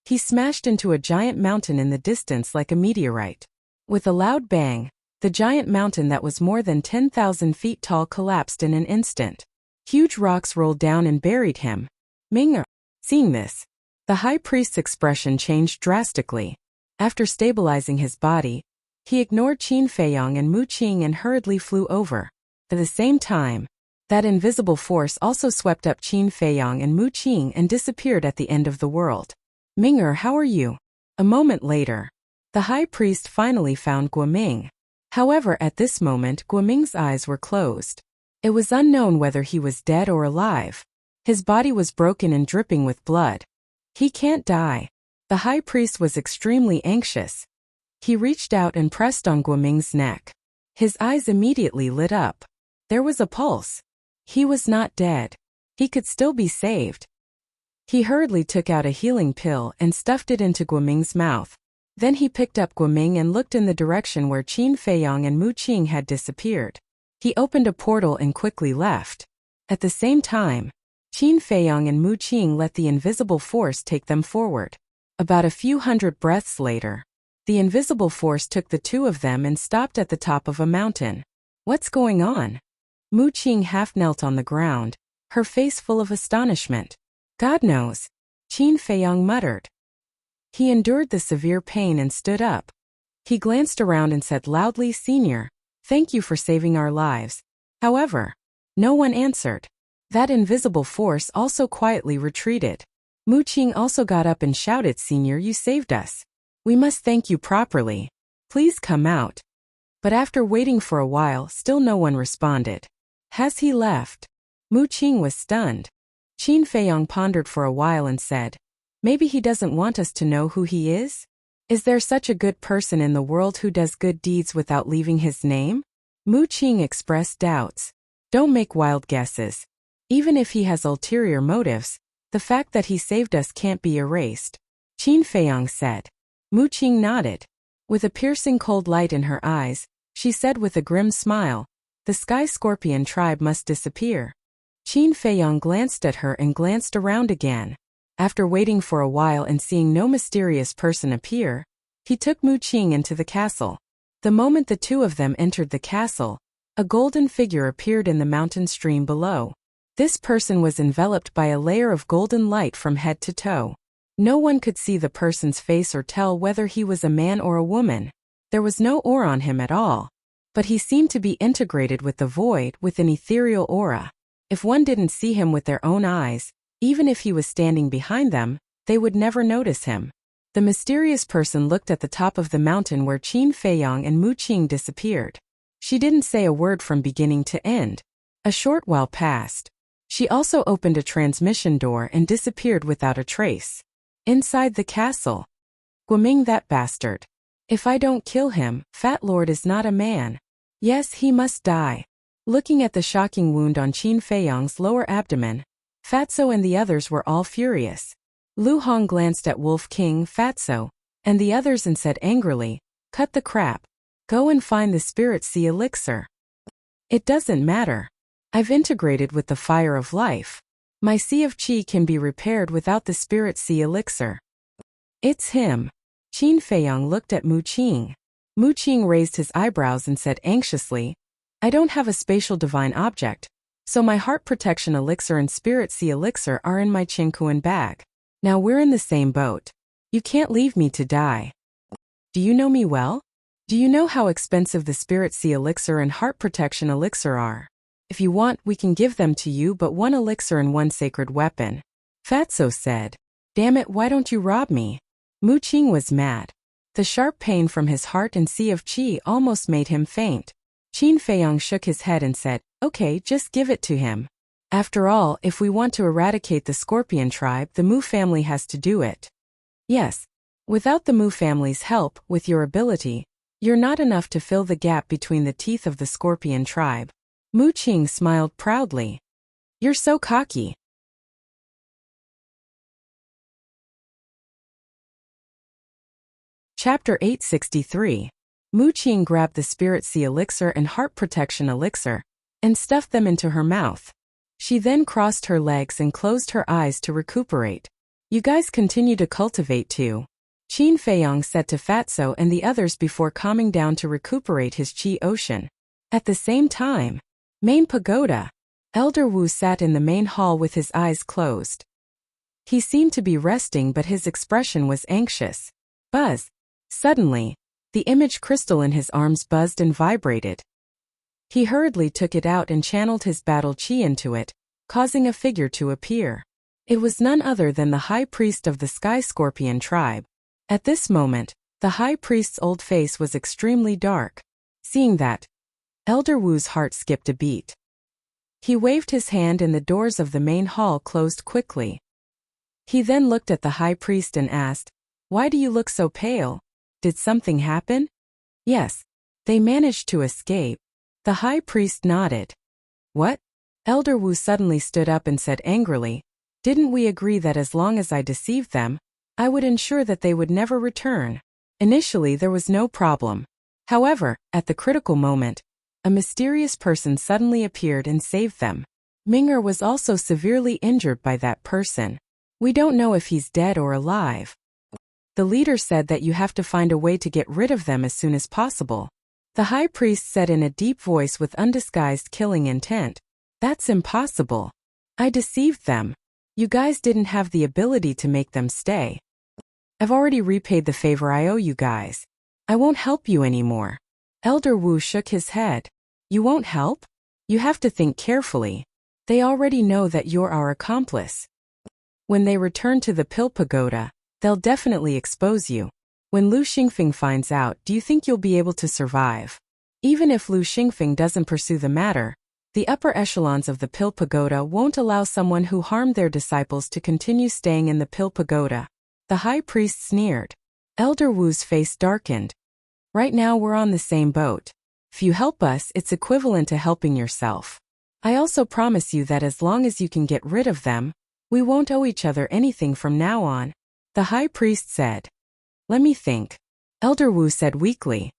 he smashed into a giant mountain in the distance like a meteorite. With a loud bang, the giant mountain that was more than 10,000 feet tall collapsed in an instant. Huge rocks rolled down and buried him. Ming'er. Seeing this, the high priest's expression changed drastically. After stabilizing his body, he ignored Qin Feiyang and Mu Qing and hurriedly flew over. At the same time, that invisible force also swept up Qin Feiyang and Mu Qing and disappeared at the end of the world. Ming'er, how are you? A moment later, the high priest finally found Guoming. However, at this moment Guoming's eyes were closed. It was unknown whether he was dead or alive. His body was broken and dripping with blood. He can't die. The high priest was extremely anxious. He reached out and pressed on Guoming's neck. His eyes immediately lit up. There was a pulse. He was not dead. He could still be saved. He hurriedly took out a healing pill and stuffed it into Guoming's mouth. Then he picked up Guoming and looked in the direction where Qin Feiyang and Mu Qing had disappeared. He opened a portal and quickly left. At the same time, Qin Feiyang and Mu Qing let the invisible force take them forward. About a few hundred breaths later, the invisible force took the two of them and stopped at the top of a mountain. What's going on? Mu Qing half knelt on the ground, her face full of astonishment. God knows, Qin Feiyang muttered. He endured the severe pain and stood up. He glanced around and said loudly, Senior, thank you for saving our lives. However, no one answered. That invisible force also quietly retreated. Mu Qing also got up and shouted, Senior, you saved us. We must thank you properly. Please come out. But after waiting for a while, still no one responded. Has he left? Mu Qing was stunned. Qin Feiyang pondered for a while and said, maybe he doesn't want us to know who he is? Is there such a good person in the world who does good deeds without leaving his name? Mu Qing expressed doubts. Don't make wild guesses. Even if he has ulterior motives, the fact that he saved us can't be erased. Qin Feiyang said. Mu Qing nodded. With a piercing cold light in her eyes, she said with a grim smile, the Sky Scorpion tribe must disappear. Qin Feiyang glanced at her and glanced around again. After waiting for a while and seeing no mysterious person appear, he took Mu Qing into the castle. The moment the two of them entered the castle, a golden figure appeared in the mountain stream below. This person was enveloped by a layer of golden light from head to toe. No one could see the person's face or tell whether he was a man or a woman. There was no aura on him at all. But he seemed to be integrated with the void with an ethereal aura. If one didn't see him with their own eyes, even if he was standing behind them, they would never notice him. The mysterious person looked at the top of the mountain where Qin Feiyang and Mu Qing disappeared. She didn't say a word from beginning to end. A short while passed. She also opened a transmission door and disappeared without a trace. Inside the castle. Guoming, that bastard. If I don't kill him, Fat Lord is not a man. Yes, he must die. Looking at the shocking wound on Qin Feiyang's lower abdomen, Fatso and the others were all furious. Lu Hong glanced at Wolf King, Fatso, and the others and said angrily, cut the crap. Go and find the Spirit Sea elixir. It doesn't matter. I've integrated with the fire of life. My Sea of Qi can be repaired without the Spirit Sea elixir. It's him. Qin Feiyang looked at Mu Qing. Mu Qing raised his eyebrows and said anxiously, I don't have a spatial divine object, so my heart protection elixir and Spirit Sea elixir are in my Qingkuan bag. Now we're in the same boat. You can't leave me to die. Do you know me well? Do you know how expensive the Spirit Sea elixir and heart protection elixir are? If you want, we can give them to you, but one elixir and one sacred weapon. Fatso said. Damn it, why don't you rob me? Mu Qing was mad. The sharp pain from his heart and Sea of Qi almost made him faint. Qin Feiyang shook his head and said, okay, just give it to him. After all, if we want to eradicate the Scorpion tribe, the Mu family has to do it. Yes. Without the Mu family's help, with your ability, you're not enough to fill the gap between the teeth of the Scorpion tribe. Mu Qing smiled proudly. You're so cocky. Chapter 863. Mu Qing grabbed the Spirit Sea elixir and heart protection elixir, and stuffed them into her mouth. She then crossed her legs and closed her eyes to recuperate. You guys continue to cultivate too. Qin Feiyang said to Fatso and the others before calming down to recuperate his Qi ocean. At the same time, Main Pagoda. Elder Wu sat in the main hall with his eyes closed. He seemed to be resting, but his expression was anxious. Buzz. Suddenly, the image crystal in his arms buzzed and vibrated. He hurriedly took it out and channeled his battle Qi into it, causing a figure to appear. It was none other than the High Priest of the Sky Scorpion tribe. At this moment, the High Priest's old face was extremely dark. Seeing that, Elder Wu's heart skipped a beat. He waved his hand and the doors of the main hall closed quickly. He then looked at the High Priest and asked, why do you look so pale? Did something happen? Yes. They managed to escape. The High Priest nodded. What? Elder Wu suddenly stood up and said angrily, didn't we agree that as long as I deceived them, I would ensure that they would never return? Initially there was no problem. However, at the critical moment, a mysterious person suddenly appeared and saved them. Ming'er was also severely injured by that person. We don't know if he's dead or alive. The leader said that you have to find a way to get rid of them as soon as possible. The high priest said in a deep voice with undisguised killing intent. That's impossible. I deceived them. You guys didn't have the ability to make them stay. I've already repaid the favor I owe you guys. I won't help you anymore. Elder Wu shook his head. You won't help? You have to think carefully. They already know that you're our accomplice. When they return to the Pill Pagoda, they'll definitely expose you. When Lu Xingfeng finds out, do you think you'll be able to survive? Even if Lu Xingfeng doesn't pursue the matter, the upper echelons of the Pill Pagoda won't allow someone who harmed their disciples to continue staying in the Pill Pagoda. The high priest sneered. Elder Wu's face darkened. Right now we're on the same boat. If you help us, it's equivalent to helping yourself. I also promise you that as long as you can get rid of them, we won't owe each other anything from now on. The high priest said. Let me think. Elder Wu said weakly.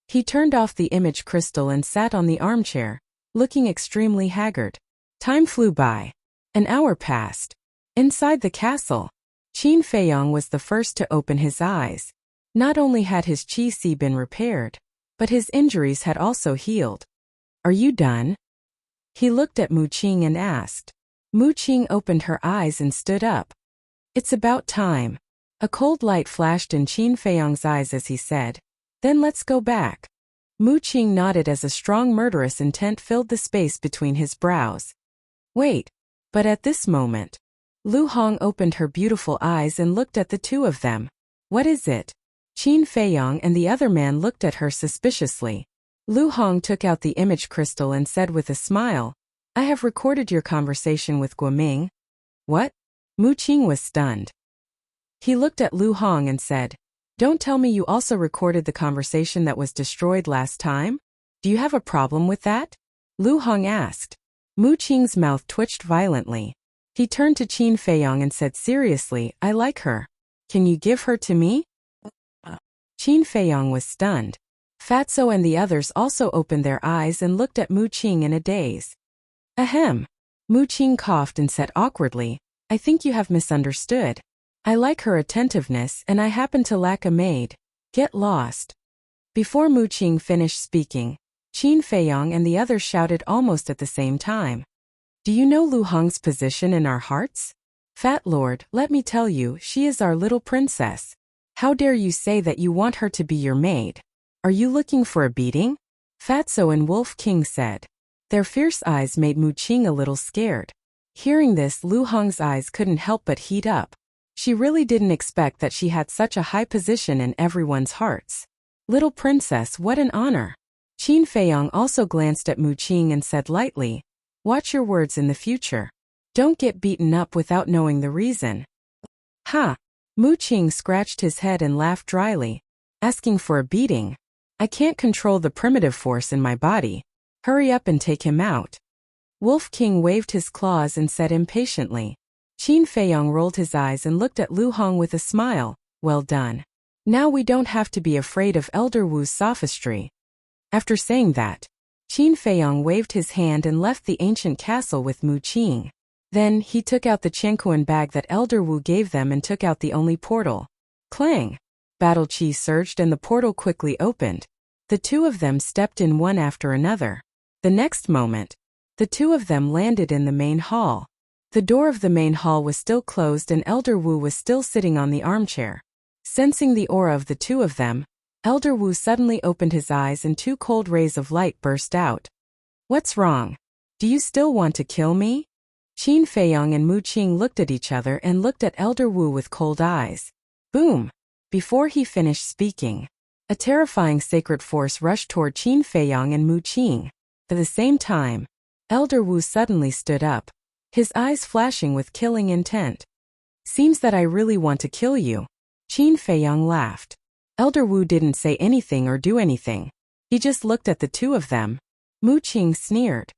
He turned off the image crystal and sat on the armchair, looking extremely haggard. Time flew by. An hour passed. Inside the castle, Qin Feiyong was the first to open his eyes. Not only had his qi been repaired, but his injuries had also healed. Are you done? He looked at Mu Qing and asked. Mu Qing opened her eyes and stood up. It's about time. A cold light flashed in Qin Feiyong's eyes as he said, then let's go back. Mu Qing nodded as a strong murderous intent filled the space between his brows. Wait. But at this moment, Lu Hong opened her beautiful eyes and looked at the two of them. What is it? Qin Feiyong and the other man looked at her suspiciously. Lu Hong took out the image crystal and said with a smile, I have recorded your conversation with Guoming. What? Mu Qing was stunned. He looked at Lu Hong and said, Don't tell me you also recorded the conversation that was destroyed last time? Do you have a problem with that? Lu Hong asked. Mu Qing's mouth twitched violently. He turned to Qin Feiyong and said seriously, I like her. Can you give her to me? Qin Feiyong was stunned. Fatso and the others also opened their eyes and looked at Mu Qing in a daze. Ahem. Mu Qing coughed and said awkwardly, I think you have misunderstood. I like her attentiveness and I happen to lack a maid. Get lost. Before Mu Qing finished speaking, Qin Feiyong and the others shouted almost at the same time. Do you know Lu Hong's position in our hearts? Fat Lord, let me tell you, she is our little princess. How dare you say that you want her to be your maid? Are you looking for a beating? Fatso and Wolf King said. Their fierce eyes made Mu Qing a little scared. Hearing this, Lu Hong's eyes couldn't help but heat up. She really didn't expect that she had such a high position in everyone's hearts. Little princess, what an honor. Qin Feiyong also glanced at Mu Qing and said lightly, watch your words in the future. Don't get beaten up without knowing the reason. Ha! Mu Qing scratched his head and laughed dryly. Asking for a beating? I can't control the primitive force in my body. Hurry up and take him out. Wolf King waved his claws and said impatiently. Qin Feiyong rolled his eyes and looked at Lu Hong with a smile. Well done. Now we don't have to be afraid of Elder Wu's sophistry. After saying that, Qin Feiyong waved his hand and left the ancient castle with Mu Qing. Then, he took out the Qianquan bag that Elder Wu gave them and took out the only portal. Clang! Battle chi surged and the portal quickly opened. The two of them stepped in one after another. The next moment, the two of them landed in the main hall. The door of the main hall was still closed and Elder Wu was still sitting on the armchair. Sensing the aura of the two of them, Elder Wu suddenly opened his eyes and two cold rays of light burst out. What's wrong? Do you still want to kill me? Qin Feiyong and Mu Qing looked at each other and looked at Elder Wu with cold eyes. Boom! Before he finished speaking, a terrifying sacred force rushed toward Qin Feiyong and Mu Qing. At the same time, Elder Wu suddenly stood up, his eyes flashing with killing intent. Seems that I really want to kill you. Qin Feiyong laughed. Elder Wu didn't say anything or do anything. He just looked at the two of them. Mu Qing sneered.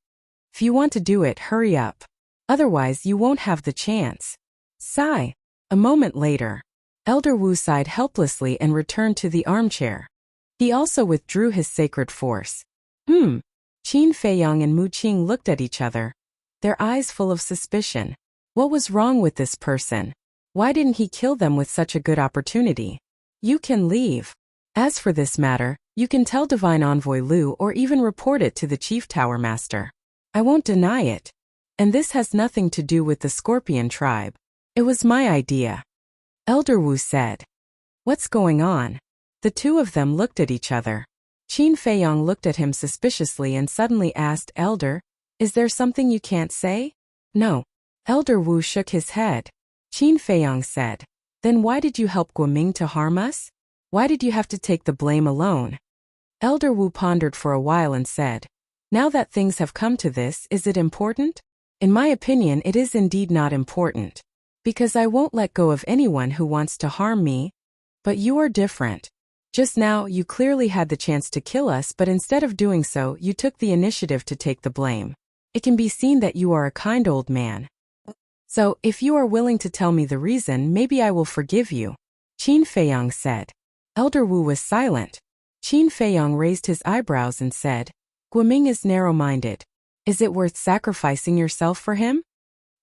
If you want to do it, hurry up. Otherwise you won't have the chance. Sigh. A moment later, Elder Wu sighed helplessly and returned to the armchair. He also withdrew his sacred force. Qin Feiyong and Mu Qing looked at each other, their eyes full of suspicion. What was wrong with this person? Why didn't he kill them with such a good opportunity? You can leave. As for this matter, You can tell Divine Envoy Lu or even report it to the Chief Tower Master. I won't deny it. And this has nothing to do with the Scorpion tribe. It was my idea. Elder Wu said. What's going on? The two of them looked at each other. Qin Feiyong looked at him suspiciously and suddenly asked, Elder, is there something you can't say? No. Elder Wu shook his head. Qin Feiyong said. Then why did you help Guoming to harm us? Why did you have to take the blame alone? Elder Wu pondered for a while and said, Now that things have come to this, is it important? In my opinion, it is indeed not important. Because I won't let go of anyone who wants to harm me. But you are different. Just now, you clearly had the chance to kill us, but instead of doing so, you took the initiative to take the blame. It can be seen that you are a kind old man. So, if you are willing to tell me the reason, maybe I will forgive you. Qin Feiyong said. Elder Wu was silent. Qin Feiyong raised his eyebrows and said, Guoming is narrow-minded. Is it worth sacrificing yourself for him?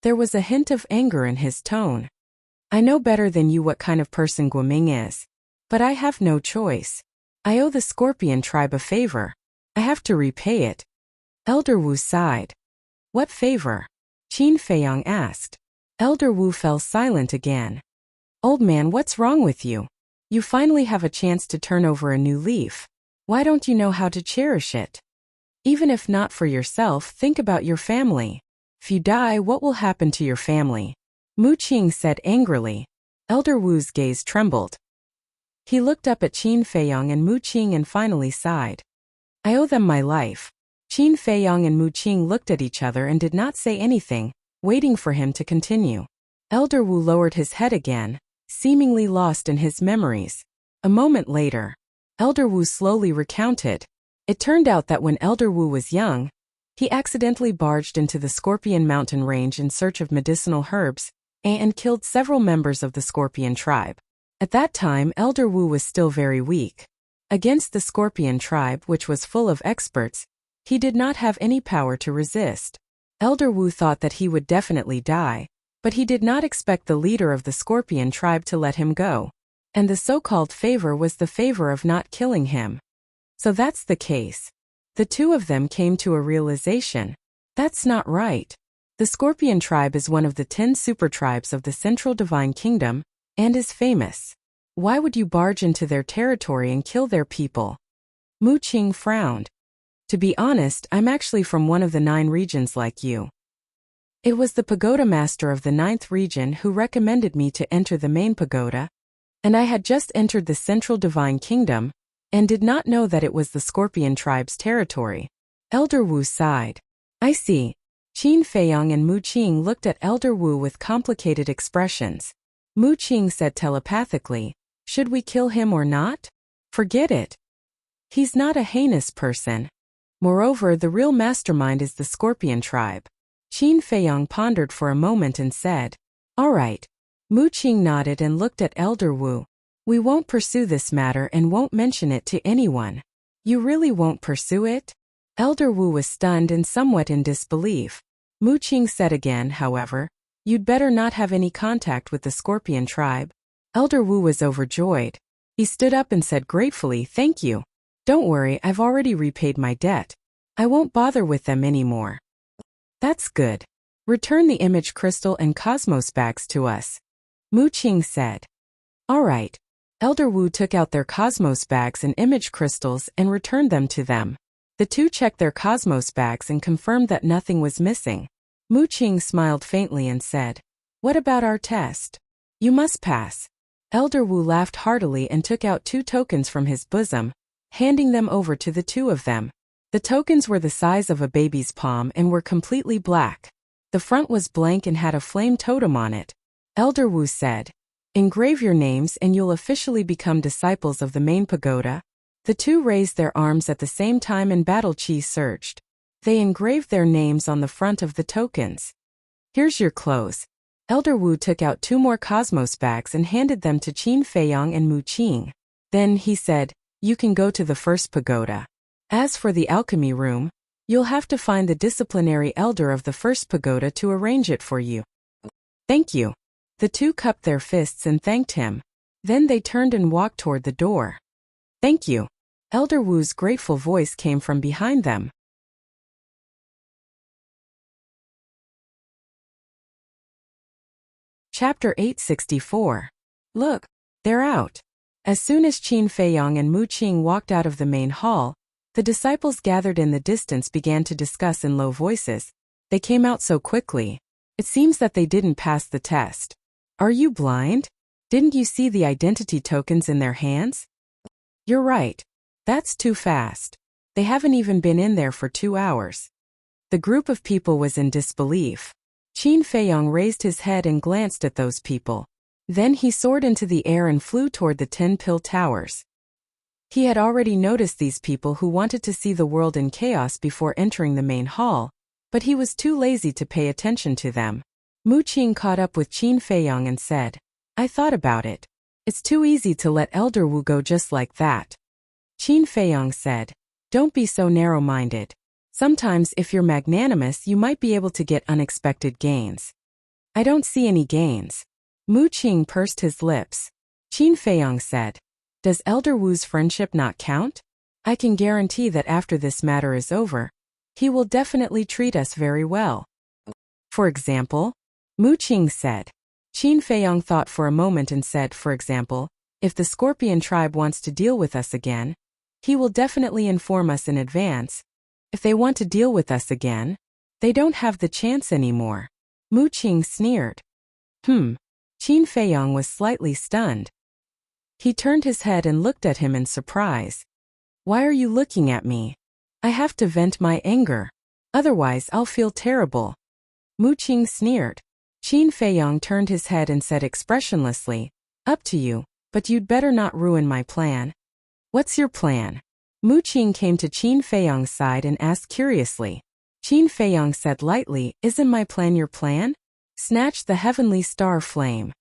There was a hint of anger in his tone. I know better than you what kind of person Guoming is. But I have no choice. I owe the Scorpion tribe a favor. I have to repay it. Elder Wu sighed. What favor? Qin Feiyong asked. Elder Wu fell silent again. Old man, what's wrong with you? You finally have a chance to turn over a new leaf. Why don't you know how to cherish it? Even if not for yourself, think about your family. If you die, what will happen to your family? Mu Qing said angrily. Elder Wu's gaze trembled. He looked up at Qin Feiyong and Mu Qing and finally sighed. I owe them my life. Qin Feiyong and Mu Qing looked at each other and did not say anything, waiting for him to continue. Elder Wu lowered his head again, seemingly lost in his memories. A moment later, Elder Wu slowly recounted. It turned out that when Elder Wu was young, he accidentally barged into the Scorpion Mountain Range in search of medicinal herbs and killed several members of the Scorpion tribe. At that time, Elder Wu was still very weak. Against the Scorpion tribe, which was full of experts, he did not have any power to resist. Elder Wu thought that he would definitely die, but he did not expect the leader of the Scorpion tribe to let him go. And the so-called favor was the favor of not killing him. So that's the case. The two of them came to a realization. That's not right. The Scorpion tribe is one of the 10 super tribes of the Central Divine Kingdom, and is famous. Why would you barge into their territory and kill their people? Mu Qing frowned. To be honest, I'm actually from one of the 9 regions like you. It was the pagoda master of the 9th region who recommended me to enter the main pagoda, and I had just entered the Central Divine Kingdom, and did not know that it was the Scorpion tribe's territory. Elder Wu sighed. I see. Qin Feiyong and Mu Qing looked at Elder Wu with complicated expressions. Mu Qing said telepathically, should we kill him or not? Forget it. He's not a heinous person. Moreover, the real mastermind is the Scorpion tribe. Qin Feiyong pondered for a moment and said, all right. Mu Qing nodded and looked at Elder Wu. We won't pursue this matter and won't mention it to anyone. You really won't pursue it? Elder Wu was stunned and somewhat in disbelief. Mu Qing said again, however, you'd better not have any contact with the Scorpion tribe. Elder Wu was overjoyed. He stood up and said gratefully, thank you. Don't worry, I've already repaid my debt. I won't bother with them anymore. That's good. Return the image crystal and cosmos bags to us. Mu Qing said. All right. Elder Wu took out their cosmos bags and image crystals and returned them to them. The two checked their cosmos bags and confirmed that nothing was missing. Mu Qing smiled faintly and said, what about our test? You must pass. Elder Wu laughed heartily and took out 2 tokens from his bosom, handing them over to the two of them. The tokens were the size of a baby's palm and were completely black. The front was blank and had a flame totem on it. Elder Wu said, engrave your names and you'll officially become disciples of the main pagoda. The two raised their arms at the same time and battle chi surged. They engraved their names on the front of the tokens. Here's your clothes. Elder Wu took out 2 more cosmos bags and handed them to Qin Feiyong and Mu Qing. Then he said, you can go to the first pagoda. As for the alchemy room, you'll have to find the disciplinary elder of the first pagoda to arrange it for you. Thank you. The two cupped their fists and thanked him. Then they turned and walked toward the door. Thank you. Elder Wu's grateful voice came from behind them. Chapter 864. Look, they're out. As soon as Qin Feiyong and Mu Qing walked out of the main hall, the disciples gathered in the distance began to discuss in low voices. They came out so quickly. It seems that they didn't pass the test. Are you blind? Didn't you see the identity tokens in their hands? You're right. That's too fast. They haven't even been in there for 2 hours. The group of people was in disbelief. Qin Feiyong raised his head and glanced at those people. Then he soared into the air and flew toward the 10 pill towers. He had already noticed these people who wanted to see the world in chaos before entering the main hall, but he was too lazy to pay attention to them. Mu Qing caught up with Qin Feiyong and said, I thought about it. It's too easy to let Elder Wu go just like that. Qin Feiyong said, don't be so narrow-minded. Sometimes if you're magnanimous you might be able to get unexpected gains. I don't see any gains. Mu Qing pursed his lips. Qin Feiyong said, does Elder Wu's friendship not count? I can guarantee that after this matter is over, he will definitely treat us very well. For example? Mu Qing said. Qin Feiyong thought for a moment and said, for example, if the Scorpion tribe wants to deal with us again, he will definitely inform us in advance. If they want to deal with us again, they don't have the chance anymore. Mu Qing sneered. Qin Feiyong was slightly stunned. He turned his head and looked at him in surprise. Why are you looking at me? I have to vent my anger. Otherwise I'll feel terrible. Mu Qing sneered. Qin Feiyong turned his head and said expressionlessly, up to you, but you'd better not ruin my plan. What's your plan? Mu Qing came to Qin Feiyong's side and asked curiously. Qin Feiyong said lightly, isn't my plan your plan? Snatch the heavenly star flame.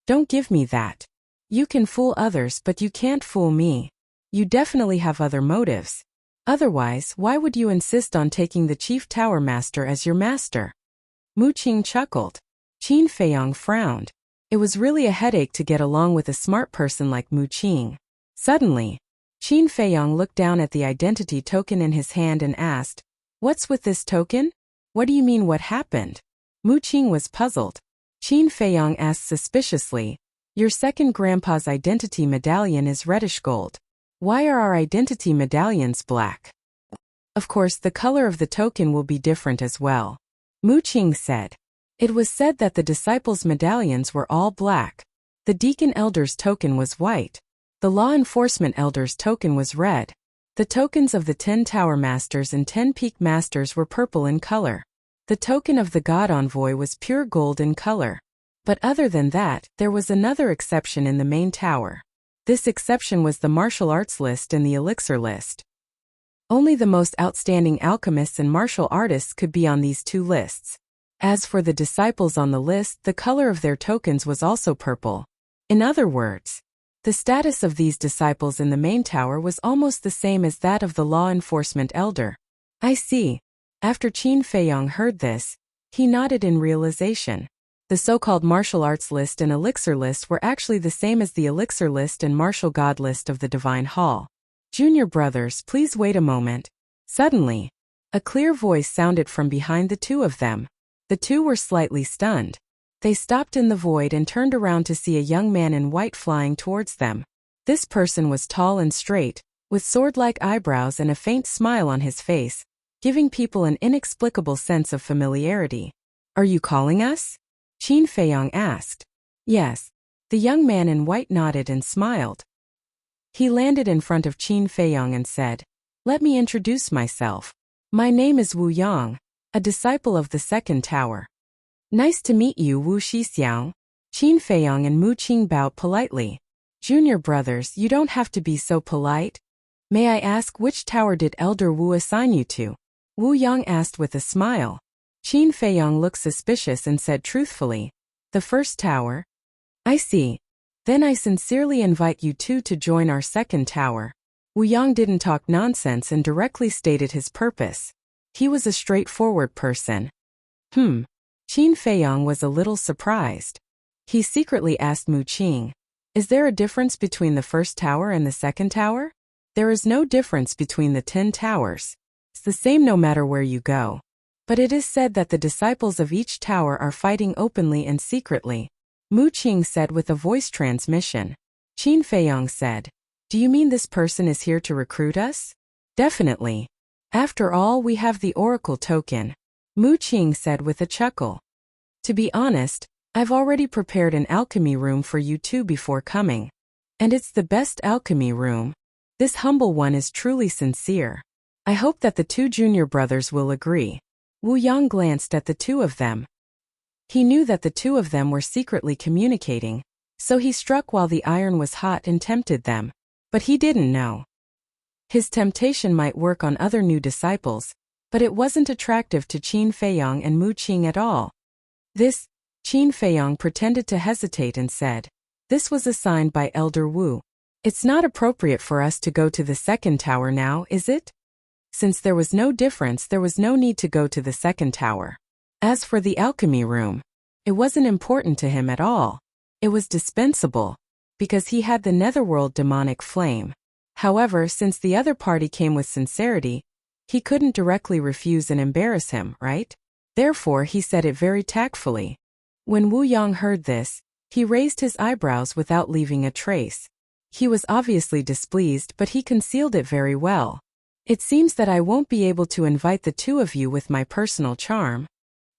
Don't give me that. You can fool others but you can't fool me. You definitely have other motives. Otherwise, why would you insist on taking the Chief Tower Master as your master? Mu Qing chuckled. Qin Feiyong frowned. It was really a headache to get along with a smart person like Mu Qing. Suddenly, Qin Feiyong looked down at the identity token in his hand and asked, what's with this token? What do you mean what happened? Mu Qing was puzzled. Qin Feiyong asked suspiciously, your second grandpa's identity medallion is reddish gold. Why are our identity medallions black? Of course the color of the token will be different as well. Mu Qing said. It was said that the disciples' medallions were all black. The Deacon Elder's token was white. The Law Enforcement Elder's token was red. The tokens of the 10 Tower Masters and 10 Peak Masters were purple in color. The token of the God Envoy was pure gold in color. But other than that, there was another exception in the main tower. This exception was the martial arts list and the elixir list. Only the most outstanding alchemists and martial artists could be on these two lists. As for the disciples on the list, the color of their tokens was also purple. In other words, the status of these disciples in the main tower was almost the same as that of the Law Enforcement Elder. I see. After Qin Feiyong heard this, he nodded in realization. The so-called martial arts list and elixir list were actually the same as the elixir list and martial god list of the Divine Hall. Junior brothers, please wait a moment. Suddenly, a clear voice sounded from behind the two of them. The two were slightly stunned. They stopped in the void and turned around to see a young man in white flying towards them. This person was tall and straight, with sword-like eyebrows and a faint smile on his face, giving people an inexplicable sense of familiarity. Are you calling us? Qin Feiyong asked. Yes. The young man in white nodded and smiled. He landed in front of Qin Feiyong and said, let me introduce myself. My name is Wu Yang, a disciple of the second tower. Nice to meet you, Wu Shixiang. Qin Feiyong and Mu Qing bowed politely. Junior brothers, you don't have to be so polite. May I ask which tower did Elder Wu assign you to? Wu Yang asked with a smile. Qin Feiyong looked suspicious and said truthfully, the first tower? I see. Then I sincerely invite you two to join our second tower. Wu Yang didn't talk nonsense and directly stated his purpose. He was a straightforward person. Qin Feiyong was a little surprised. He secretly asked Mu Qing, is there a difference between the first tower and the second tower? There is no difference between the 10 towers. It's the same no matter where you go. But it is said that the disciples of each tower are fighting openly and secretly, Mu Qing said with a voice transmission. Qin Feiyong said, "Do you mean this person is here to recruit us?" "Definitely. After all, we have the oracle token," Mu Qing said with a chuckle. "To be honest, I've already prepared an alchemy room for you two before coming. And it's the best alchemy room. This humble one is truly sincere. I hope that the two junior brothers will agree." Wu Yang glanced at the two of them. He knew that the two of them were secretly communicating, so he struck while the iron was hot and tempted them. But he didn't know. His temptation might work on other new disciples, but it wasn't attractive to Qin Feiyong and Mu Qing at all. Qin Feiyong pretended to hesitate and said, "This was assigned by Elder Wu. It's not appropriate for us to go to the second tower now, is it?" Since there was no difference, there was no need to go to the second tower. As for the alchemy room, it wasn't important to him at all. It was dispensable, because he had the netherworld demonic flame. However, since the other party came with sincerity, he couldn't directly refuse and embarrass him, right? Therefore, he said it very tactfully. When Wu Yang heard this, he raised his eyebrows without leaving a trace. He was obviously displeased, but he concealed it very well. "It seems that I won't be able to invite the two of you with my personal charm."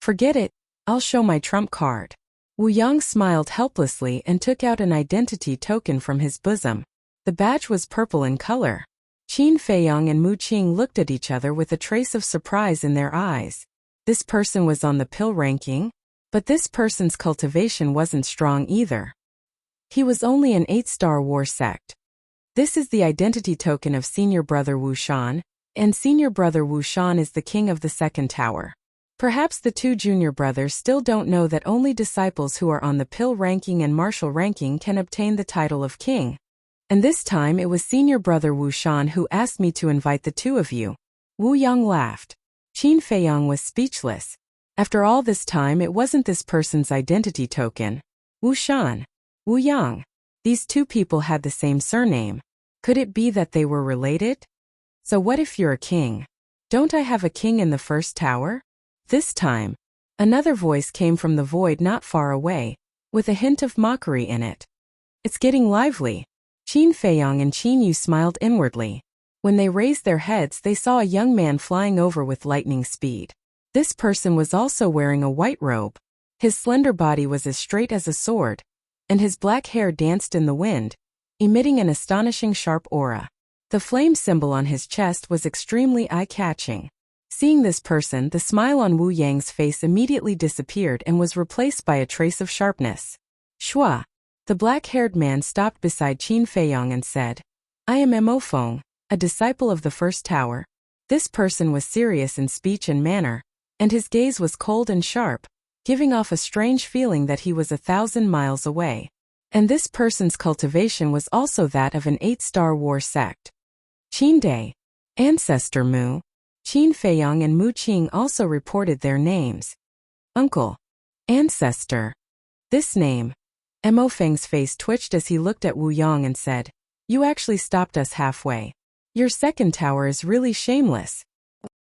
"Forget it, I'll show my trump card." Wu Yang smiled helplessly and took out an identity token from his bosom. The badge was purple in color. Qin Feiyong and Mu Qing looked at each other with a trace of surprise in their eyes. This person was on the pill ranking, but this person's cultivation wasn't strong either. He was only an 8-star war sect. This is the identity token of Senior Brother Wu Shan, and Senior Brother Wu Shan is the king of the second tower. Perhaps the two junior brothers still don't know that only disciples who are on the pill ranking and martial ranking can obtain the title of king. And this time it was Senior Brother Wu Shan who asked me to invite the two of you. Wu Yang laughed. Qin Feiyong was speechless. After all this time, it wasn't this person's identity token. Wu Shan, Wu Yang. These two people had the same surname. Could it be that they were related? "So what if you're a king? Don't I have a king in the first tower?" This time, another voice came from the void not far away, with a hint of mockery in it. "It's getting lively." Qin Feiyong and Qin Yu smiled inwardly. When they raised their heads, they saw a young man flying over with lightning speed. This person was also wearing a white robe. His slender body was as straight as a sword, and his black hair danced in the wind, emitting an astonishing sharp aura. The flame symbol on his chest was extremely eye-catching. Seeing this person, the smile on Wu Yang's face immediately disappeared and was replaced by a trace of sharpness. "Shua." The black-haired man stopped beside Qin Feiyong and said, "I am Mo Feng, a disciple of the first tower." This person was serious in speech and manner, and his gaze was cold and sharp, giving off a strange feeling that he was 1,000 miles away. And this person's cultivation was also that of an 8-star war sect. Qin Day, Ancestor Mu. Qin Feiyong and Mu Qing also reported their names. Uncle. Ancestor. This name. Mo Feng's face twitched as he looked at Wu Yang and said, "You actually stopped us halfway. Your second tower is really shameless."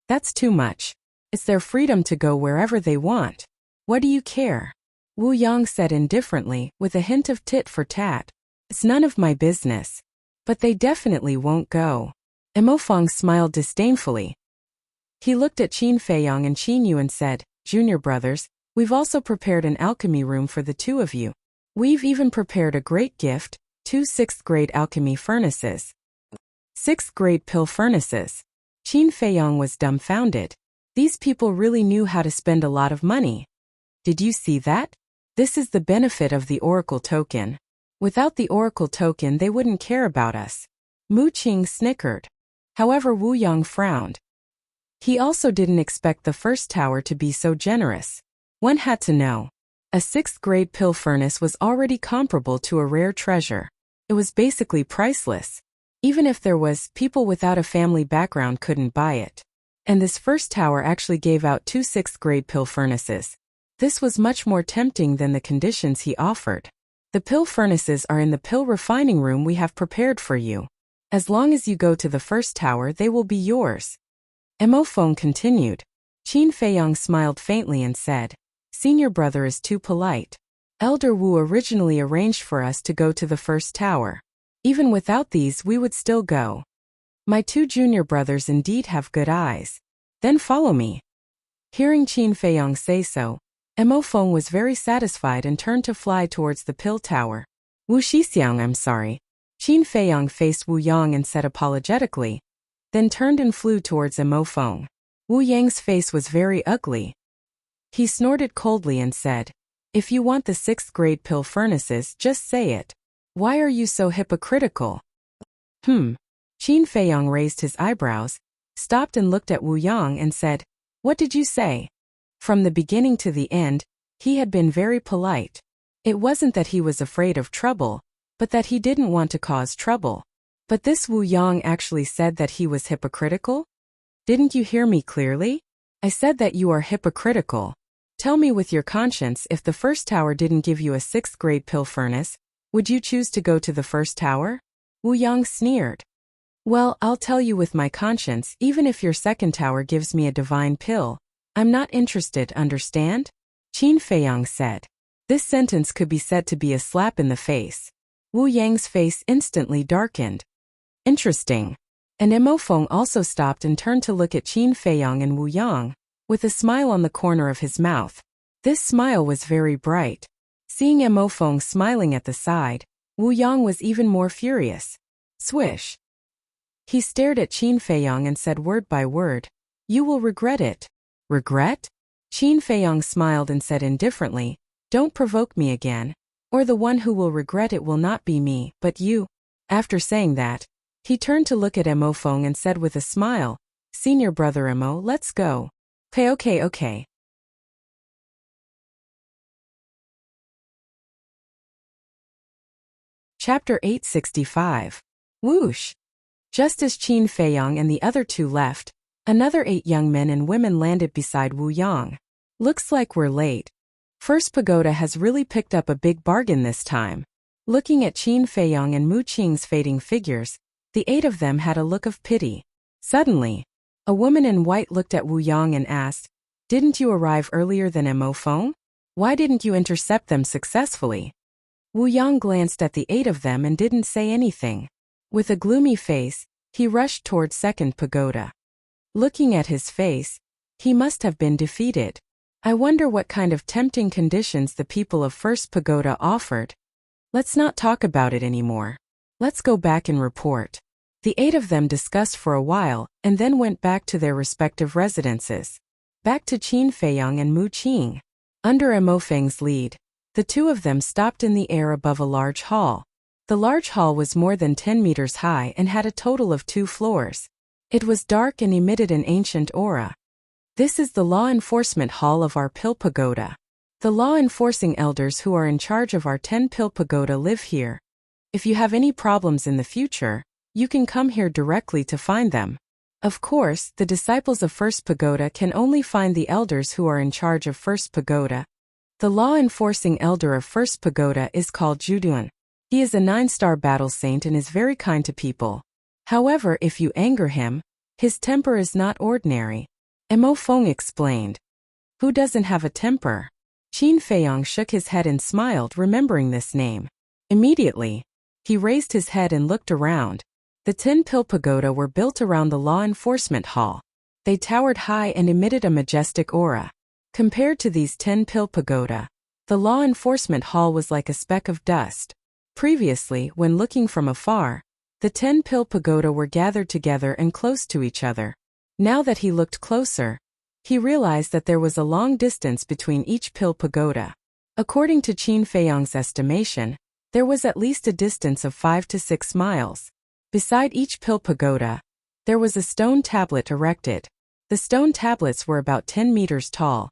"That's too much. It's their freedom to go wherever they want. What do you care?" Wu Yang said indifferently, with a hint of tit for tat. "It's none of my business. But they definitely won't go." Mo Feng smiled disdainfully. He looked at Qin Feiyong and Qin Yu and said, "Junior brothers, we've also prepared an alchemy room for the two of you. We've even prepared a great gift, 2 6th-grade alchemy furnaces." 6th-grade pill furnaces. Qin Feiyong was dumbfounded. These people really knew how to spend a lot of money. "Did you see that? This is the benefit of the oracle token. Without the oracle token, they wouldn't care about us." Mu Qing snickered. However, Wu Yang frowned. He also didn't expect the first tower to be so generous. One had to know. A 6th-grade pill furnace was already comparable to a rare treasure. It was basically priceless. Even if there was, people without a family background couldn't buy it. And this first tower actually gave out 2 6th-grade pill furnaces. This was much more tempting than the conditions he offered. "The pill furnaces are in the pill refining room we have prepared for you." As long as you go to the first tower, they will be yours. Mo Feng continued. Qin Feiyang smiled faintly and said, Senior brother is too polite. Elder Wu originally arranged for us to go to the first tower. Even without these, we would still go. My two junior brothers indeed have good eyes. Then follow me. Hearing Qin Feiyang say so, Mo Feng was very satisfied and turned to fly towards the pill tower. Wu Shixiang, I'm sorry. Qin Feiyang faced Wu Yang and said apologetically, then turned and flew towards Mo Feng. Wu Yang's face was very ugly. He snorted coldly and said, If you want the 6th grade pill furnaces, just say it. Why are you so hypocritical? Qin Feiyang raised his eyebrows, stopped and looked at Wu Yang and said, What did you say? From the beginning to the end, he had been very polite. It wasn't that he was afraid of trouble, but that he didn't want to cause trouble. But this Wu Yang actually said that he was hypocritical? Didn't you hear me clearly? I said that you are hypocritical. Tell me with your conscience, if the first tower didn't give you a 6th grade pill furnace, would you choose to go to the first tower? Wu Yang sneered. Well, I'll tell you with my conscience, even if your second tower gives me a divine pill, I'm not interested, understand? Qin Feiyang said. This sentence could be said to be a slap in the face. Wu Yang's face instantly darkened. Interesting. And Mo Feng also stopped and turned to look at Qin Feiyang and Wu Yang, with a smile on the corner of his mouth. This smile was very bright. Seeing Mo Feng smiling at the side, Wu Yang was even more furious. Swish. He stared at Qin Feiyang and said word by word, You will regret it. Regret? Qin Feiyang smiled and said indifferently, Don't provoke me again, or the one who will regret it will not be me, but you. After saying that, he turned to look at Mo Feng and said with a smile, Senior brother Mo, let's go. Okay. Chapter 865. Whoosh. Just as Qin Feiyang and the other two left, another 8 young men and women landed beside Wu Yang. Looks like we're late. First Pagoda has really picked up a big bargain this time. Looking at Qin Feiyang and Mu Qing's fading figures, the 8 of them had a look of pity. Suddenly, a woman in white looked at Wu Yang and asked, Didn't you arrive earlier than Mo Feng? Why didn't you intercept them successfully? Wu Yang glanced at the 8 of them and didn't say anything. With a gloomy face, he rushed towards Second Pagoda. Looking at his face, he must have been defeated. I wonder what kind of tempting conditions the people of First Pagoda offered. Let's not talk about it anymore. Let's go back and report. The 8 of them discussed for a while and then went back to their respective residences. Back to Qin Feiyang and Mu Qing. Under Mo Feng's lead, the 2 of them stopped in the air above a large hall. The large hall was more than 10 meters high and had a total of 2 floors. It was dark and emitted an ancient aura. This is the law enforcement hall of our Pill Pagoda. The law enforcing elders who are in charge of our 10 Pill Pagoda live here. If you have any problems in the future, you can come here directly to find them. Of course, the disciples of First Pagoda can only find the elders who are in charge of First Pagoda. The law enforcing elder of First Pagoda is called Juduan. He is a 9-star battle saint and is very kind to people. However, if you anger him, his temper is not ordinary. Mo Feng explained. Who doesn't have a temper? Qin Feiyang shook his head and smiled, remembering this name. Immediately, he raised his head and looked around. The 10 Pill Pagoda were built around the law enforcement hall. They towered high and emitted a majestic aura. Compared to these 10 Pill Pagoda, the law enforcement hall was like a speck of dust. Previously, when looking from afar, the 10 Pill Pagoda were gathered together and close to each other. Now that he looked closer, he realized that there was a long distance between each Pill Pagoda. According to Qin Feiyang's estimation, there was at least a distance of 5 to 6 miles. Beside each Pill Pagoda, there was a stone tablet erected. The stone tablets were about 10 meters tall,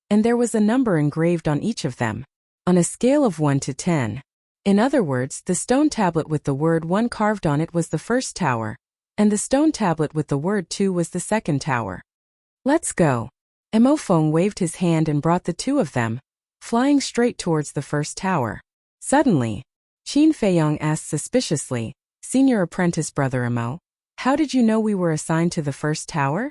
and there was a number engraved on each of them, on a scale of 1 to 10. In other words, the stone tablet with the word 1 carved on it was the first tower, and the stone tablet with the word 2 was the second tower. Let's go. Mo Feng waved his hand and brought the 2 of them, flying straight towards the first tower. Suddenly, Qin Feiyang asked suspiciously, Senior apprentice brother Emo. How did you know we were assigned to the first tower?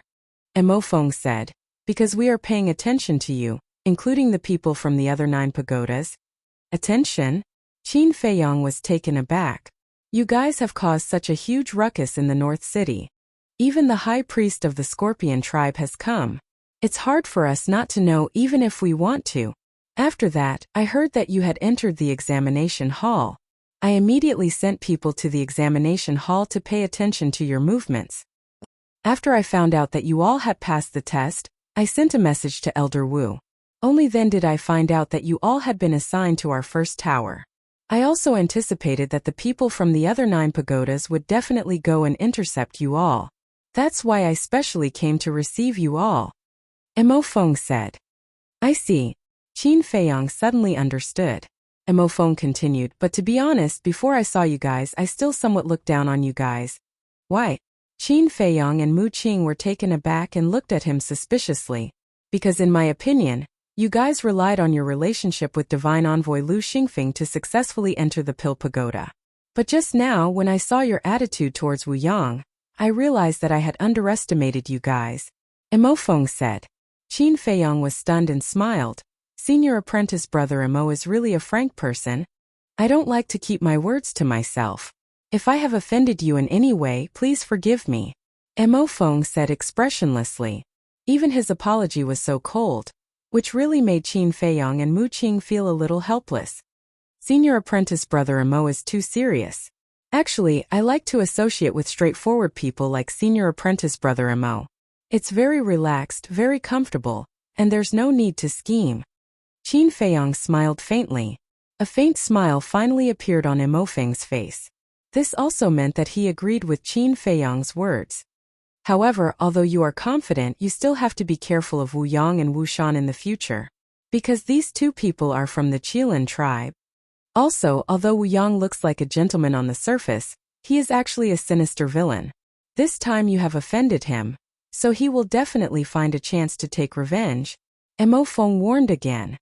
Emo Feng said, because we are paying attention to you, including the people from the other 9 pagodas. Attention? Qin Feiyang was taken aback. You guys have caused such a huge ruckus in the North City. Even the high priest of the Scorpion tribe has come. It's hard for us not to know even if we want to. After that, I heard that you had entered the examination hall. I immediately sent people to the examination hall to pay attention to your movements. After I found out that you all had passed the test, I sent a message to Elder Wu. Only then did I find out that you all had been assigned to our first tower. I also anticipated that the people from the other 9 pagodas would definitely go and intercept you all. That's why I specially came to receive you all. Emo Feng said. I see. Qin Feiyang suddenly understood. Emo Feng continued, but to be honest, before I saw you guys, I still somewhat looked down on you guys. Why? Qin Feiyang and Mu Qing were taken aback and looked at him suspiciously. Because in my opinion, you guys relied on your relationship with Divine Envoy Lu Xingfeng to successfully enter the Pill Pagoda. But just now, when I saw your attitude towards Wu Yang, I realized that I had underestimated you guys. Emo Feng said. Qin Feiyang was stunned and smiled. Senior apprentice brother Emo is really a frank person. I don't like to keep my words to myself. If I have offended you in any way, please forgive me. Emo Feng said expressionlessly. Even his apology was so cold, which really made Qin Feiyang and Mu Qing feel a little helpless. Senior apprentice brother Emo is too serious. Actually, I like to associate with straightforward people like senior apprentice brother Emo. It's very relaxed, very comfortable, and there's no need to scheme. Qin Feiyang smiled faintly. A faint smile finally appeared on Emo Feng's face. This also meant that he agreed with Qin Feiyang's words. However, although you are confident, you still have to be careful of Wu Yang and Wu Shan in the future. Because these 2 people are from the Qilin tribe. Also, although Wu Yang looks like a gentleman on the surface, he is actually a sinister villain. This time you have offended him, so he will definitely find a chance to take revenge. Emo Feng warned again.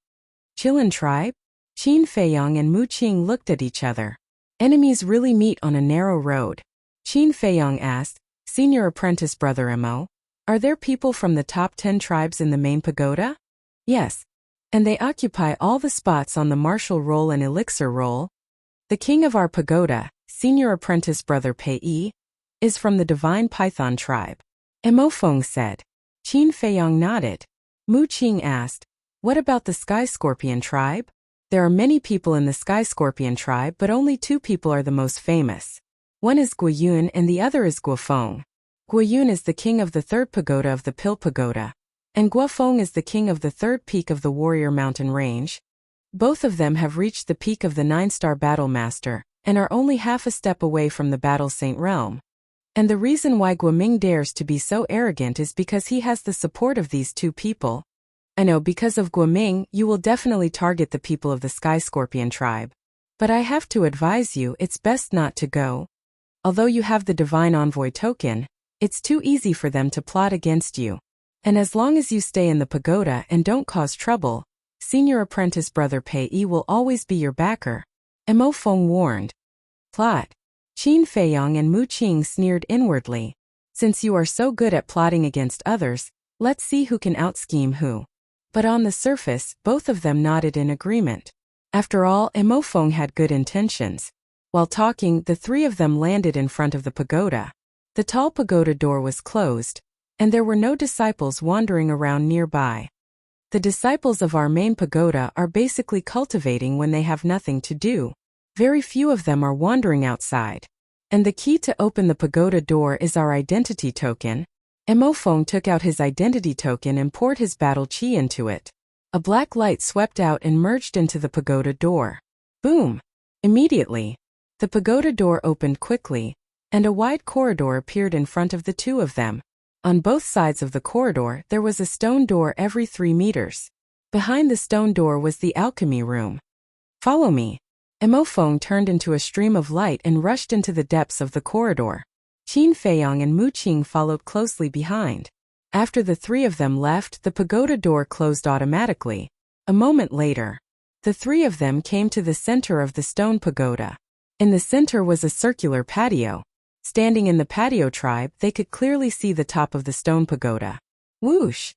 Qilin tribe? Qin Feiyang and Mu Qing looked at each other. Enemies really meet on a narrow road. Qin Feiyang asked, Senior apprentice brother Emo, are there people from the top 10 tribes in the main pagoda? Yes. And they occupy all the spots on the martial roll and elixir roll. The king of our pagoda, senior apprentice brother Pei, is from the divine python tribe. Emo Feng said. Qin Feiyang nodded. Mu Qing asked, what about the sky scorpion tribe? There are many people in the sky scorpion tribe, but only 2 people are the most famous. One is Guoyun and the other is Guofeng. Guoyun is the king of the 3rd pagoda of the Pill Pagoda, and Guofeng is the king of the 3rd peak of the Warrior Mountain Range. Both of them have reached the peak of the 9-star Battle Master, and are only half a step away from the Battle Saint realm. And the reason why Guoming dares to be so arrogant is because he has the support of these 2 people. I know because of Guoming, you will definitely target the people of the Sky Scorpion tribe. But I have to advise you, it's best not to go. Although you have the Divine Envoy token, it's too easy for them to plot against you. And as long as you stay in the pagoda and don't cause trouble, senior apprentice brother Pei will always be your backer. Emo Feng warned. Plot. Qin Feiyang and Mu Qing sneered inwardly. Since you are so good at plotting against others, let's see who can out-scheme who. But on the surface, both of them nodded in agreement. After all, Emo Feng had good intentions. While talking, the 3 of them landed in front of the pagoda. The tall pagoda door was closed, and there were no disciples wandering around nearby. The disciples of our main pagoda are basically cultivating when they have nothing to do. Very few of them are wandering outside. And the key to open the pagoda door is our identity token. Emo Feng took out his identity token and poured his battle chi into it. A black light swept out and merged into the pagoda door. Boom! Immediately, the pagoda door opened quickly, and a wide corridor appeared in front of the 2 of them. On both sides of the corridor, there was a stone door every 3 meters. Behind the stone door was the alchemy room. Follow me. Emo Feng turned into a stream of light and rushed into the depths of the corridor. Qin Feiyang and Mu Qing followed closely behind. After the 3 of them left, the pagoda door closed automatically. A moment later, the 3 of them came to the center of the stone pagoda. In the center was a circular patio. Standing in the patio tribe, they could clearly see the top of the stone pagoda. Whoosh!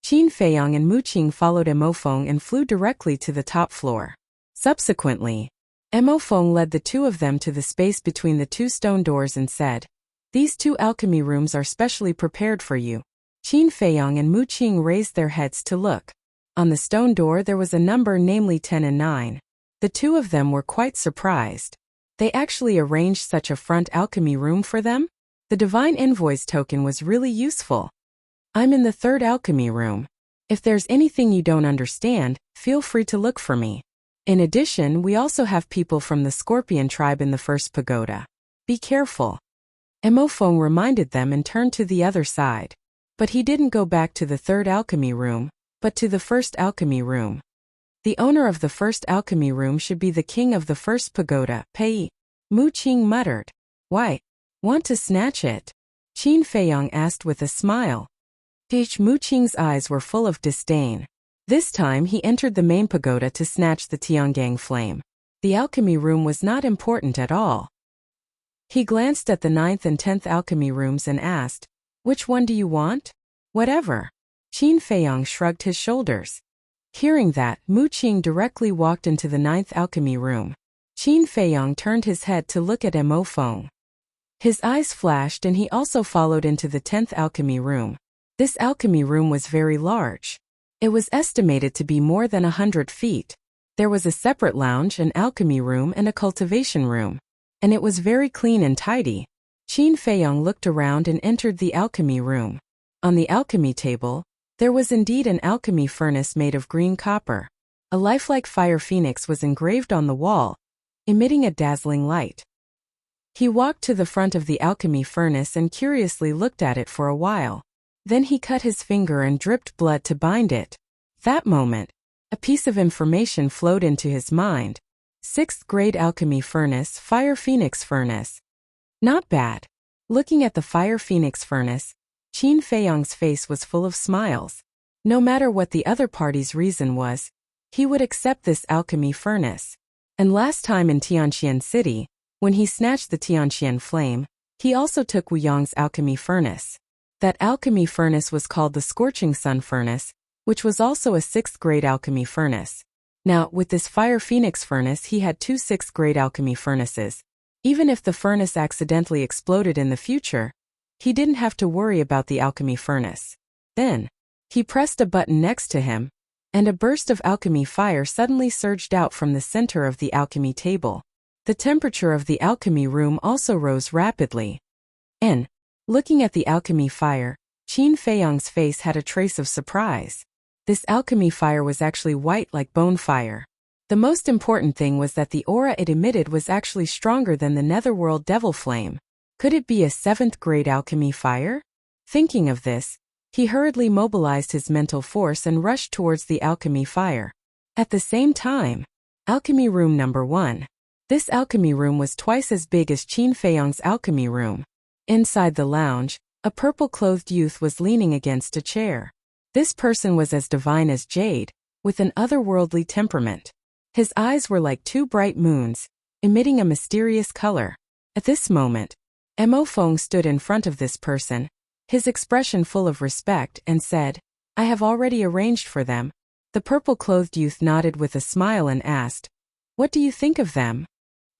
Qin Feiyang and Mu Qing followed Mo Feng and flew directly to the top floor. Subsequently, Mo Feng led the two of them to the space between the two stone doors and said, "These two alchemy rooms are specially prepared for you." Qin Feiyang and Mu Qing raised their heads to look. On the stone door there was a number, namely 10 and 9. The two of them were quite surprised. They actually arranged such a front alchemy room for them? The divine invoice token was really useful. I'm in the third alchemy room. If there's anything you don't understand, feel free to look for me. In addition, we also have people from the Scorpion tribe in the first pagoda. Be careful. Mo Feng reminded them and turned to the other side. But he didn't go back to the third alchemy room, but to the first alchemy room. The owner of the first alchemy room should be the king of the first pagoda, Pei. Mu Qing muttered. Why? Want to snatch it? Qin Feiyang asked with a smile. Mu Qing's eyes were full of disdain. This time he entered the main pagoda to snatch the Tiangang flame. The alchemy room was not important at all. He glanced at the 9th and 10th alchemy rooms and asked, "Which one do you want?" "Whatever." Qin Feiyang shrugged his shoulders. Hearing that, Mu Qing directly walked into the 9th alchemy room. Qin Feiyang turned his head to look at Mo Feng. His eyes flashed and he also followed into the 10th alchemy room. This alchemy room was very large. It was estimated to be more than 100 feet. There was a separate lounge, an alchemy room, and a cultivation room. And it was very clean and tidy. Qin Feiyang looked around and entered the alchemy room. On the alchemy table, there was indeed an alchemy furnace made of green copper. A lifelike fire phoenix was engraved on the wall, emitting a dazzling light. He walked to the front of the alchemy furnace and curiously looked at it for a while. Then he cut his finger and dripped blood to bind it. That moment, a piece of information flowed into his mind. 6th grade alchemy furnace, fire phoenix furnace. Not bad. Looking at the fire phoenix furnace, Qin Feiyang's face was full of smiles. No matter what the other party's reason was, he would accept this alchemy furnace. And last time in Tianqian City, when he snatched the Tianqian flame, he also took Wu Yang's alchemy furnace. That alchemy furnace was called the Scorching Sun Furnace, which was also a 6th grade alchemy furnace. Now, with this fire phoenix furnace he had 2 6th grade alchemy furnaces. Even if the furnace accidentally exploded in the future, he didn't have to worry about the alchemy furnace. Then, he pressed a button next to him, and a burst of alchemy fire suddenly surged out from the center of the alchemy table. The temperature of the alchemy room also rose rapidly. And, looking at the alchemy fire, Qin Feiyang's face had a trace of surprise. This alchemy fire was actually white like bone fire. The most important thing was that the aura it emitted was actually stronger than the netherworld devil flame. Could it be a 7th grade alchemy fire? Thinking of this, he hurriedly mobilized his mental force and rushed towards the alchemy fire. At the same time, alchemy room number 1. This alchemy room was twice as big as Qin Feiyang's alchemy room. Inside the lounge, a purple-clothed youth was leaning against a chair. This person was as divine as jade, with an otherworldly temperament. His eyes were like 2 bright moons, emitting a mysterious color. At this moment, Mo Feng stood in front of this person, his expression full of respect, and said, "I have already arranged for them." The purple-clothed youth nodded with a smile and asked, "What do you think of them?"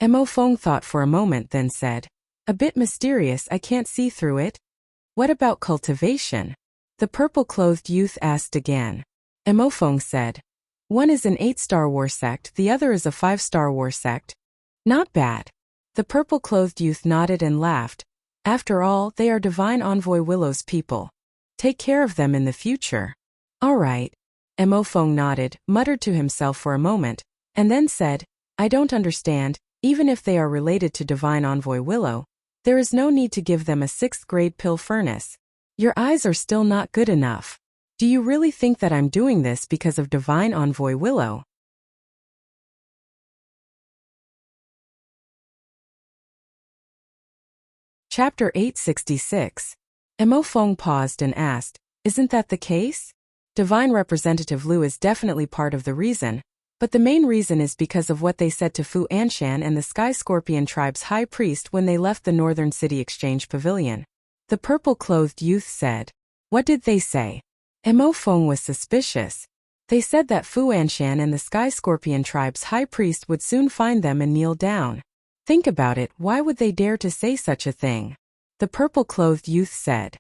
Mo Feng thought for a moment, then said, "A bit mysterious, I can't see through it." "What about cultivation?" the purple-clothed youth asked again. Mo Feng said, "One is an 8-star war sect, the other is a 5-star war sect." "Not bad." The purple-clothed youth nodded and laughed. "After all, they are Divine Envoy Willow's people. Take care of them in the future." "All right." Mo Feng nodded, muttered to himself for a moment, and then said, "I don't understand. Even if they are related to Divine Envoy Willow, there is no need to give them a 6th grade pill furnace. Your eyes are still not good enough. Do you really think that I'm doing this because of Divine Envoy Willow?" Chapter 866. Mo Feng paused and asked, "Isn't that the case? Divine Representative Lu is definitely part of the reason. But the main reason is because of what they said to Fu Anshan and the Sky Scorpion tribe's high priest when they left the Northern City Exchange Pavilion. The purple-clothed youth said. What did they say? Mo Feng was suspicious. They said that Fu Anshan and the Sky Scorpion tribe's high priest would soon find them and kneel down. Think about it, why would they dare to say such a thing? The purple-clothed youth said.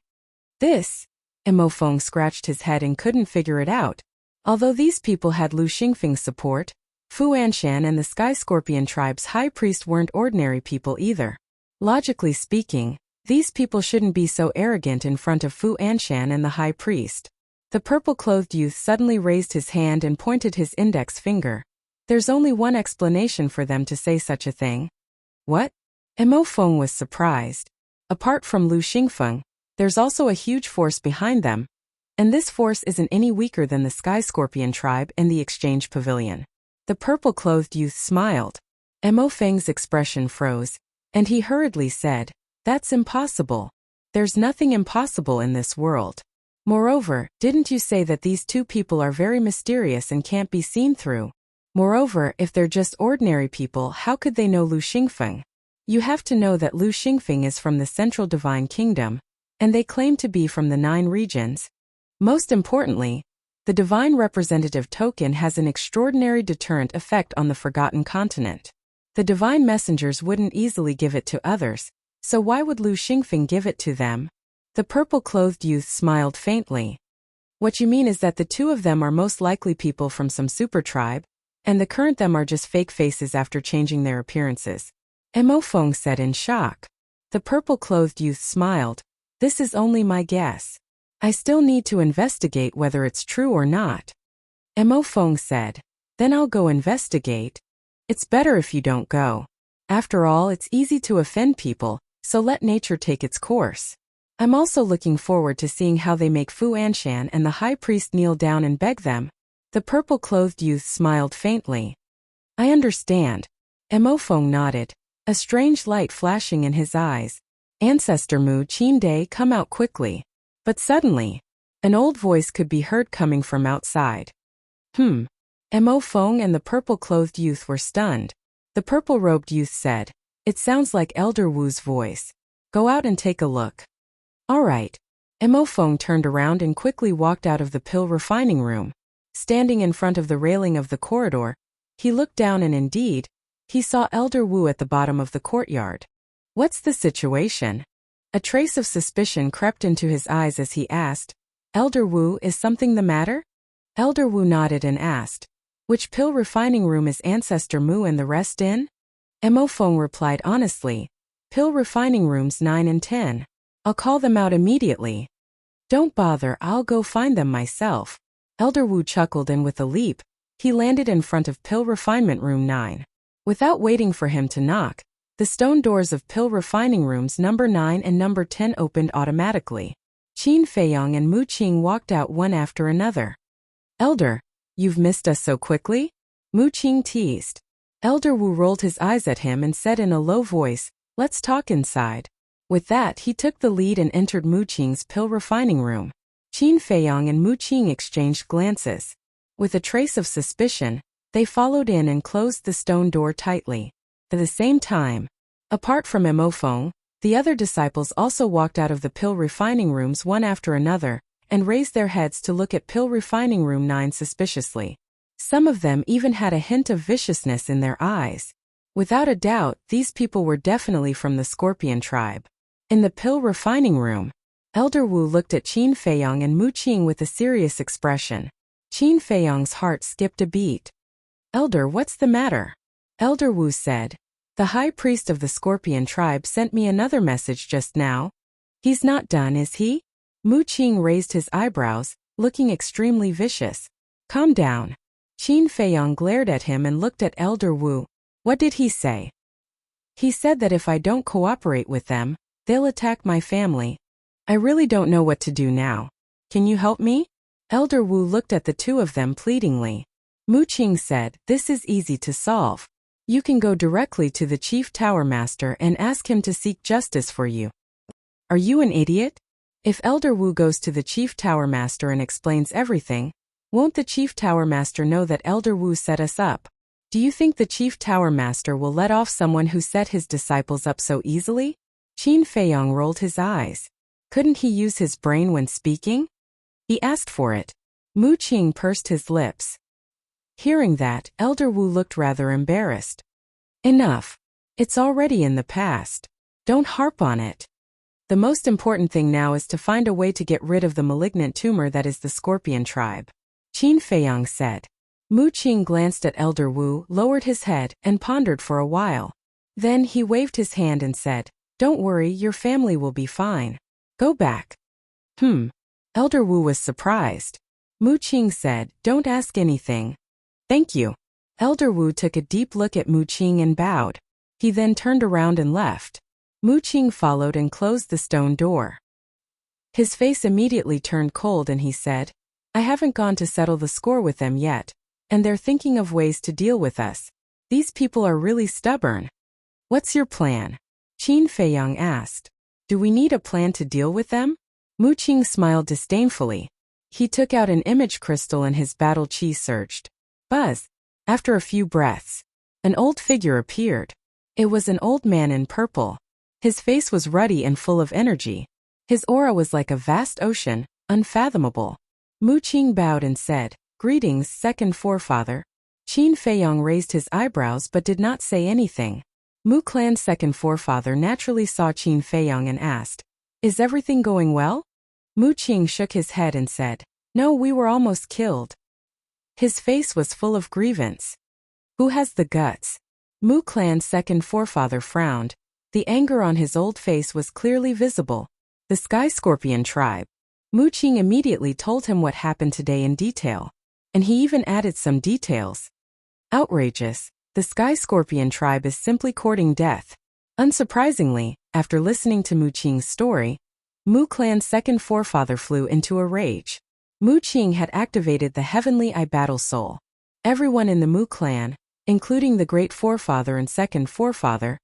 This? Mo Feng scratched his head and couldn't figure it out. Although these people had Lu Xingfeng's support, Fu Anshan and the Sky Scorpion tribe's high priest weren't ordinary people either. Logically speaking, these people shouldn't be so arrogant in front of Fu Anshan and the high priest. The purple-clothed youth suddenly raised his hand and pointed his index finger. There's only one explanation for them to say such a thing. What? Mo Feng was surprised. Apart from Lu Xingfeng, there's also a huge force behind them. And this force isn't any weaker than the Sky Scorpion tribe in the Exchange Pavilion. The purple-clothed youth smiled. Mo Feng's expression froze, and he hurriedly said, That's impossible. There's nothing impossible in this world. Moreover, didn't you say that these two people are very mysterious and can't be seen through? Moreover, if they're just ordinary people, how could they know Lu Xingfeng? You have to know that Lu Xingfeng is from the Central Divine Kingdom, and they claim to be from the 9 regions. Most importantly, the Divine Representative Token has an extraordinary deterrent effect on the Forgotten Continent. The Divine Messengers wouldn't easily give it to others, so why would Lu Xingfeng give it to them? The purple-clothed youth smiled faintly. What you mean is that the two of them are most likely people from some super tribe, and the current them are just fake faces after changing their appearances. Mo Feng said in shock. The purple-clothed youth smiled. This is only my guess. I still need to investigate whether it's true or not. Mo Feng said. Then I'll go investigate. It's better if you don't go. After all, it's easy to offend people, so let nature take its course. I'm also looking forward to seeing how they make Fu Anshan and the high priest kneel down and beg them. The purple-clothed youth smiled faintly. I understand. Mo Feng nodded, a strange light flashing in his eyes. Ancestor Mu Qin Day, come out quickly. But suddenly, an old voice could be heard coming from outside. Mo Feng and the purple-clothed youth were stunned. The purple-robed youth said, It sounds like Elder Wu's voice. Go out and take a look. All right. Mo Feng turned around and quickly walked out of the pill refining room. Standing in front of the railing of the corridor, he looked down and indeed, he saw Elder Wu at the bottom of the courtyard. What's the situation? A trace of suspicion crept into his eyes as he asked, Elder Wu, is something the matter? Elder Wu nodded and asked, Which pill refining room is Ancestor Mu and the rest in? Mo Feng replied honestly, Pill refining rooms 9 and 10. I'll call them out immediately. Don't bother, I'll go find them myself. Elder Wu chuckled and with a leap, he landed in front of Pill Refinement Room 9. Without waiting for him to knock, the stone doors of Pill Refining Rooms number 9 and number 10 opened automatically. Qin Feiyong and Mu Qing walked out one after another. Elder, you've missed us so quickly? Mu Qing teased. Elder Wu rolled his eyes at him and said in a low voice, Let's talk inside. With that, he took the lead and entered Mu Qing's pill refining room. Qin Feiyong and Mu Qing exchanged glances. With a trace of suspicion, they followed in and closed the stone door tightly. At the same time, apart from Mo Feng, the other disciples also walked out of the pill refining rooms one after another, and raised their heads to look at pill refining room 9 suspiciously. Some of them even had a hint of viciousness in their eyes. Without a doubt, these people were definitely from the Scorpion tribe. In the pill refining room, Elder Wu looked at Qin Feiyong and Mu Qing with a serious expression. Qin Feiyong's heart skipped a beat. Elder, what's the matter? Elder Wu said, The high priest of the Scorpion tribe sent me another message just now. He's not done, is he? Mu Qing raised his eyebrows, looking extremely vicious. Calm down. Qin Feiyong glared at him and looked at Elder Wu. What did he say? He said that if I don't cooperate with them, they'll attack my family. I really don't know what to do now. Can you help me? Elder Wu looked at the two of them pleadingly. Mu Qing said, This is easy to solve. You can go directly to the Chief Tower Master and ask him to seek justice for you. Are you an idiot? If Elder Wu goes to the Chief Tower Master and explains everything, Won't the Chief Tower Master know that Elder Wu set us up? Do you think the Chief Tower Master will let off someone who set his disciples up so easily? Qin Feiyong rolled his eyes. Couldn't he use his brain when speaking? He asked for it. Mu Qing pursed his lips. Hearing that, Elder Wu looked rather embarrassed. Enough. It's already in the past. Don't harp on it. The most important thing now is to find a way to get rid of the malignant tumor that is the Scorpion tribe. Qin Feiyong said. Mu Qing glanced at Elder Wu, lowered his head, and pondered for a while. Then he waved his hand and said, "Don't worry, your family will be fine. Go back." Elder Wu was surprised. Mu Qing said, "Don't ask anything." "Thank you." Elder Wu took a deep look at Mu Qing and bowed. He then turned around and left. Mu Qing followed and closed the stone door. His face immediately turned cold and he said, "I haven't gone to settle the score with them yet, and they're thinking of ways to deal with us. These people are really stubborn." "What's your plan?" Qin Feiyong asked. "Do we need a plan to deal with them?" Mu Qing smiled disdainfully. He took out an image crystal and his battle chi surged. Buzz! After a few breaths, an old figure appeared. It was an old man in purple. His face was ruddy and full of energy. His aura was like a vast ocean, unfathomable. Mu Qing bowed and said, "Greetings, second forefather." Qin Feiyong raised his eyebrows but did not say anything. Mu Clan's second forefather naturally saw Qin Feiyong and asked, "Is everything going well?" Mu Qing shook his head and said, "No, we were almost killed." His face was full of grievance. "Who has the guts?" Mu Clan's second forefather frowned. The anger on his old face was clearly visible. The Sky Scorpion tribe. Mu Qing immediately told him what happened today in detail. And he even added some details. Outrageous. The Sky Scorpion tribe is simply courting death. Unsurprisingly, after listening to Mu Qing's story, Mu Clan's second forefather flew into a rage. Mu Qing had activated the Heavenly Eye Battle Soul. Everyone in the Mu clan, including the great forefather and second forefather,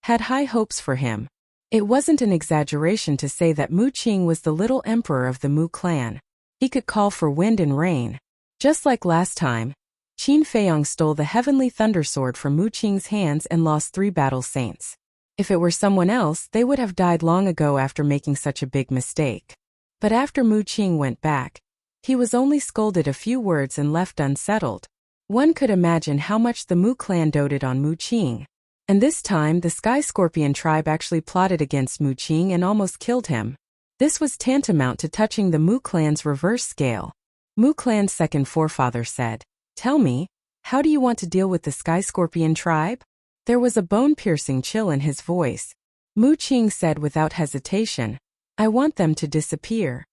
had high hopes for him. It wasn't an exaggeration to say that Mu Qing was the little emperor of the Mu clan. He could call for wind and rain. Just like last time, Qin Feiyong stole the Heavenly Thunder Sword from Mu Qing's hands and lost 3 battle saints. If it were someone else, they would have died long ago after making such a big mistake. But after Mu Qing went back, he was only scolded a few words and left unsettled. One could imagine how much the Mu clan doted on Mu Qing. And this time the Sky Scorpion tribe actually plotted against Mu Qing and almost killed him. This was tantamount to touching the Mu clan's reverse scale. Mu clan's second forefather said, "Tell me, how do you want to deal with the Sky Scorpion tribe?" There was a bone-piercing chill in his voice. Mu Qing said without hesitation, "I want them to disappear."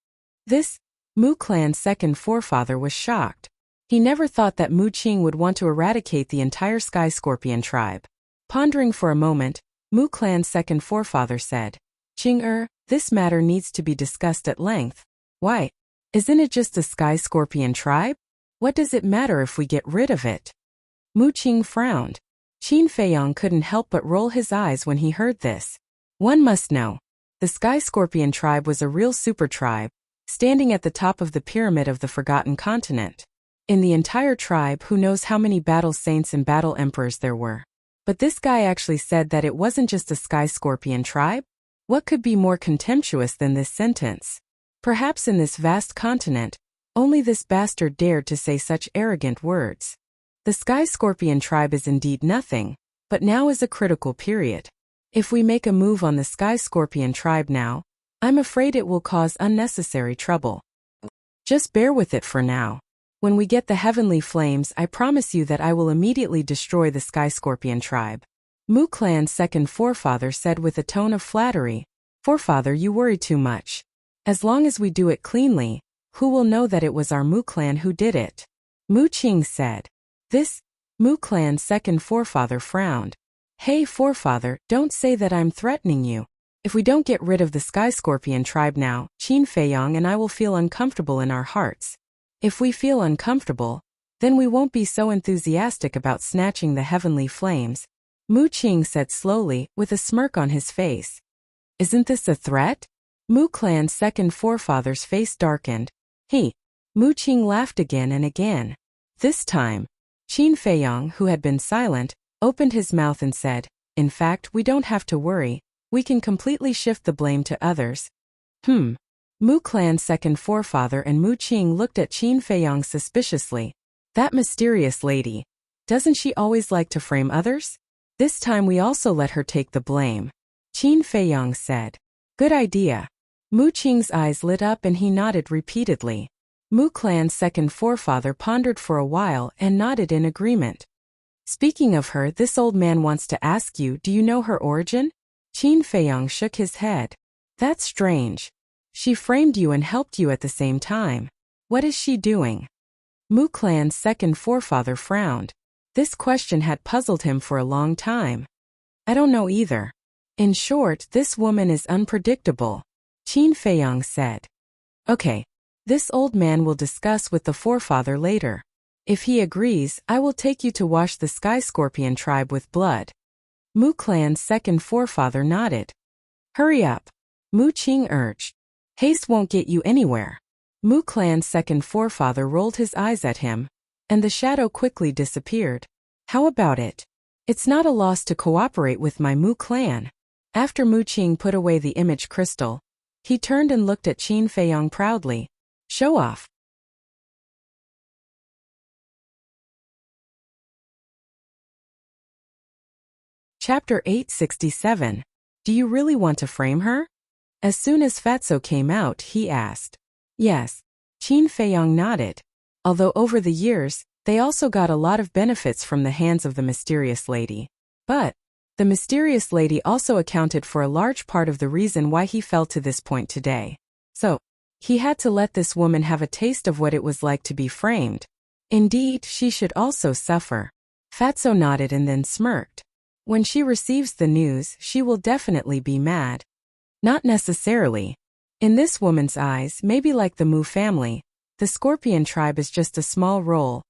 This Mu clan's second forefather was shocked. He never thought that Mu Qing would want to eradicate the entire Sky Scorpion tribe. Pondering for a moment, Mu clan's second forefather said, "Qing this matter needs to be discussed at length. Why? Isn't it just the Sky Scorpion tribe? What does it matter if we get rid of it?" Mu Qing frowned. Qin Feiyong couldn't help but roll his eyes when he heard this. One must know. The Sky Scorpion tribe was a real super tribe, standing at the top of the pyramid of the Forgotten Continent. In the entire tribe, who knows how many battle saints and battle emperors there were. But this guy actually said that it wasn't just a Sky Scorpion tribe? What could be more contemptuous than this sentence? Perhaps in this vast continent, only this bastard dared to say such arrogant words. The Sky Scorpion tribe is indeed nothing, but now is a critical period. If we make a move on the Sky Scorpion tribe now, I'm afraid it will cause unnecessary trouble. Just bear with it for now. When we get the heavenly flames, I promise you that I will immediately destroy the Sky Scorpion tribe. Mu clan's second forefather said with a tone of flattery, "Forefather, you worry too much. As long as we do it cleanly, who will know that it was our Mu clan who did it?" Mu Qing said. This Mu clan's second forefather frowned. "Hey forefather, don't say that I'm threatening you. If we don't get rid of the Sky Scorpion tribe now, Qin Feiyong and I will feel uncomfortable in our hearts. If we feel uncomfortable, then we won't be so enthusiastic about snatching the heavenly flames," Mu Qing said slowly, with a smirk on his face. "Isn't this a threat?" Mu clan's second forefather's face darkened. Mu Qing laughed again and again. This time, Qin Feiyang, who had been silent, opened his mouth and said, "In fact, we don't have to worry. We can completely shift the blame to others." Mu Clan's second forefather and Mu Qing looked at Qin Feiyang suspiciously. That mysterious lady. Doesn't she always like to frame others? This time we also let her take the blame. Qin Feiyang said. Good idea. Mu Qing's eyes lit up and he nodded repeatedly. Mu Clan's second forefather pondered for a while and nodded in agreement. Speaking of her, this old man wants to ask you, do you know her origin? Qin Feiyang shook his head. That's strange. She framed you and helped you at the same time. What is she doing? Mu Clan's second forefather frowned. This question had puzzled him for a long time. I don't know either. In short, this woman is unpredictable, Qin Feiyang said. Okay. This old man will discuss with the forefather later. If he agrees, I will take you to wash the Sky Scorpion tribe with blood. Mu Clan's second forefather nodded. Hurry up, Mu Qing urged. Haste won't get you anywhere. Mu Clan's second forefather rolled his eyes at him, and the shadow quickly disappeared. How about it? It's not a loss to cooperate with my Mu Clan. After Mu Qing put away the image crystal, he turned and looked at Qin Feiyang proudly. Show off. Chapter 867. Do you really want to frame her? As soon as Fatso came out, he asked. Yes. Qin Feiyang nodded. Although over the years, they also got a lot of benefits from the hands of the mysterious lady. But the mysterious lady also accounted for a large part of the reason why he fell to this point today. So, he had to let this woman have a taste of what it was like to be framed. Indeed, she should also suffer. Fatso nodded and then smirked. When she receives the news, she will definitely be mad. Not necessarily. In this woman's eyes, maybe like the Mu family, the Scorpion tribe is just a small role.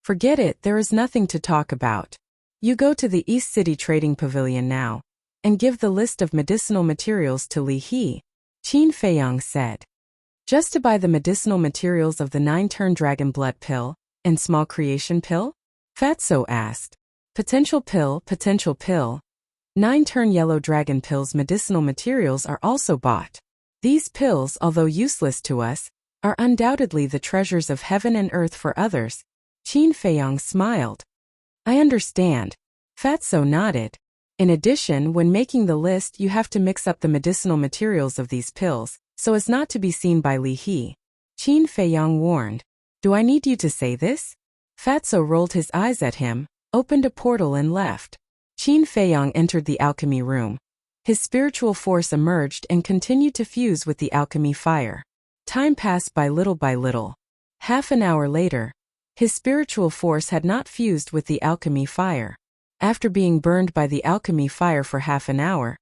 Forget it, there is nothing to talk about. You go to the East City Trading Pavilion now, and give the list of medicinal materials to Li He, Qin Feiyang said. Just to buy the medicinal materials of the 9-turn dragon blood pill, and small creation pill? Fatso asked. Potential pill. 9-turn yellow dragon pills medicinal materials are also bought. These pills, although useless to us, are undoubtedly the treasures of heaven and earth for others. Qin Feiyang smiled. I understand. Fatso nodded. In addition, when making the list, you have to mix up the medicinal materials of these pills, so as not to be seen by Li He. Qin Feiyang warned. Do I need you to say this? Fatso rolled his eyes at him, opened a portal and left. Qin Feiyang entered the alchemy room. His spiritual force emerged and continued to fuse with the alchemy fire. Time passed by little. Half an hour later, his spiritual force had not fused with the alchemy fire. After being burned by the alchemy fire for half an hour,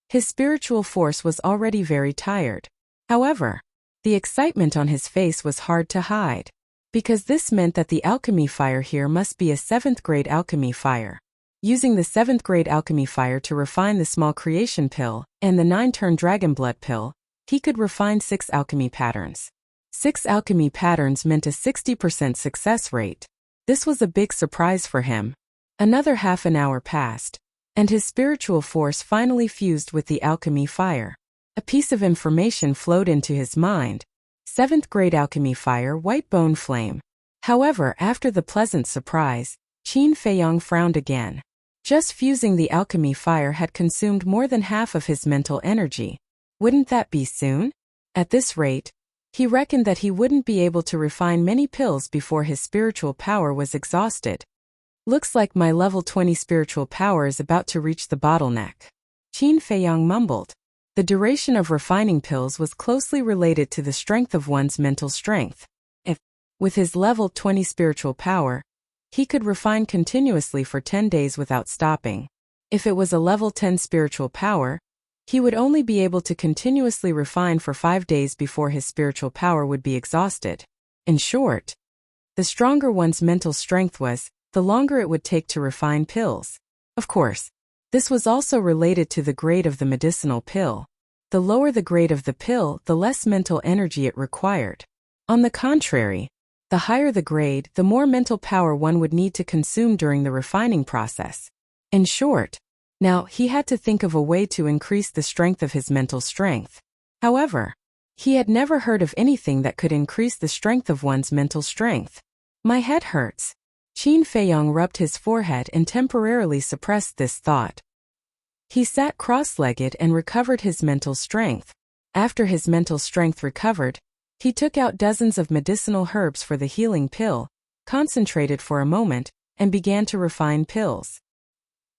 his spiritual force was already very tired. However, the excitement on his face was hard to hide, because this meant that the alchemy fire here must be a 7th grade alchemy fire. Using the 7th grade alchemy fire to refine the small creation pill and the 9-turn dragon blood pill, he could refine 6 alchemy patterns. 6 alchemy patterns meant a 60% success rate. This was a big surprise for him. Another half an hour passed, and his spiritual force finally fused with the alchemy fire. A piece of information flowed into his mind. 7th grade alchemy fire, white bone flame. However, after the pleasant surprise, Qin Feiyang frowned again. Just fusing the alchemy fire had consumed more than half of his mental energy. Wouldn't that be soon? At this rate, he reckoned that he wouldn't be able to refine many pills before his spiritual power was exhausted. Looks like my level 20 spiritual power is about to reach the bottleneck. Qin Feiyang mumbled. The duration of refining pills was closely related to the strength of one's mental strength. If, with his level 20 spiritual power, he could refine continuously for 10 days without stopping. If it was a level 10 spiritual power, he would only be able to continuously refine for 5 days before his spiritual power would be exhausted. In short, the stronger one's mental strength was, the longer it would take to refine pills. Of course, this was also related to the grade of the medicinal pill. The lower the grade of the pill, the less mental energy it required. On the contrary, the higher the grade, the more mental power one would need to consume during the refining process. In short, now he had to think of a way to increase the strength of his mental strength. However, he had never heard of anything that could increase the strength of one's mental strength. My head hurts. Qin Feiyong rubbed his forehead and temporarily suppressed this thought. He sat cross-legged and recovered his mental strength. After his mental strength recovered, he took out dozens of medicinal herbs for the healing pill, concentrated for a moment, and began to refine pills.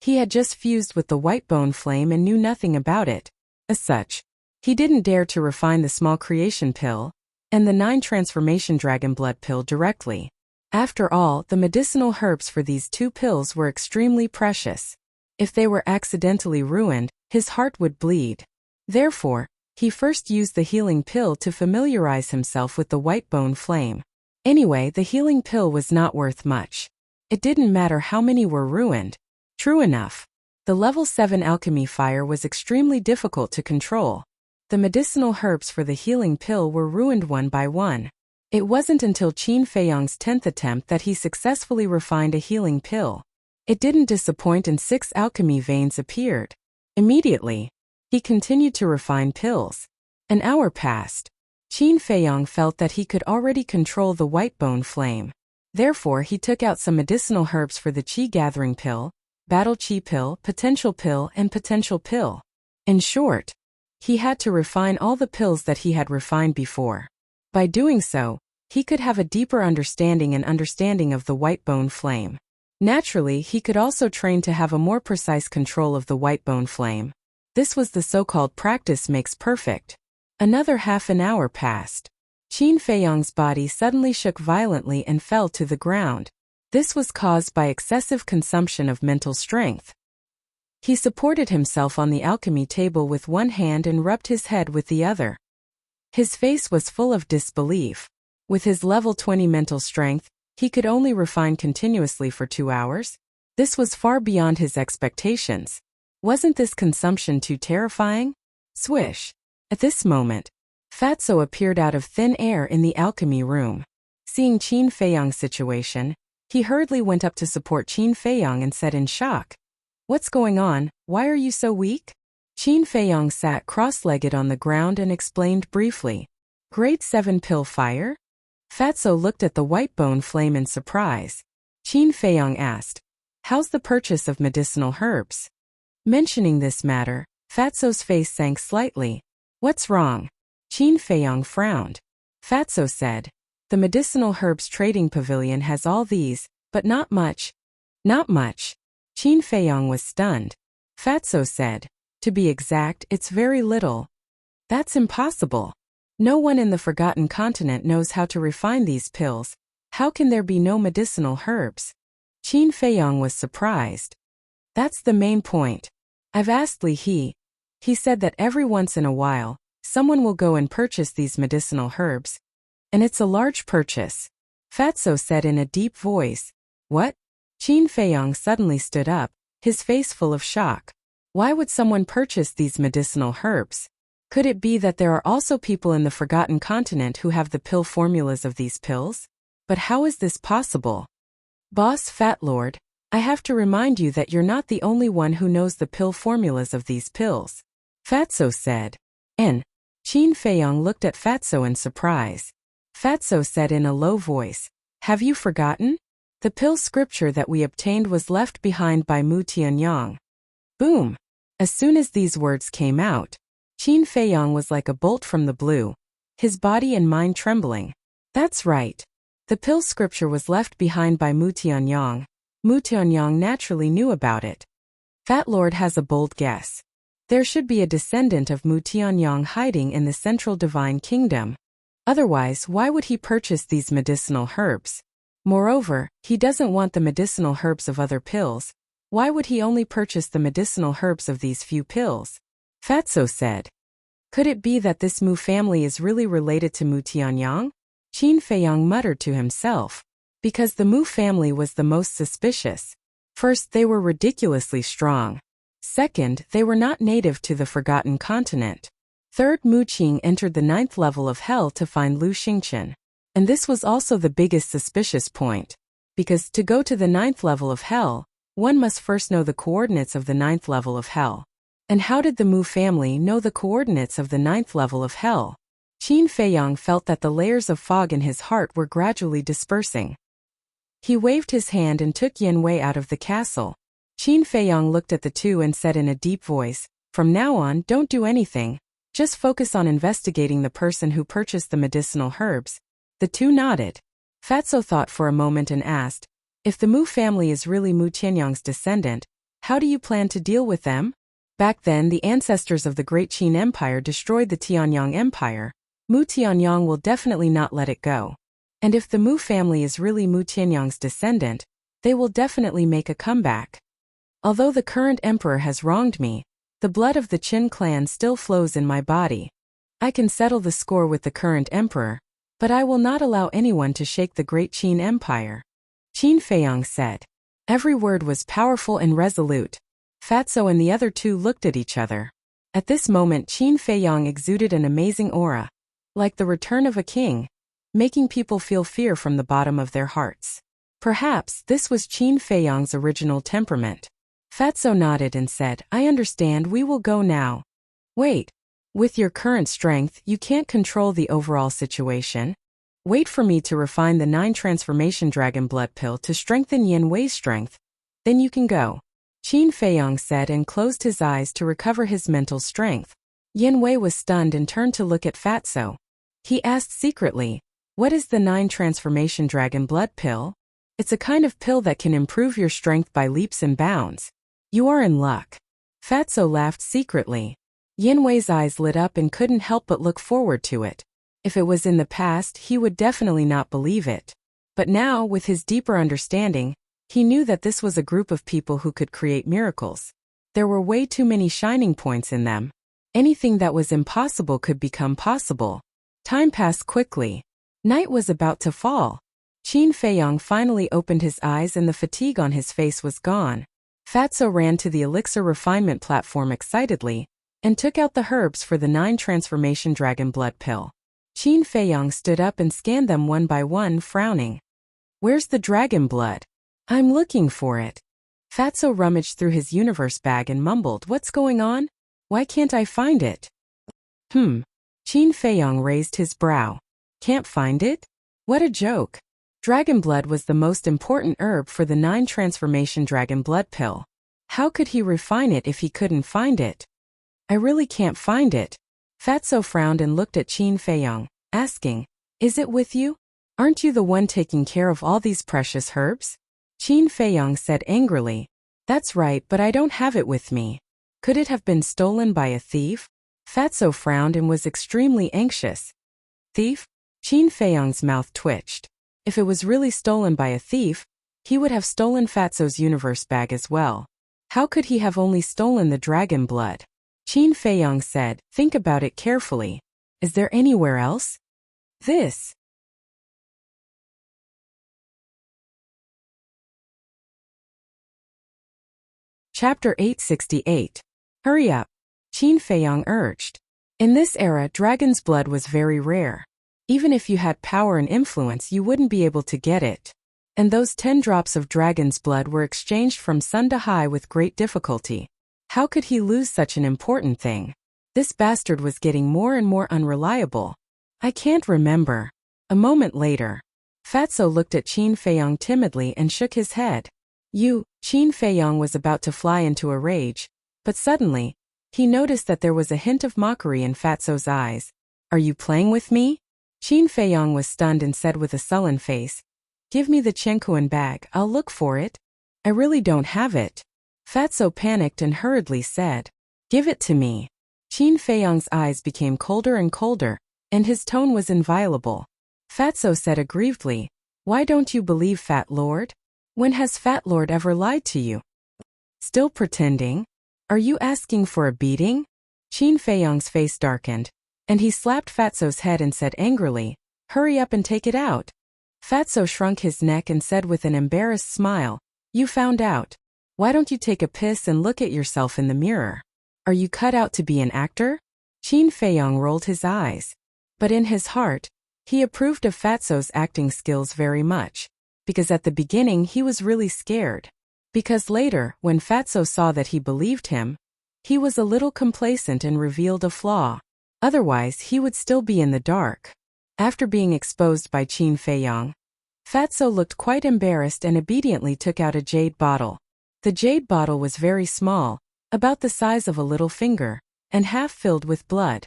He had just fused with the white bone flame and knew nothing about it. As such, he didn't dare to refine the small creation pill and the 9 transformation dragon blood pill directly. After all, the medicinal herbs for these 2 pills were extremely precious. If they were accidentally ruined, his heart would bleed. Therefore, he first used the healing pill to familiarize himself with the white bone flame. Anyway, the healing pill was not worth much. It didn't matter how many were ruined. True enough, the level 7 alchemy fire was extremely difficult to control. The medicinal herbs for the healing pill were ruined one by one. It wasn't until Qin Feiyong's 10th attempt that he successfully refined a healing pill. It didn't disappoint and 6 alchemy veins appeared. Immediately, he continued to refine pills. An hour passed. Qin Feiyong felt that he could already control the white bone flame. Therefore, he took out some medicinal herbs for the qi gathering pill, battle qi pill, potential pill, and potential pill. In short, he had to refine all the pills that he had refined before. By doing so, he could have a deeper understanding of the white bone flame. Naturally, he could also train to have a more precise control of the white bone flame. This was the so-called practice makes perfect. Another half an hour passed. Qin Feiyong's body suddenly shook violently and fell to the ground. This was caused by excessive consumption of mental strength. He supported himself on the alchemy table with one hand and rubbed his head with the other. His face was full of disbelief. With his level 20 mental strength, he could only refine continuously for 2 hours. This was far beyond his expectations. Wasn't this consumption too terrifying? Swish. At this moment, Fatso appeared out of thin air in the alchemy room. Seeing Qin Feiyong's situation, he hurriedly went up to support Qin Feiyong and said in shock, "What's going on? Why are you so weak?" Qin Feiyong sat cross-legged on the ground and explained briefly. Grade 7 pill fire? Fatso looked at the white bone flame in surprise. Qin Feiyong asked, "How's the purchase of medicinal herbs?" Mentioning this matter, Fatso's face sank slightly. "What's wrong?" Qin Feiyong frowned. Fatso said, "The medicinal herbs trading pavilion has all these, but not much." "Not much?" Qin Feiyong was stunned. Fatso said, "To be exact, it's very little." "That's impossible. No one in the Forgotten Continent knows how to refine these pills. How can there be no medicinal herbs?" Qin Feiyong was surprised. "That's the main point. I've asked Li He. He said that every once in a while, someone will go and purchase these medicinal herbs. And it's a large purchase." Fatso said in a deep voice. "What?" Qin Feiyong suddenly stood up, his face full of shock. Why would someone purchase these medicinal herbs? Could it be that there are also people in the Forgotten Continent who have the pill formulas of these pills? But how is this possible? "Boss Fat Lord, I have to remind you that you're not the only one who knows the pill formulas of these pills," Fatso said. "N." Qin Feiyong looked at Fatso in surprise. Fatso said in a low voice, "Have you forgotten? The pill scripture that we obtained was left behind by Mu Tianyang." Boom! As soon as these words came out, Qin Feiyong was like a bolt from the blue, his body and mind trembling. That's right. The pill scripture was left behind by Mu Tianyang. Mu Tianyang naturally knew about it. Fat Lord has a bold guess. There should be a descendant of Mu Tianyang hiding in the central divine kingdom. Otherwise, why would he purchase these medicinal herbs? Moreover, he doesn't want the medicinal herbs of other pills. Why would he only purchase the medicinal herbs of these few pills? Fatso said. Could it be that this Mu family is really related to Mu Tianyang? Qin Feiyong muttered to himself. Because the Mu family was the most suspicious. First, they were ridiculously strong. Second, they were not native to the Forgotten Continent. Third, Mu Qing entered the 9th level of hell to find Lu Xingqian. And this was also the biggest suspicious point. Because to go to the 9th level of hell, one must first know the coordinates of the 9th level of hell. And how did the Mu family know the coordinates of the 9th level of hell? Qin Feiyang felt that the layers of fog in his heart were gradually dispersing. He waved his hand and took Yan Wei out of the castle. Qin Feiyang looked at the two and said in a deep voice, "From now on, don't do anything. Just focus on investigating the person who purchased the medicinal herbs." The two nodded. Fatso thought for a moment and asked, "If the Mu family is really Mu Tianyang's descendant, how do you plan to deal with them? Back then, the ancestors of the Great Qin Empire destroyed the Tianyang Empire. Mu Tianyang will definitely not let it go. And if the Mu family is really Mu Tianyang's descendant, they will definitely make a comeback. Although the current emperor has wronged me, the blood of the Qin clan still flows in my body. I can settle the score with the current emperor, but I will not allow anyone to shake the Great Qin Empire," Qin Feiyang said. Every word was powerful and resolute. Fatso and the other two looked at each other. At this moment Qin Feiyang exuded an amazing aura, like the return of a king, making people feel fear from the bottom of their hearts. Perhaps this was Qin Feiyang's original temperament. Fatso nodded and said, "I understand, we will go now." "Wait. With your current strength, you can't control the overall situation. Wait for me to refine the 9 transformation dragon blood pill to strengthen Yan Wei's strength. Then you can go," Qin Feiyang said and closed his eyes to recover his mental strength. Yan Wei was stunned and turned to look at Fatso. He asked secretly, "What is the 9 transformation dragon blood pill?" "It's a kind of pill that can improve your strength by leaps and bounds. You are in luck." Fatso laughed secretly. Yan Wei's eyes lit up and couldn't help but look forward to it. If it was in the past, he would definitely not believe it. But now, with his deeper understanding, he knew that this was a group of people who could create miracles. There were way too many shining points in them. Anything that was impossible could become possible. Time passed quickly. Night was about to fall. Qin Feiyang finally opened his eyes and the fatigue on his face was gone. Fatso ran to the elixir refinement platform excitedly and took out the herbs for the 9 transformation dragon blood pill. Qin Feiyang stood up and scanned them one by one, frowning. "Where's the dragon blood? I'm looking for it." Fatso rummaged through his universe bag and mumbled, "What's going on? Why can't I find it?" Qin Feiyang raised his brow. "Can't find it? What a joke. Dragon blood was the most important herb for the 9 transformation dragon blood pill. How could he refine it if he couldn't find it?" "I really can't find it." Fatso frowned and looked at Qin Feiyang, asking, "Is it with you? Aren't you the one taking care of all these precious herbs?" Qin Feiyang said angrily, "That's right, but I don't have it with me. Could it have been stolen by a thief?" Fatso frowned and was extremely anxious. "Thief?" Qin Feiyang's mouth twitched. If it was really stolen by a thief, he would have stolen Fatso's universe bag as well. How could he have only stolen the dragon blood? Qin Feiyang said, "Think about it carefully. Is there anywhere else?" This. Chapter 868. Hurry up, Qin Feiyang urged. In this era, dragon's blood was very rare. Even if you had power and influence, you wouldn't be able to get it. And those 10 drops of dragon's blood were exchanged from Sun to Hai with great difficulty. How could he lose such an important thing? This bastard was getting more and more unreliable. "I can't remember." A moment later, Fatso looked at Qin Feiyang timidly and shook his head. Qin Feiyang was about to fly into a rage, but suddenly, he noticed that there was a hint of mockery in Fatso's eyes. "Are you playing with me?" Qin Feiyang was stunned and said with a sullen face, "Give me the Chenkuan bag, I'll look for it." "I really don't have it." Fatso panicked and hurriedly said, "Give it to me." Qin Feiyang's eyes became colder and colder, and his tone was inviolable. Fatso said aggrievedly, "Why don't you believe, Fat Lord? When has Fat Lord ever lied to you?" "Still pretending? Are you asking for a beating?" Qin Feiyang's face darkened, and he slapped Fatso's head and said angrily, "Hurry up and take it out." Fatso shrunk his neck and said with an embarrassed smile, "You found out. Why don't you take a piss and look at yourself in the mirror? Are you cut out to be an actor?" Qin Feiyang rolled his eyes. But in his heart, He approved of Fatso's acting skills very much, because at the beginning he was really scared. Because later, when Fatso saw that he believed him, he was a little complacent and revealed a flaw. Otherwise he would still be in the dark. After being exposed by Qin Feiyang, Fatso looked quite embarrassed and obediently took out a jade bottle. The jade bottle was very small, about the size of a little finger, and half filled with blood.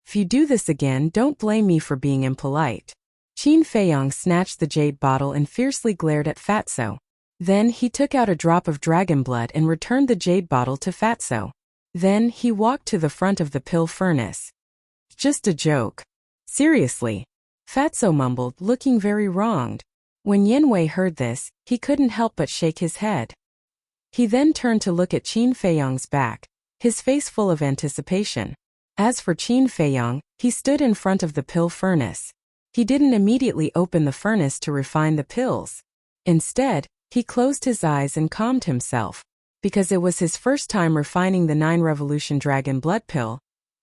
If you do this again, don't blame me for being impolite. Qin Feiyang snatched the jade bottle and fiercely glared at Fatso. Then he took out a drop of dragon blood and returned the jade bottle to Fatso. Then he walked to the front of the pill furnace. Just a joke. Seriously. Fatso mumbled, looking very wronged. When Yanwei heard this, he couldn't help but shake his head. He then turned to look at Qin Feiyang's back, his face full of anticipation. As for Qin Feiyang, he stood in front of the pill furnace. He didn't immediately open the furnace to refine the pills. Instead, he closed his eyes and calmed himself. Because it was his first time refining the 9 Revolution Dragon Blood Pill,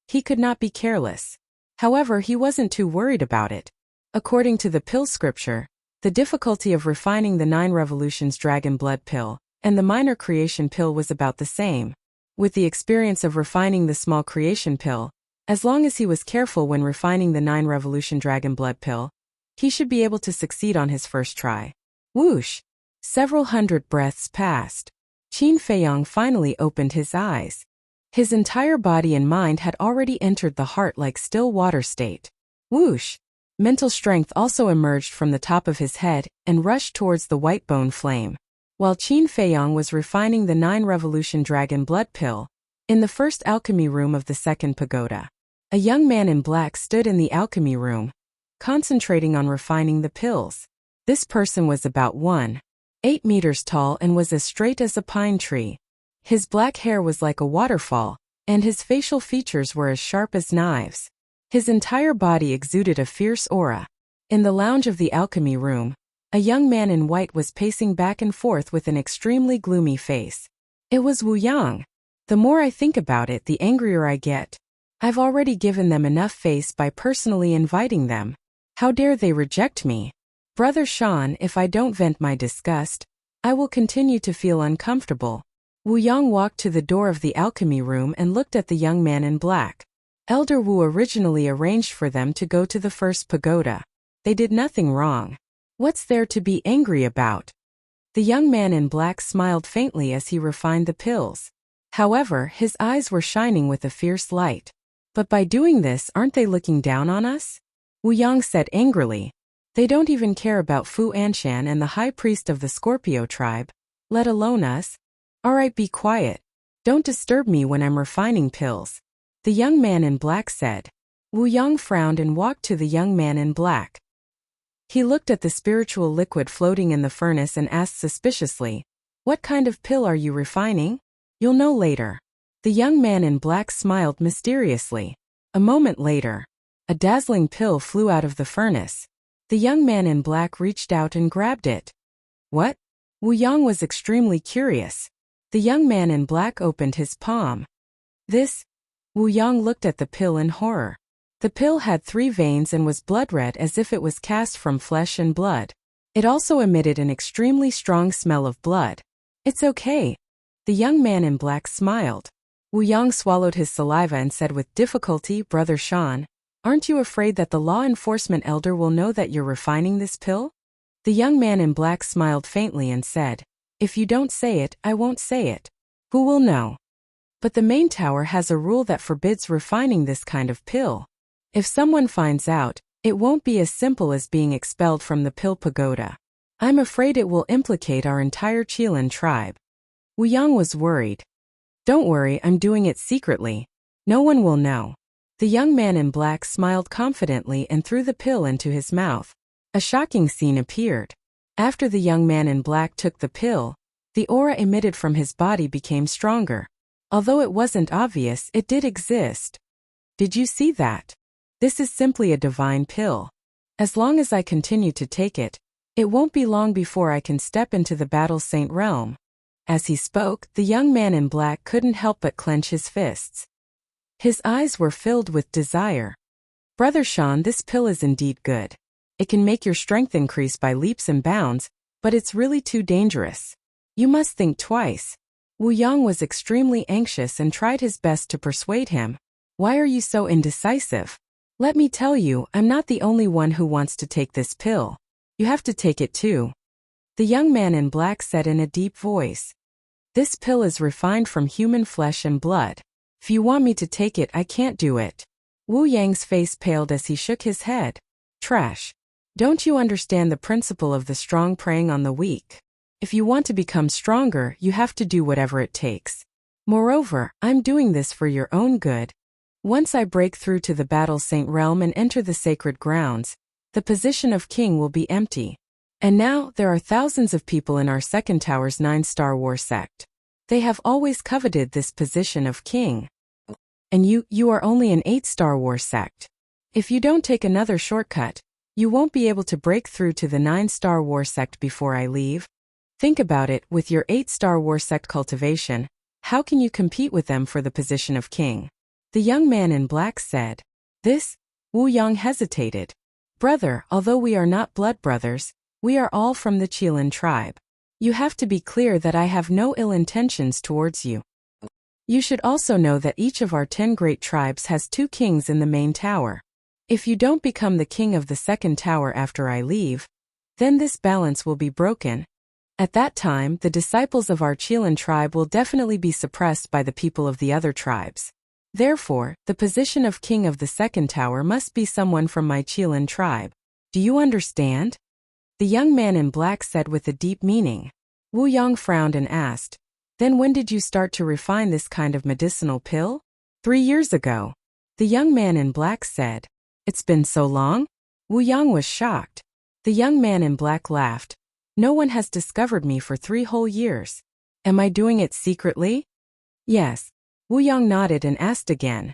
he could not be careless. However, he wasn't too worried about it. According to the pill scripture, the difficulty of refining the 9 Revolutions Dragon Blood Pill and the minor creation pill was about the same. With the experience of refining the small creation pill, as long as he was careful when refining the 9 Revolution Dragon Blood Pill, he should be able to succeed on his first try. Whoosh! Several hundred breaths passed. Qin Feiyang finally opened his eyes. His entire body and mind had already entered the heart-like still water state. Whoosh! Mental strength also emerged from the top of his head and rushed towards the white bone flame. While Qin Feiyang was refining the 9 Revolution Dragon Blood Pill, in the first alchemy room of the second pagoda, a young man in black stood in the alchemy room, concentrating on refining the pills. This person was about 1.8 meters tall and was as straight as a pine tree. His black hair was like a waterfall, and his facial features were as sharp as knives. His entire body exuded a fierce aura. In the lounge of the alchemy room, a young man in white was pacing back and forth with an extremely gloomy face. It was Wu Yang. The more I think about it, the angrier I get. I've already given them enough face by personally inviting them. How dare they reject me? Brother Shan, if I don't vent my disgust, I will continue to feel uncomfortable. Wu Yang walked to the door of the alchemy room and looked at the young man in black. Elder Wu originally arranged for them to go to the first pagoda. They did nothing wrong. What's there to be angry about? The young man in black smiled faintly as he refined the pills. However, his eyes were shining with a fierce light. But by doing this, aren't they looking down on us? Wu Yang said angrily. They don't even care about Fu Anshan and the high priest of the Scorpio tribe, let alone us. Alright, be quiet. Don't disturb me when I'm refining pills. The young man in black said. Wu Yang frowned and walked to the young man in black. He looked at the spiritual liquid floating in the furnace and asked suspiciously, "What kind of pill are you refining?" "You'll know later." The young man in black smiled mysteriously. A moment later, a dazzling pill flew out of the furnace. The young man in black reached out and grabbed it. What? Wu Yang was extremely curious. The young man in black opened his palm. This? Wu Yang looked at the pill in horror. The pill had 3 veins and was blood red as if it was cast from flesh and blood. It also emitted an extremely strong smell of blood. It's okay. The young man in black smiled. Wu Yang swallowed his saliva and said with difficulty, "Brother Shan, aren't you afraid that the law enforcement elder will know that you're refining this pill?" The young man in black smiled faintly and said, "If you don't say it, I won't say it. Who will know? But the main tower has a rule that forbids refining this kind of pill. If someone finds out, it won't be as simple as being expelled from the pill pagoda. I'm afraid it will implicate our entire Qilin tribe." Wu Yang was worried. "Don't worry, I'm doing it secretly. No one will know." The young man in black smiled confidently and threw the pill into his mouth. A shocking scene appeared. After the young man in black took the pill, the aura emitted from his body became stronger. Although it wasn't obvious, it did exist. Did you see that? This is simply a divine pill. As long as I continue to take it, it won't be long before I can step into the Battle Saint realm. As he spoke, the young man in black couldn't help but clench his fists. His eyes were filled with desire. Brother Sean, this pill is indeed good. It can make your strength increase by leaps and bounds, but it's really too dangerous. You must think twice. Wu Yang was extremely anxious and tried his best to persuade him. Why are you so indecisive? Let me tell you, I'm not the only one who wants to take this pill. You have to take it too. The young man in black said in a deep voice. This pill is refined from human flesh and blood. If you want me to take it, I can't do it. Wu Yang's face paled as he shook his head. Trash. Don't you understand the principle of the strong preying on the weak? If you want to become stronger, you have to do whatever it takes. Moreover, I'm doing this for your own good. Once I break through to the Battle Saint realm and enter the sacred grounds, the position of king will be empty. And now, there are thousands of people in our second tower's 9-star war sect. They have always coveted this position of king. And you are only an 8-star war sect. If you don't take another shortcut, you won't be able to break through to the 9-star war sect before I leave. Think about it, with your 8-star war sect cultivation, how can you compete with them for the position of king? The young man in black said. This? Wu Yang hesitated. Brother, although we are not blood brothers, we are all from the Qilin tribe. You have to be clear that I have no ill intentions towards you. You should also know that each of our 10 great tribes has 2 kings in the main tower. If you don't become the king of the second tower after I leave, then this balance will be broken. At that time, the disciples of our Qilin tribe will definitely be suppressed by the people of the other tribes. Therefore, the position of king of the second tower must be someone from my Qilin tribe. Do you understand? The young man in black said with a deep meaning. Wu Yang frowned and asked, Then when did you start to refine this kind of medicinal pill? 3 years ago. The young man in black said. It's been so long? Wu Yang was shocked. The young man in black laughed. No one has discovered me for 3 whole years. Am I doing it secretly? Yes. Wu Yang nodded and asked again.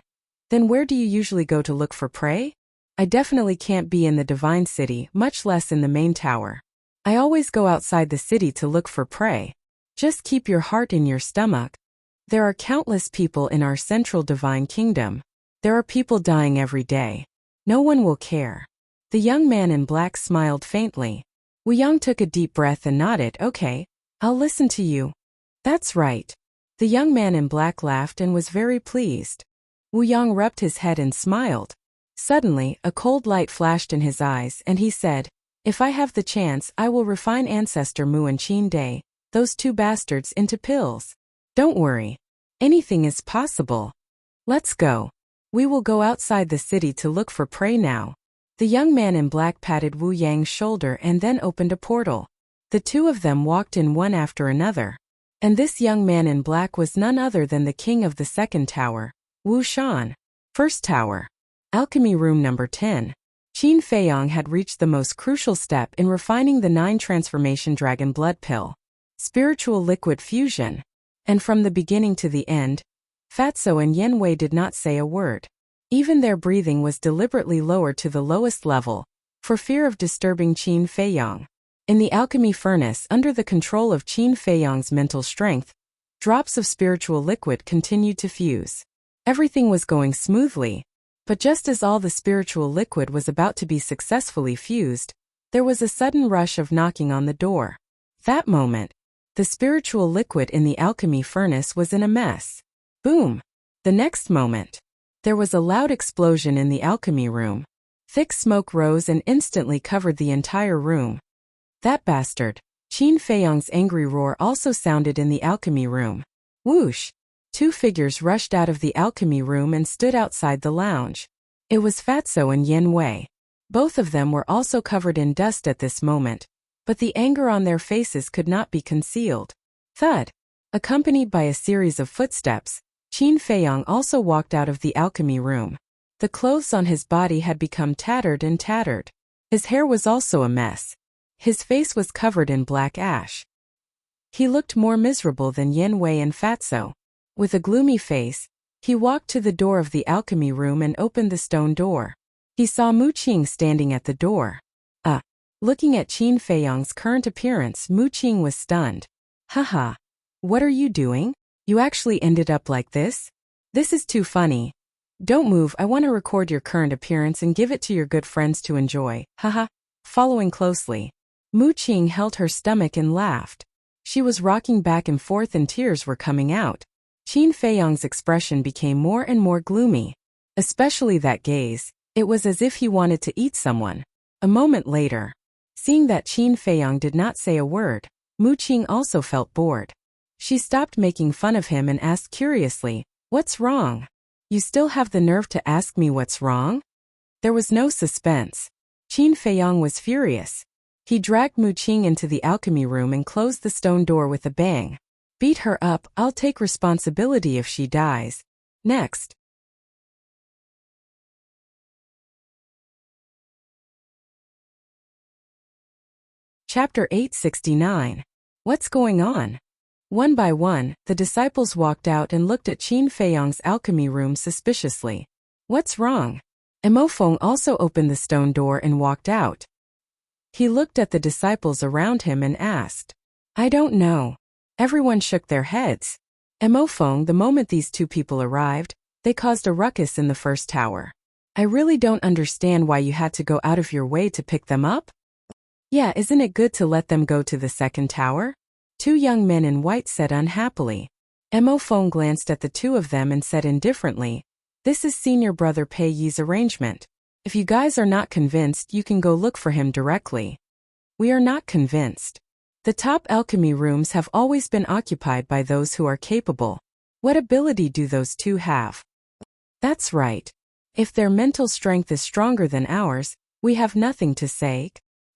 Then where do you usually go to look for prey? I definitely can't be in the Divine City, much less in the main tower. I always go outside the city to look for prey. Just keep your heart in your stomach. There are countless people in our central Divine Kingdom. There are people dying every day. No one will care. The young man in black smiled faintly. Wu Yang took a deep breath and nodded. Okay, I'll listen to you. That's right. The young man in black laughed and was very pleased. Wu Yang rubbed his head and smiled. Suddenly, a cold light flashed in his eyes and he said, If I have the chance, I will refine Ancestor Mu and Qin Day, those 2 bastards, into pills. Don't worry. Anything is possible. Let's go. We will go outside the city to look for prey now. The young man in black patted Wu Yang's shoulder and then opened a portal. The 2 of them walked in one after another. And this young man in black was none other than the king of the second tower, Wu Shan. First tower. Alchemy room number 10. Qin Feiyong had reached the most crucial step in refining the 9 transformation dragon blood pill. Spiritual liquid fusion. And from the beginning to the end, Fatso and Yen Wei did not say a word. Even their breathing was deliberately lowered to the lowest level, for fear of disturbing Qin Feiyong. In the alchemy furnace, under the control of Qin Feiyong's mental strength, drops of spiritual liquid continued to fuse. Everything was going smoothly, but just as all the spiritual liquid was about to be successfully fused, there was a sudden rush of knocking on the door. That moment, the spiritual liquid in the alchemy furnace was in a mess. Boom! The next moment, there was a loud explosion in the alchemy room. Thick smoke rose and instantly covered the entire room. That bastard! Qin Feiyong's angry roar also sounded in the alchemy room. Whoosh! 2 figures rushed out of the alchemy room and stood outside the lounge. It was Fatso and Yen Wei. Both of them were also covered in dust at this moment, but the anger on their faces could not be concealed. Thud! Accompanied by a series of footsteps, Qin Feiyong also walked out of the alchemy room. The clothes on his body had become tattered and tattered. His hair was also a mess. His face was covered in black ash. He looked more miserable than Yen Wei and Fatso. With a gloomy face, he walked to the door of the alchemy room and opened the stone door. He saw Mu Qing standing at the door. Looking at Qin Feiyong's current appearance, Mu Qing was stunned. Haha. What are you doing? You actually ended up like this? This is too funny. Don't move, I want to record your current appearance and give it to your good friends to enjoy, haha. Following closely, Mu Qing held her stomach and laughed. She was rocking back and forth and tears were coming out. Qin Feiyong's expression became more and more gloomy. Especially that gaze, it was as if he wanted to eat someone. A moment later, seeing that Qin Feiyong did not say a word, Mu Qing also felt bored. She stopped making fun of him and asked curiously, "What's wrong? You still have the nerve to ask me what's wrong?" There was no suspense. Qin Feiyong was furious. He dragged Mu Qing into the alchemy room and closed the stone door with a bang. "Beat her up, I'll take responsibility if she dies." Next. Chapter 869. What's going on? One by one, the disciples walked out and looked at Qin Feiyong's alchemy room suspiciously. "What's wrong?" Emofeng also opened the stone door and walked out. He looked at the disciples around him and asked, "I don't know." Everyone shook their heads. Emofeng, the moment these two people arrived, they caused a ruckus in the first tower. "I really don't understand why you had to go out of your way to pick them up?" "Yeah, isn't it good to let them go to the second tower?" Two young men in white said unhappily. Emofeng glanced at the two of them and said indifferently, "This is senior brother Pei Yi's arrangement. If you guys are not convinced, you can go look for him directly." "We are not convinced. The top alchemy rooms have always been occupied by those who are capable. What ability do those two have?" "That's right. If their mental strength is stronger than ours, we have nothing to say.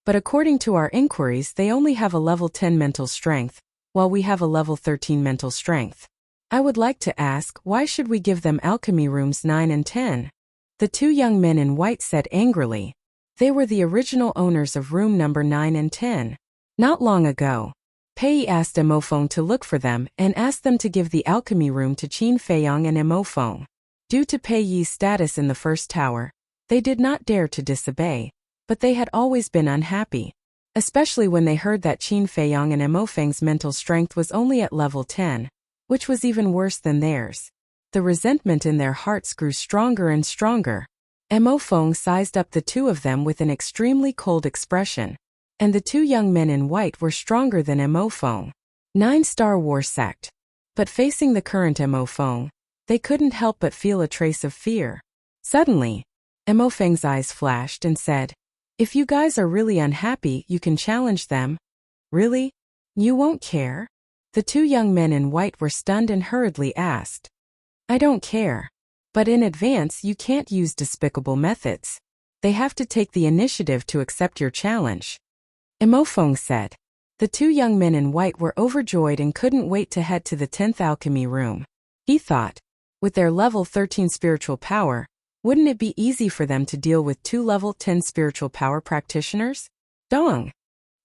But according to our inquiries, they only have a level 10 mental strength, while we have a level 13 mental strength. I would like to ask, why should we give them alchemy rooms 9 and 10? The two young men in white said angrily. They were the original owners of room number 9 and 10. Not long ago, Pei asked Emofeng to look for them and asked them to give the alchemy room to Qin Feiyong and Emofeng. Due to Pei Yi's status in the first tower, they did not dare to disobey. But they had always been unhappy, especially when they heard that Qin Feiyong and Emofeng's mental strength was only at level 10, which was even worse than theirs. The resentment in their hearts grew stronger and stronger. Emofeng sized up the two of them with an extremely cold expression, and the two young men in white were stronger than Emofeng. 9-star war sect. But facing the current Emofeng, they couldn't help but feel a trace of fear. Suddenly, Emofeng's eyes flashed and said, "If you guys are really unhappy, you can challenge them." "Really? You won't care?" The two young men in white were stunned and hurriedly asked. "I don't care. But in advance, you can't use despicable methods. They have to take the initiative to accept your challenge," Emofeng said. The two young men in white were overjoyed and couldn't wait to head to the 10th alchemy room. He thought, with their level 13 spiritual power, wouldn't it be easy for them to deal with two level 10 spiritual power practitioners? Dong!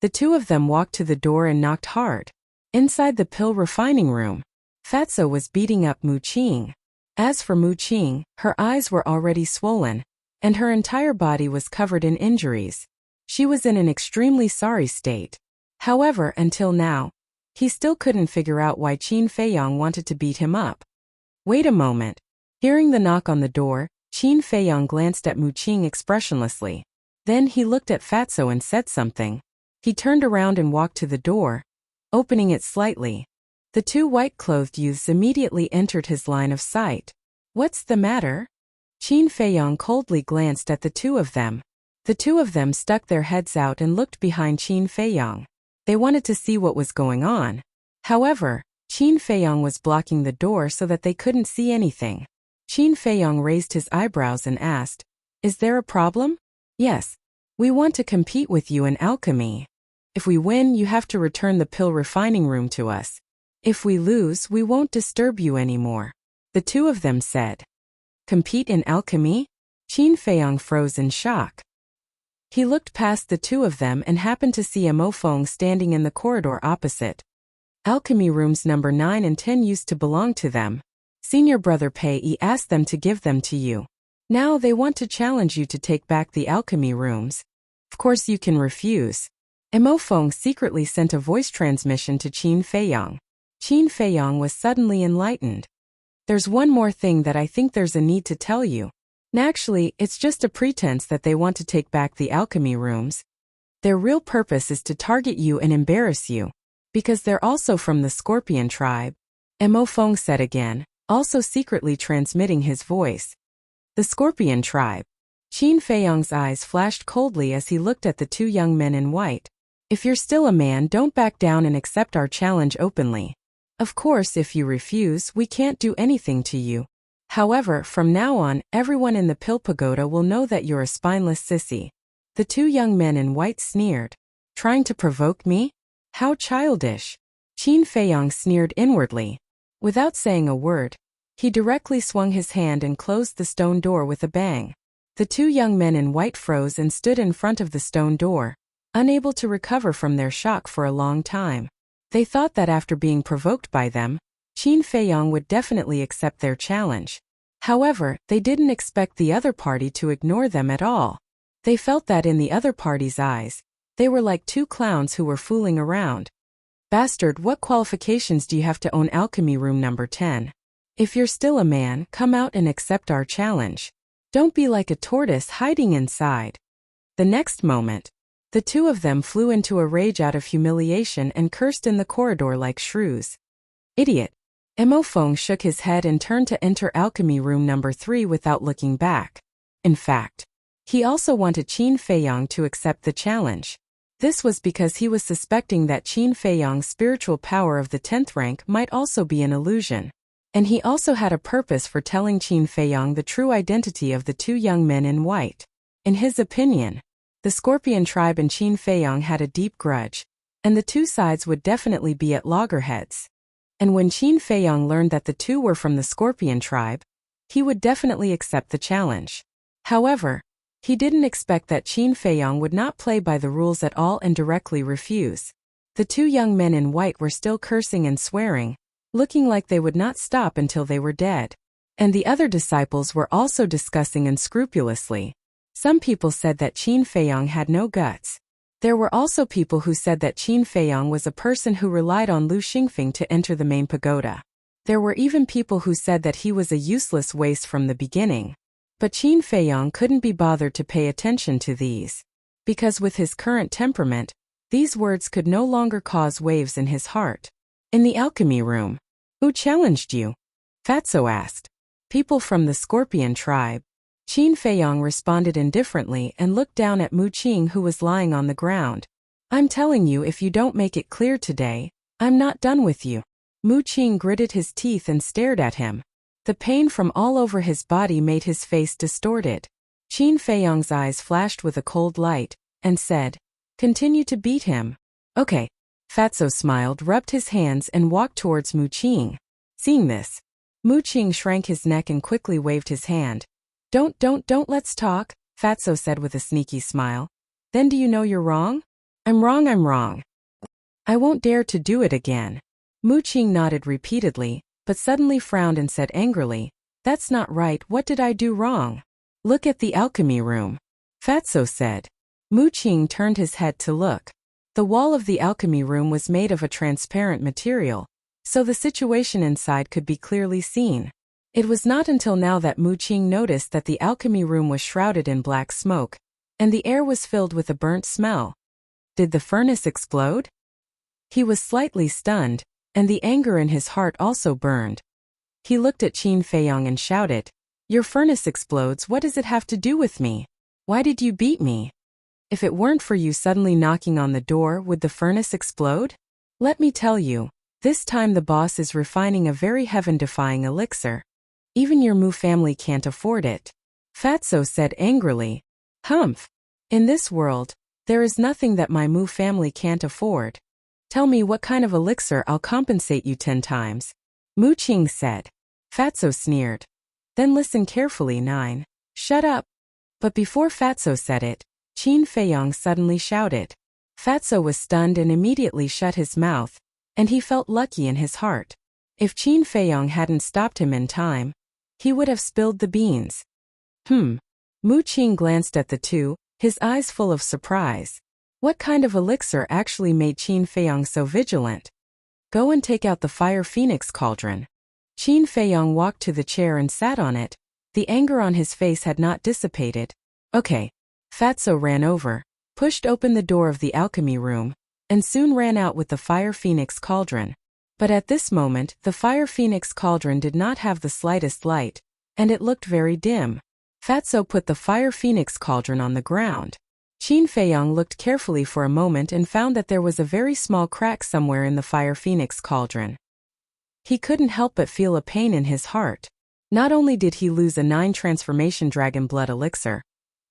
The two of them walked to the door and knocked hard. Inside the pill refining room, Fatso was beating up Mu Qing. As for Mu Qing, her eyes were already swollen, and her entire body was covered in injuries. She was in an extremely sorry state. However, until now, he still couldn't figure out why Qin Feiyong wanted to beat him up. Wait a moment. Hearing the knock on the door, Qin Feiyong glanced at Mu Qing expressionlessly. Then he looked at Fatso and said something. He turned around and walked to the door, opening it slightly. The two white-clothed youths immediately entered his line of sight. "What's the matter?" Qin Feiyong coldly glanced at the two of them. The two of them stuck their heads out and looked behind Qin Feiyong. They wanted to see what was going on. However, Qin Feiyong was blocking the door so that they couldn't see anything. Qin Feiyong raised his eyebrows and asked, "Is there a problem?" "Yes. We want to compete with you in alchemy. If we win, you have to return the pill refining room to us. If we lose, we won't disturb you anymore," the two of them said. "Compete in alchemy?" Qin Feiyong froze in shock. He looked past the two of them and happened to see Emofeng standing in the corridor opposite. Alchemy rooms number 9 and 10 used to belong to them. Senior brother Pei asked them to give them to you. Now they want to challenge you to take back the alchemy rooms. Of course you can refuse. Emofeng secretly sent a voice transmission to Qin Feiyong. Qin Feiyong was suddenly enlightened. There's one more thing that I think there's a need to tell you. Actually, it's just a pretense that they want to take back the alchemy rooms. Their real purpose is to target you and embarrass you. Because they're also from the Scorpion tribe. Mo Feng said again, also secretly transmitting his voice. The Scorpion tribe. Qin Feiyong's eyes flashed coldly as he looked at the two young men in white. If you're still a man, don't back down and accept our challenge openly. Of course, if you refuse, we can't do anything to you. However, from now on, everyone in the Pill Pagoda will know that you're a spineless sissy. The two young men in white sneered. Trying to provoke me? How childish. Qin Feiyong sneered inwardly. Without saying a word, he directly swung his hand and closed the stone door with a bang. The two young men in white froze and stood in front of the stone door, unable to recover from their shock for a long time. They thought that after being provoked by them, Qin Feiyong would definitely accept their challenge. However, they didn't expect the other party to ignore them at all. They felt that in the other party's eyes, they were like two clowns who were fooling around. Bastard, what qualifications do you have to own alchemy room number 10? If you're still a man, come out and accept our challenge. Don't be like a tortoise hiding inside. The next moment, the two of them flew into a rage out of humiliation and cursed in the corridor like shrews. Idiot. Mo Feng shook his head and turned to enter alchemy room number 3 without looking back. In fact, he also wanted Qin Feiyong to accept the challenge. This was because he was suspecting that Qin Feiyong's spiritual power of the 10th rank might also be an illusion. And he also had a purpose for telling Qin Feiyong the true identity of the two young men in white. In his opinion, the Scorpion tribe and Qin Feiyong had a deep grudge, and the two sides would definitely be at loggerheads. And when Qin Feiyong learned that the two were from the Scorpion tribe, he would definitely accept the challenge. However, he didn't expect that Qin Feiyong would not play by the rules at all and directly refuse. The two young men in white were still cursing and swearing, looking like they would not stop until they were dead. And the other disciples were also discussing unscrupulously. Some people said that Qin Feiyong had no guts. There were also people who said that Qin Feiyong was a person who relied on Lu Xingfeng to enter the main pagoda. There were even people who said that he was a useless waste from the beginning. But Qin Feiyong couldn't be bothered to pay attention to these. Because with his current temperament, these words could no longer cause waves in his heart. In the alchemy room, who challenged you? Fatso asked. People from the Scorpion tribe. Qin Feiyong responded indifferently and looked down at Mu Qing, who was lying on the ground. I'm telling you, if you don't make it clear today, I'm not done with you. Mu Qing gritted his teeth and stared at him. The pain from all over his body made his face distorted. Qin Feiyong's eyes flashed with a cold light, and said, "Continue to beat him." Okay. Fatso smiled, rubbed his hands and walked towards Mu Qing. Seeing this, Mu Qing shrank his neck and quickly waved his hand. Don't, let's talk, Fatso said with a sneaky smile. Then do you know you're wrong? I'm wrong. I won't dare to do it again. Mu Qing nodded repeatedly, but suddenly frowned and said angrily, That's not right, what did I do wrong? Look at the alchemy room. Fatso said. Mu Qing turned his head to look. The wall of the alchemy room was made of a transparent material, so the situation inside could be clearly seen. It was not until now that Mu Qing noticed that the alchemy room was shrouded in black smoke, and the air was filled with a burnt smell. Did the furnace explode? He was slightly stunned, and the anger in his heart also burned. He looked at Qin Feiyong and shouted, Your furnace explodes, what does it have to do with me? Why did you beat me? If it weren't for you suddenly knocking on the door, would the furnace explode? Let me tell you, this time the boss is refining a very heaven-defying elixir. Even your Mu family can't afford it. Fatso said angrily. Humph! In this world, there is nothing that my Mu family can't afford. Tell me what kind of elixir, I'll compensate you 10 times. Mu Qing said. Fatso sneered. Then listen carefully, 9. Shut up. But before Fatso said it, Qin Feiyong suddenly shouted. Fatso was stunned and immediately shut his mouth, and he felt lucky in his heart. If Qin Feiyong hadn't stopped him in time, he would have spilled the beans. Mu Qing glanced at the two, his eyes full of surprise. What kind of elixir actually made Qin Feiyong so vigilant? Go and take out the Fire Phoenix cauldron. Qin Feiyong walked to the chair and sat on it. The anger on his face had not dissipated. Okay. Fatso ran over, pushed open the door of the alchemy room, and soon ran out with the fire phoenix cauldron. But at this moment, the fire phoenix cauldron did not have the slightest light, and it looked very dim. Fatso put the fire phoenix cauldron on the ground. Qin Feiyong looked carefully for a moment and found that there was a very small crack somewhere in the fire phoenix cauldron. He couldn't help but feel a pain in his heart. Not only did he lose a 9 transformation dragon blood elixir,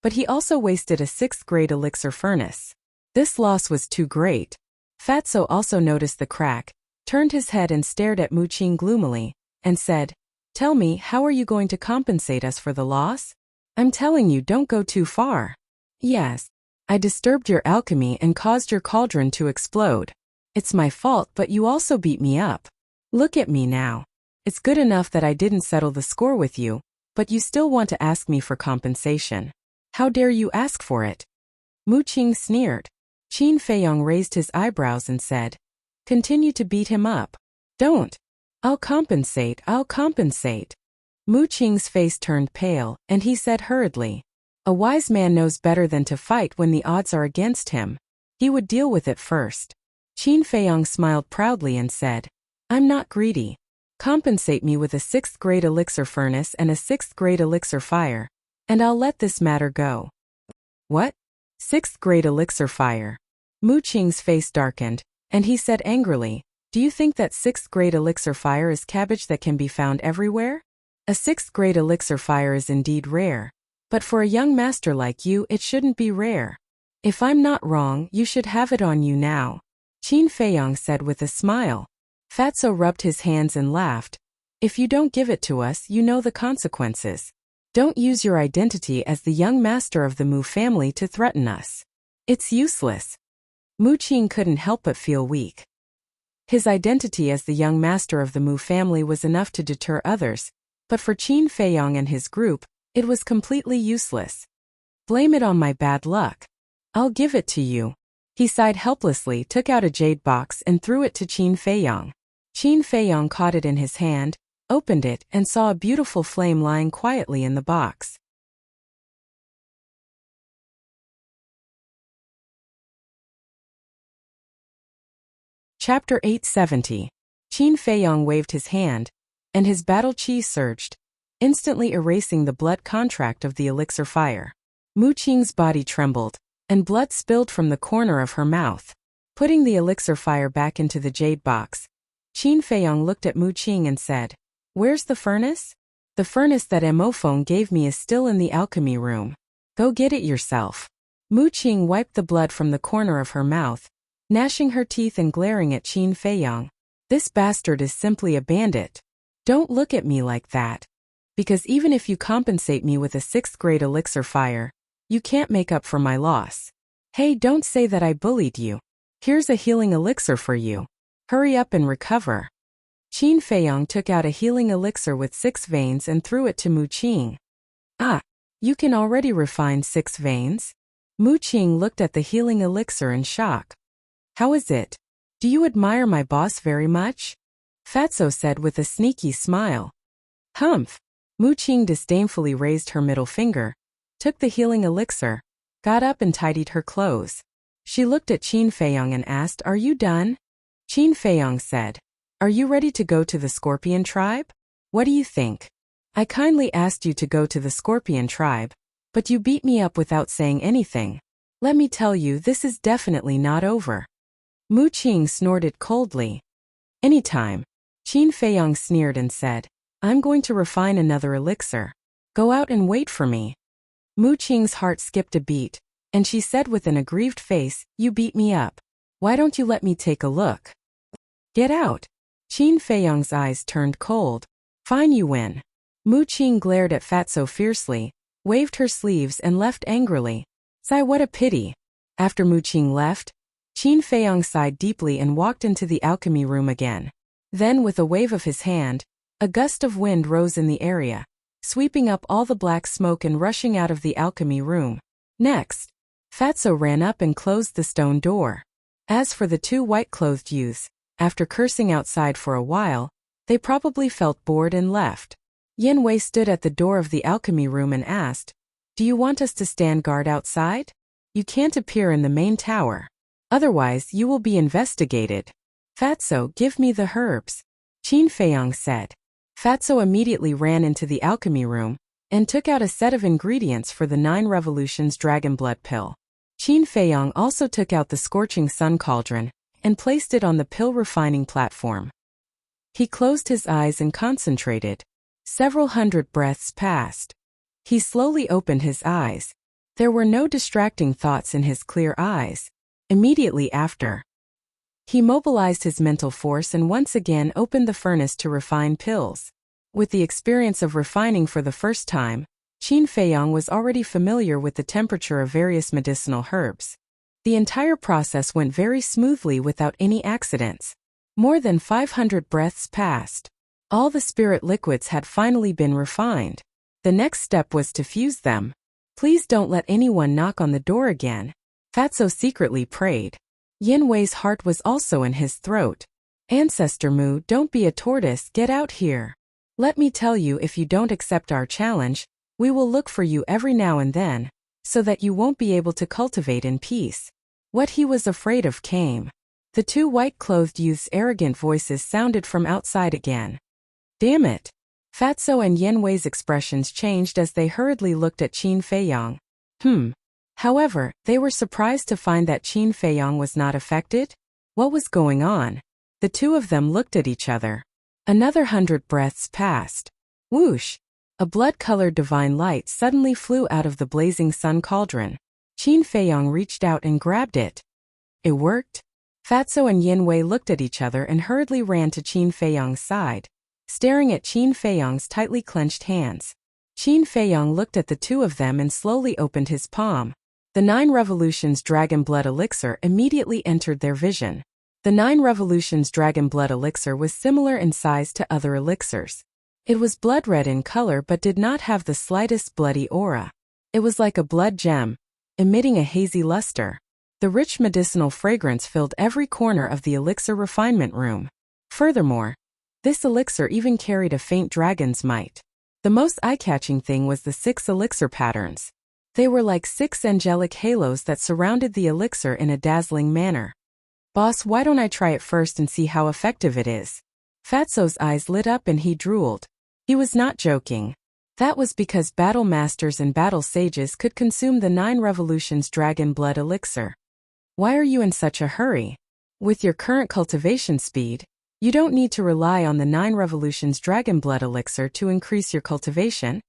but he also wasted a 6th grade elixir furnace. This loss was too great. Fatso also noticed the crack, turned his head and stared at Mu Qing gloomily, and said, "Tell me, how are you going to compensate us for the loss? I'm telling you, don't go too far." "Yes. I disturbed your alchemy and caused your cauldron to explode. It's my fault, but you also beat me up. Look at me now. It's good enough that I didn't settle the score with you, but you still want to ask me for compensation. How dare you ask for it?" Mu Qing sneered. Qin Feiyong raised his eyebrows and said, "Continue to beat him up. Don't. I'll compensate. Mu Qing's face turned pale, and he said hurriedly, "A wise man knows better than to fight when the odds are against him. He would deal with it first." Qin Feiyong smiled proudly and said, "I'm not greedy. Compensate me with a 6th grade elixir furnace and a 6th grade elixir fire, and I'll let this matter go." "What? 6th grade elixir fire?" Mu Qing's face darkened, and he said angrily, "Do you think that 6th grade elixir fire is cabbage that can be found everywhere? A 6th grade elixir fire is indeed rare, but for a young master like you it shouldn't be rare. If I'm not wrong, you should have it on you now," Qin Feiyong said with a smile. Fatso rubbed his hands and laughed. "If you don't give it to us, you know the consequences. Don't use your identity as the young master of the Mu family to threaten us. It's useless." Mu Qing couldn't help but feel weak. His identity as the young master of the Mu family was enough to deter others, but for Qin Feiyong and his group, it was completely useless. "Blame it on my bad luck. I'll give it to you." He sighed helplessly, took out a jade box and threw it to Qin Feiyong. Qin Feiyong caught it in his hand, opened it, and saw a beautiful flame lying quietly in the box. Chapter 870. Qin Feiyong waved his hand, and his battle chi surged, instantly erasing the blood contract of the elixir fire. Mu Qing's body trembled, and blood spilled from the corner of her mouth. Putting the elixir fire back into the jade box, Qin Feiyong looked at Mu Qing and said, "Where's the furnace?" "The furnace that Emophone gave me is still in the alchemy room. Go get it yourself." Mu Qing wiped the blood from the corner of her mouth, gnashing her teeth and glaring at Qin Feiyong. "This bastard is simply a bandit. Don't look at me like that. Because even if you compensate me with a 6th grade elixir fire, you can't make up for my loss. Hey, don't say that I bullied you. Here's a healing elixir for you. Hurry up and recover." Qin Feiyong took out a healing elixir with 6 veins and threw it to Mu Qing. "Ah, you can already refine 6 veins?" Mu Qing looked at the healing elixir in shock. "How is it? Do you admire my boss very much?" Fatso said with a sneaky smile. "Humph." Mu Qing disdainfully raised her middle finger, took the healing elixir, got up and tidied her clothes. She looked at Qin Feiyong and asked, "Are you done?" Qin Feiyong said, "Are you ready to go to the Scorpion tribe? What do you think? I kindly asked you to go to the Scorpion tribe, but you beat me up without saying anything. Let me tell you, this is definitely not over." Mu Qing snorted coldly. "Anytime." Qin Feiyong sneered and said, "I'm going to refine another elixir. Go out and wait for me." Mu Qing's heart skipped a beat, and she said with an aggrieved face, "You beat me up. Why don't you let me take a look?" "Get out." Qin Feiyong's eyes turned cold. "Fine, you win." Mu Qing glared at Fatso fiercely, waved her sleeves and left angrily. "Sigh, what a pity." After Mu Qing left, Qin Feiyong sighed deeply and walked into the alchemy room again. Then, with a wave of his hand, a gust of wind rose in the area, sweeping up all the black smoke and rushing out of the alchemy room. Next, Fatso ran up and closed the stone door. As for the 2 white-clothed youths, after cursing outside for a while, They probably felt bored and left. Yin Wei stood at the door of the alchemy room and asked, "Do you want us to stand guard outside? You can't appear in the main tower. Otherwise, you will be investigated." "Fatso, give me the herbs," Qin Feiyang said. Fatso immediately ran into the alchemy room and took out a set of ingredients for the 9 Revolutions Dragon Blood Pill. Qin Feiyang also took out the Scorching Sun Cauldron and placed it on the pill refining platform. He closed his eyes and concentrated. Several hundred breaths passed. He slowly opened his eyes. There were no distracting thoughts in his clear eyes. Immediately after, he mobilized his mental force and once again opened the furnace to refine pills. With the experience of refining for the first time, Qin Feiyang was already familiar with the temperature of various medicinal herbs. The entire process went very smoothly without any accidents. More than 500 breaths passed. All the spirit liquids had finally been refined. The next step was to fuse them. "Please don't let anyone knock on the door again," Fatso secretly prayed. Yin Wei's heart was also in his throat. "Ancestor Mu, don't be a tortoise, get out here. Let me tell you, if you don't accept our challenge, we will look for you every now and then, so that you won't be able to cultivate in peace." What he was afraid of came. The 2 white-clothed youths' arrogant voices sounded from outside again. "Damn it." Fatso and Yin Wei's expressions changed as they hurriedly looked at Qin Feiyang. However, they were surprised to find that Qin Feiyang was not affected. What was going on? The 2 of them looked at each other. Another 100 breaths passed. Whoosh! A blood-colored divine light suddenly flew out of the blazing sun cauldron. Qin Feiyang reached out and grabbed it. It worked? Fatso and Yin Wei looked at each other and hurriedly ran to Qin Feiyang's side, staring at Qin Feiyang's tightly clenched hands. Qin Feiyang looked at the 2 of them and slowly opened his palm. The 9 Revolutions Dragon Blood Elixir immediately entered their vision. The 9 Revolutions Dragon Blood Elixir was similar in size to other elixirs. It was blood red in color but did not have the slightest bloody aura. It was like a blood gem, emitting a hazy luster. The rich medicinal fragrance filled every corner of the elixir refinement room. Furthermore, this elixir even carried a faint dragon's might. The most eye-catching thing was the 6 elixir patterns. They were like 6 angelic halos that surrounded the elixir in a dazzling manner. "Boss, why don't I try it first and see how effective it is?" Fatso's eyes lit up and he drooled. He was not joking. That was because battle masters and battle sages could consume the 9 Revolutions Dragon Blood Elixir. "Why are you in such a hurry? With your current cultivation speed, you don't need to rely on the 9 Revolutions Dragon Blood Elixir to increase your cultivation.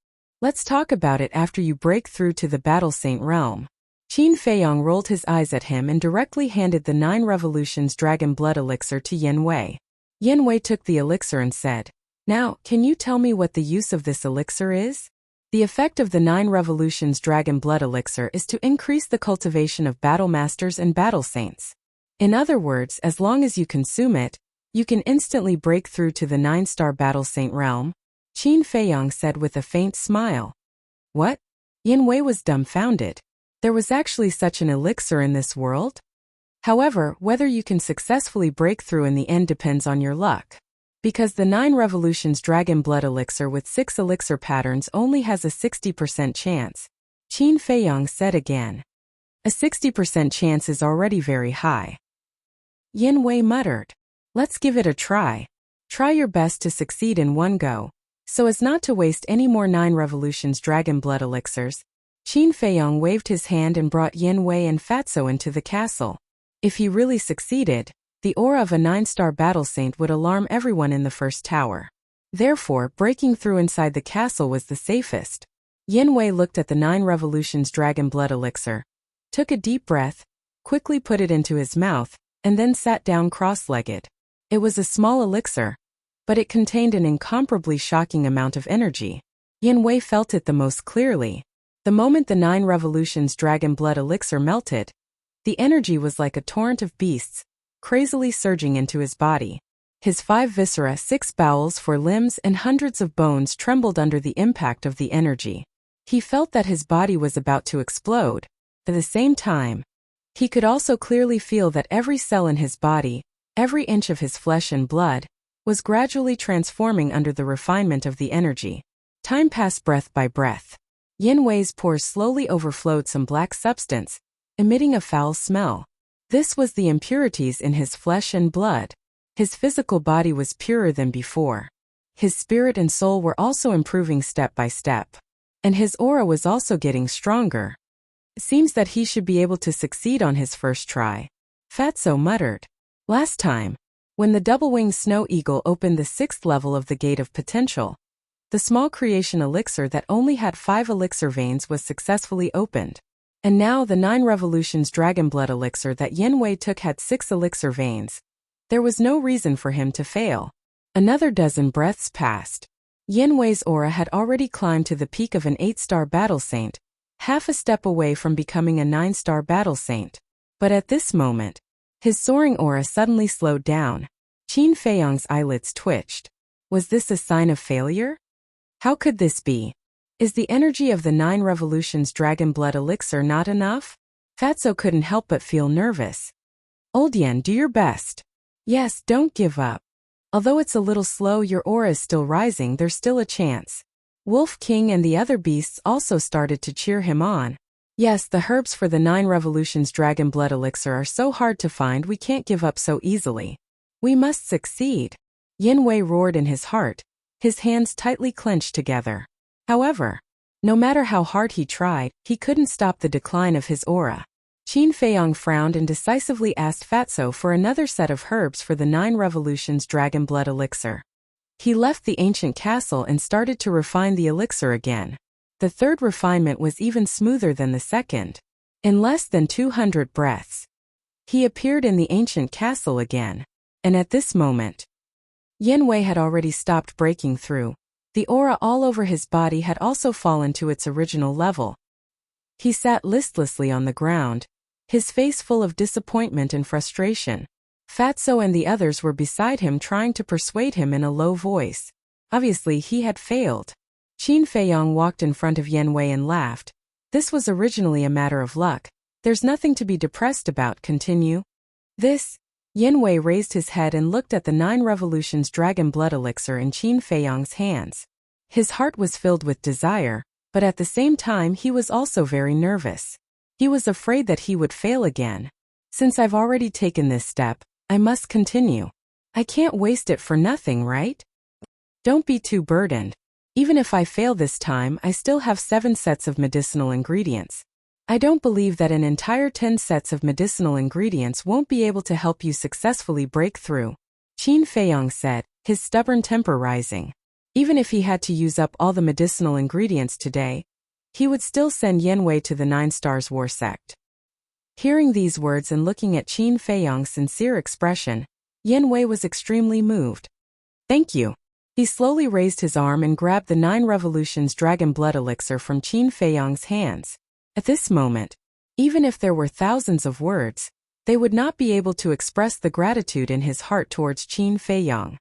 Let's talk about it after you break through to the Battle Saint realm." Qin Feiyang rolled his eyes at him and directly handed the 9 Revolutions Dragon Blood Elixir to Yin Wei. Yin Wei took the elixir and said, "Now, can you tell me what the use of this elixir is?" The effect of the 9 Revolutions Dragon Blood Elixir is to increase the cultivation of battle masters and battle saints. In other words, as long as you consume it, you can instantly break through to the 9-star battle saint realm, Qin Feiyang said with a faint smile. "What?" Yin Wei was dumbfounded. There was actually such an elixir in this world? However, whether you can successfully break through in the end depends on your luck. Because the 9 Revolutions Dragon Blood Elixir with 6 elixir patterns only has a 60% chance, Qin Feiyang said again. A 60% chance is already very high. Yin Wei muttered. "Let's give it a try. Try your best to succeed in one go, so as not to waste any more 9 Revolutions Dragon Blood Elixirs." Qin Feiyang waved his hand and brought Yin Wei and Fatso into the castle. If he really succeeded, the aura of a 9-star battle saint would alarm everyone in the first tower. Therefore, breaking through inside the castle was the safest. Yin Wei looked at the 9 Revolutions Dragon Blood Elixir, took a deep breath, quickly put it into his mouth, and then sat down cross-legged. It was a small elixir, but it contained an incomparably shocking amount of energy. Yin Wei felt it the most clearly. The moment the 9 Revolutions Dragon Blood Elixir melted, the energy was like a torrent of beasts, crazily surging into his body. His 5 viscera, 6 bowels, 4 limbs, and hundreds of bones trembled under the impact of the energy. He felt that his body was about to explode. At the same time, he could also clearly feel that every cell in his body, every inch of his flesh and blood, was gradually transforming under the refinement of the energy. Time passed breath by breath. Yin Wei's pores slowly overflowed some black substance, emitting a foul smell. This was the impurities in his flesh and blood. His physical body was purer than before. His spirit and soul were also improving step by step. And his aura was also getting stronger. It seems that he should be able to succeed on his first try. Fatso muttered. Last time, when the double-winged snow eagle opened the 6th level of the Gate of Potential, the small creation elixir that only had 5 elixir veins was successfully opened. And now the 9 revolutions dragon blood elixir that Yin Wei took had 6 elixir veins. There was no reason for him to fail. Another dozen breaths passed. Yin Wei's aura had already climbed to the peak of an 8-star battle saint, half a step away from becoming a 9-star battle saint. But at this moment, his soaring aura suddenly slowed down. Qin Feiyang's eyelids twitched. Was this a sign of failure? How could this be? Is the energy of the 9 revolutions dragon blood elixir not enough? Fatso couldn't help but feel nervous. Old Yen, do your best. Yes, don't give up. Although it's a little slow, your aura is still rising, there's still a chance. Wolf King and the other beasts also started to cheer him on. Yes, the herbs for the 9 revolutions dragon blood elixir are so hard to find, we can't give up so easily. We must succeed. Yin Wei roared in his heart, his hands tightly clenched together. However, no matter how hard he tried, he couldn't stop the decline of his aura. Qin Feiyang frowned and decisively asked Fatso for another set of herbs for the 9 revolutions dragon blood elixir. He left the ancient castle and started to refine the elixir again. The third refinement was even smoother than the second. In less than 200 breaths, he appeared in the ancient castle again. And at this moment, Yin Wei had already stopped breaking through. The aura all over his body had also fallen to its original level. He sat listlessly on the ground, his face full of disappointment and frustration. Fatso and the others were beside him, trying to persuade him in a low voice. Obviously he had failed. Qin Feiyang walked in front of Yin Wei and laughed. This was originally a matter of luck. There's nothing to be depressed about, continue. This. Yin Wei raised his head and looked at the 9 revolutions dragon blood elixir in Qin Feiyang's hands. His heart was filled with desire, but at the same time he was also very nervous. He was afraid that he would fail again. Since I've already taken this step, I must continue. I can't waste it for nothing, right? Don't be too burdened. Even if I fail this time, I still have 7 sets of medicinal ingredients. I don't believe that an entire 10 sets of medicinal ingredients won't be able to help you successfully break through. Qin Feiyang said, his stubborn temper rising. Even if he had to use up all the medicinal ingredients today, he would still send Yin Wei to the 9 Stars War sect. Hearing these words and looking at Qin Feiyang's sincere expression, Yin Wei was extremely moved. Thank you. He slowly raised his arm and grabbed the 9 revolutions dragon blood elixir from Qin Feiyang's hands. At this moment, even if there were thousands of words, they would not be able to express the gratitude in his heart towards Qin Feiyang.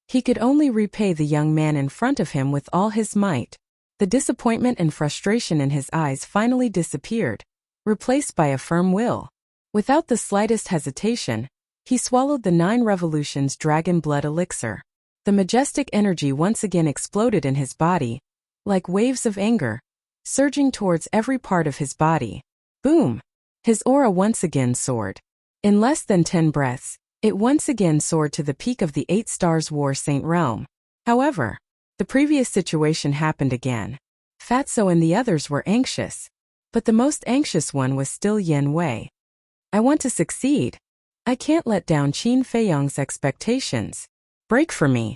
He could only repay the young man in front of him with all his might. The disappointment and frustration in his eyes finally disappeared, replaced by a firm will. Without the slightest hesitation, he swallowed the 9 revolutions dragon blood elixir. The majestic energy once again exploded in his body, like waves of anger, surging towards every part of his body. Boom! His aura once again soared. In less than 10 breaths, it once again soared to the peak of the 8 Stars War Saint realm. However, the previous situation happened again. Fatso and the others were anxious. But the most anxious one was still Yin Wei. I want to succeed. I can't let down Qin Feiyang's expectations. Break for me.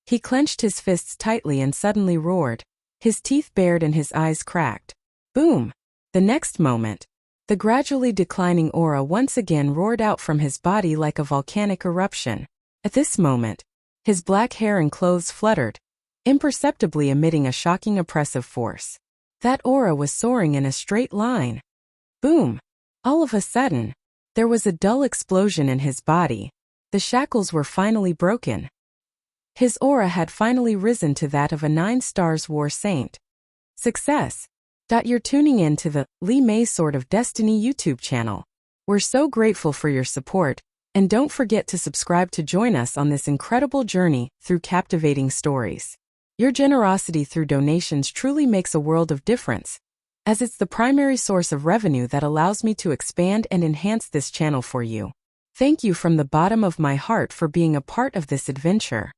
He clenched his fists tightly and suddenly roared. His teeth bared and his eyes cracked. Boom! The next moment, the gradually declining aura once again roared out from his body like a volcanic eruption. At this moment, his black hair and clothes fluttered, imperceptibly emitting a shocking oppressive force. That aura was soaring in a straight line. Boom! All of a sudden, there was a dull explosion in his body. The shackles were finally broken. His aura had finally risen to that of a 9 Stars War Saint. Success! You're tuning in to the Li Mei Sword of Destiny YouTube channel. We're so grateful for your support. And don't forget to subscribe to join us on this incredible journey through captivating stories. Your generosity through donations truly makes a world of difference, as it's the primary source of revenue that allows me to expand and enhance this channel for you. Thank you from the bottom of my heart for being a part of this adventure.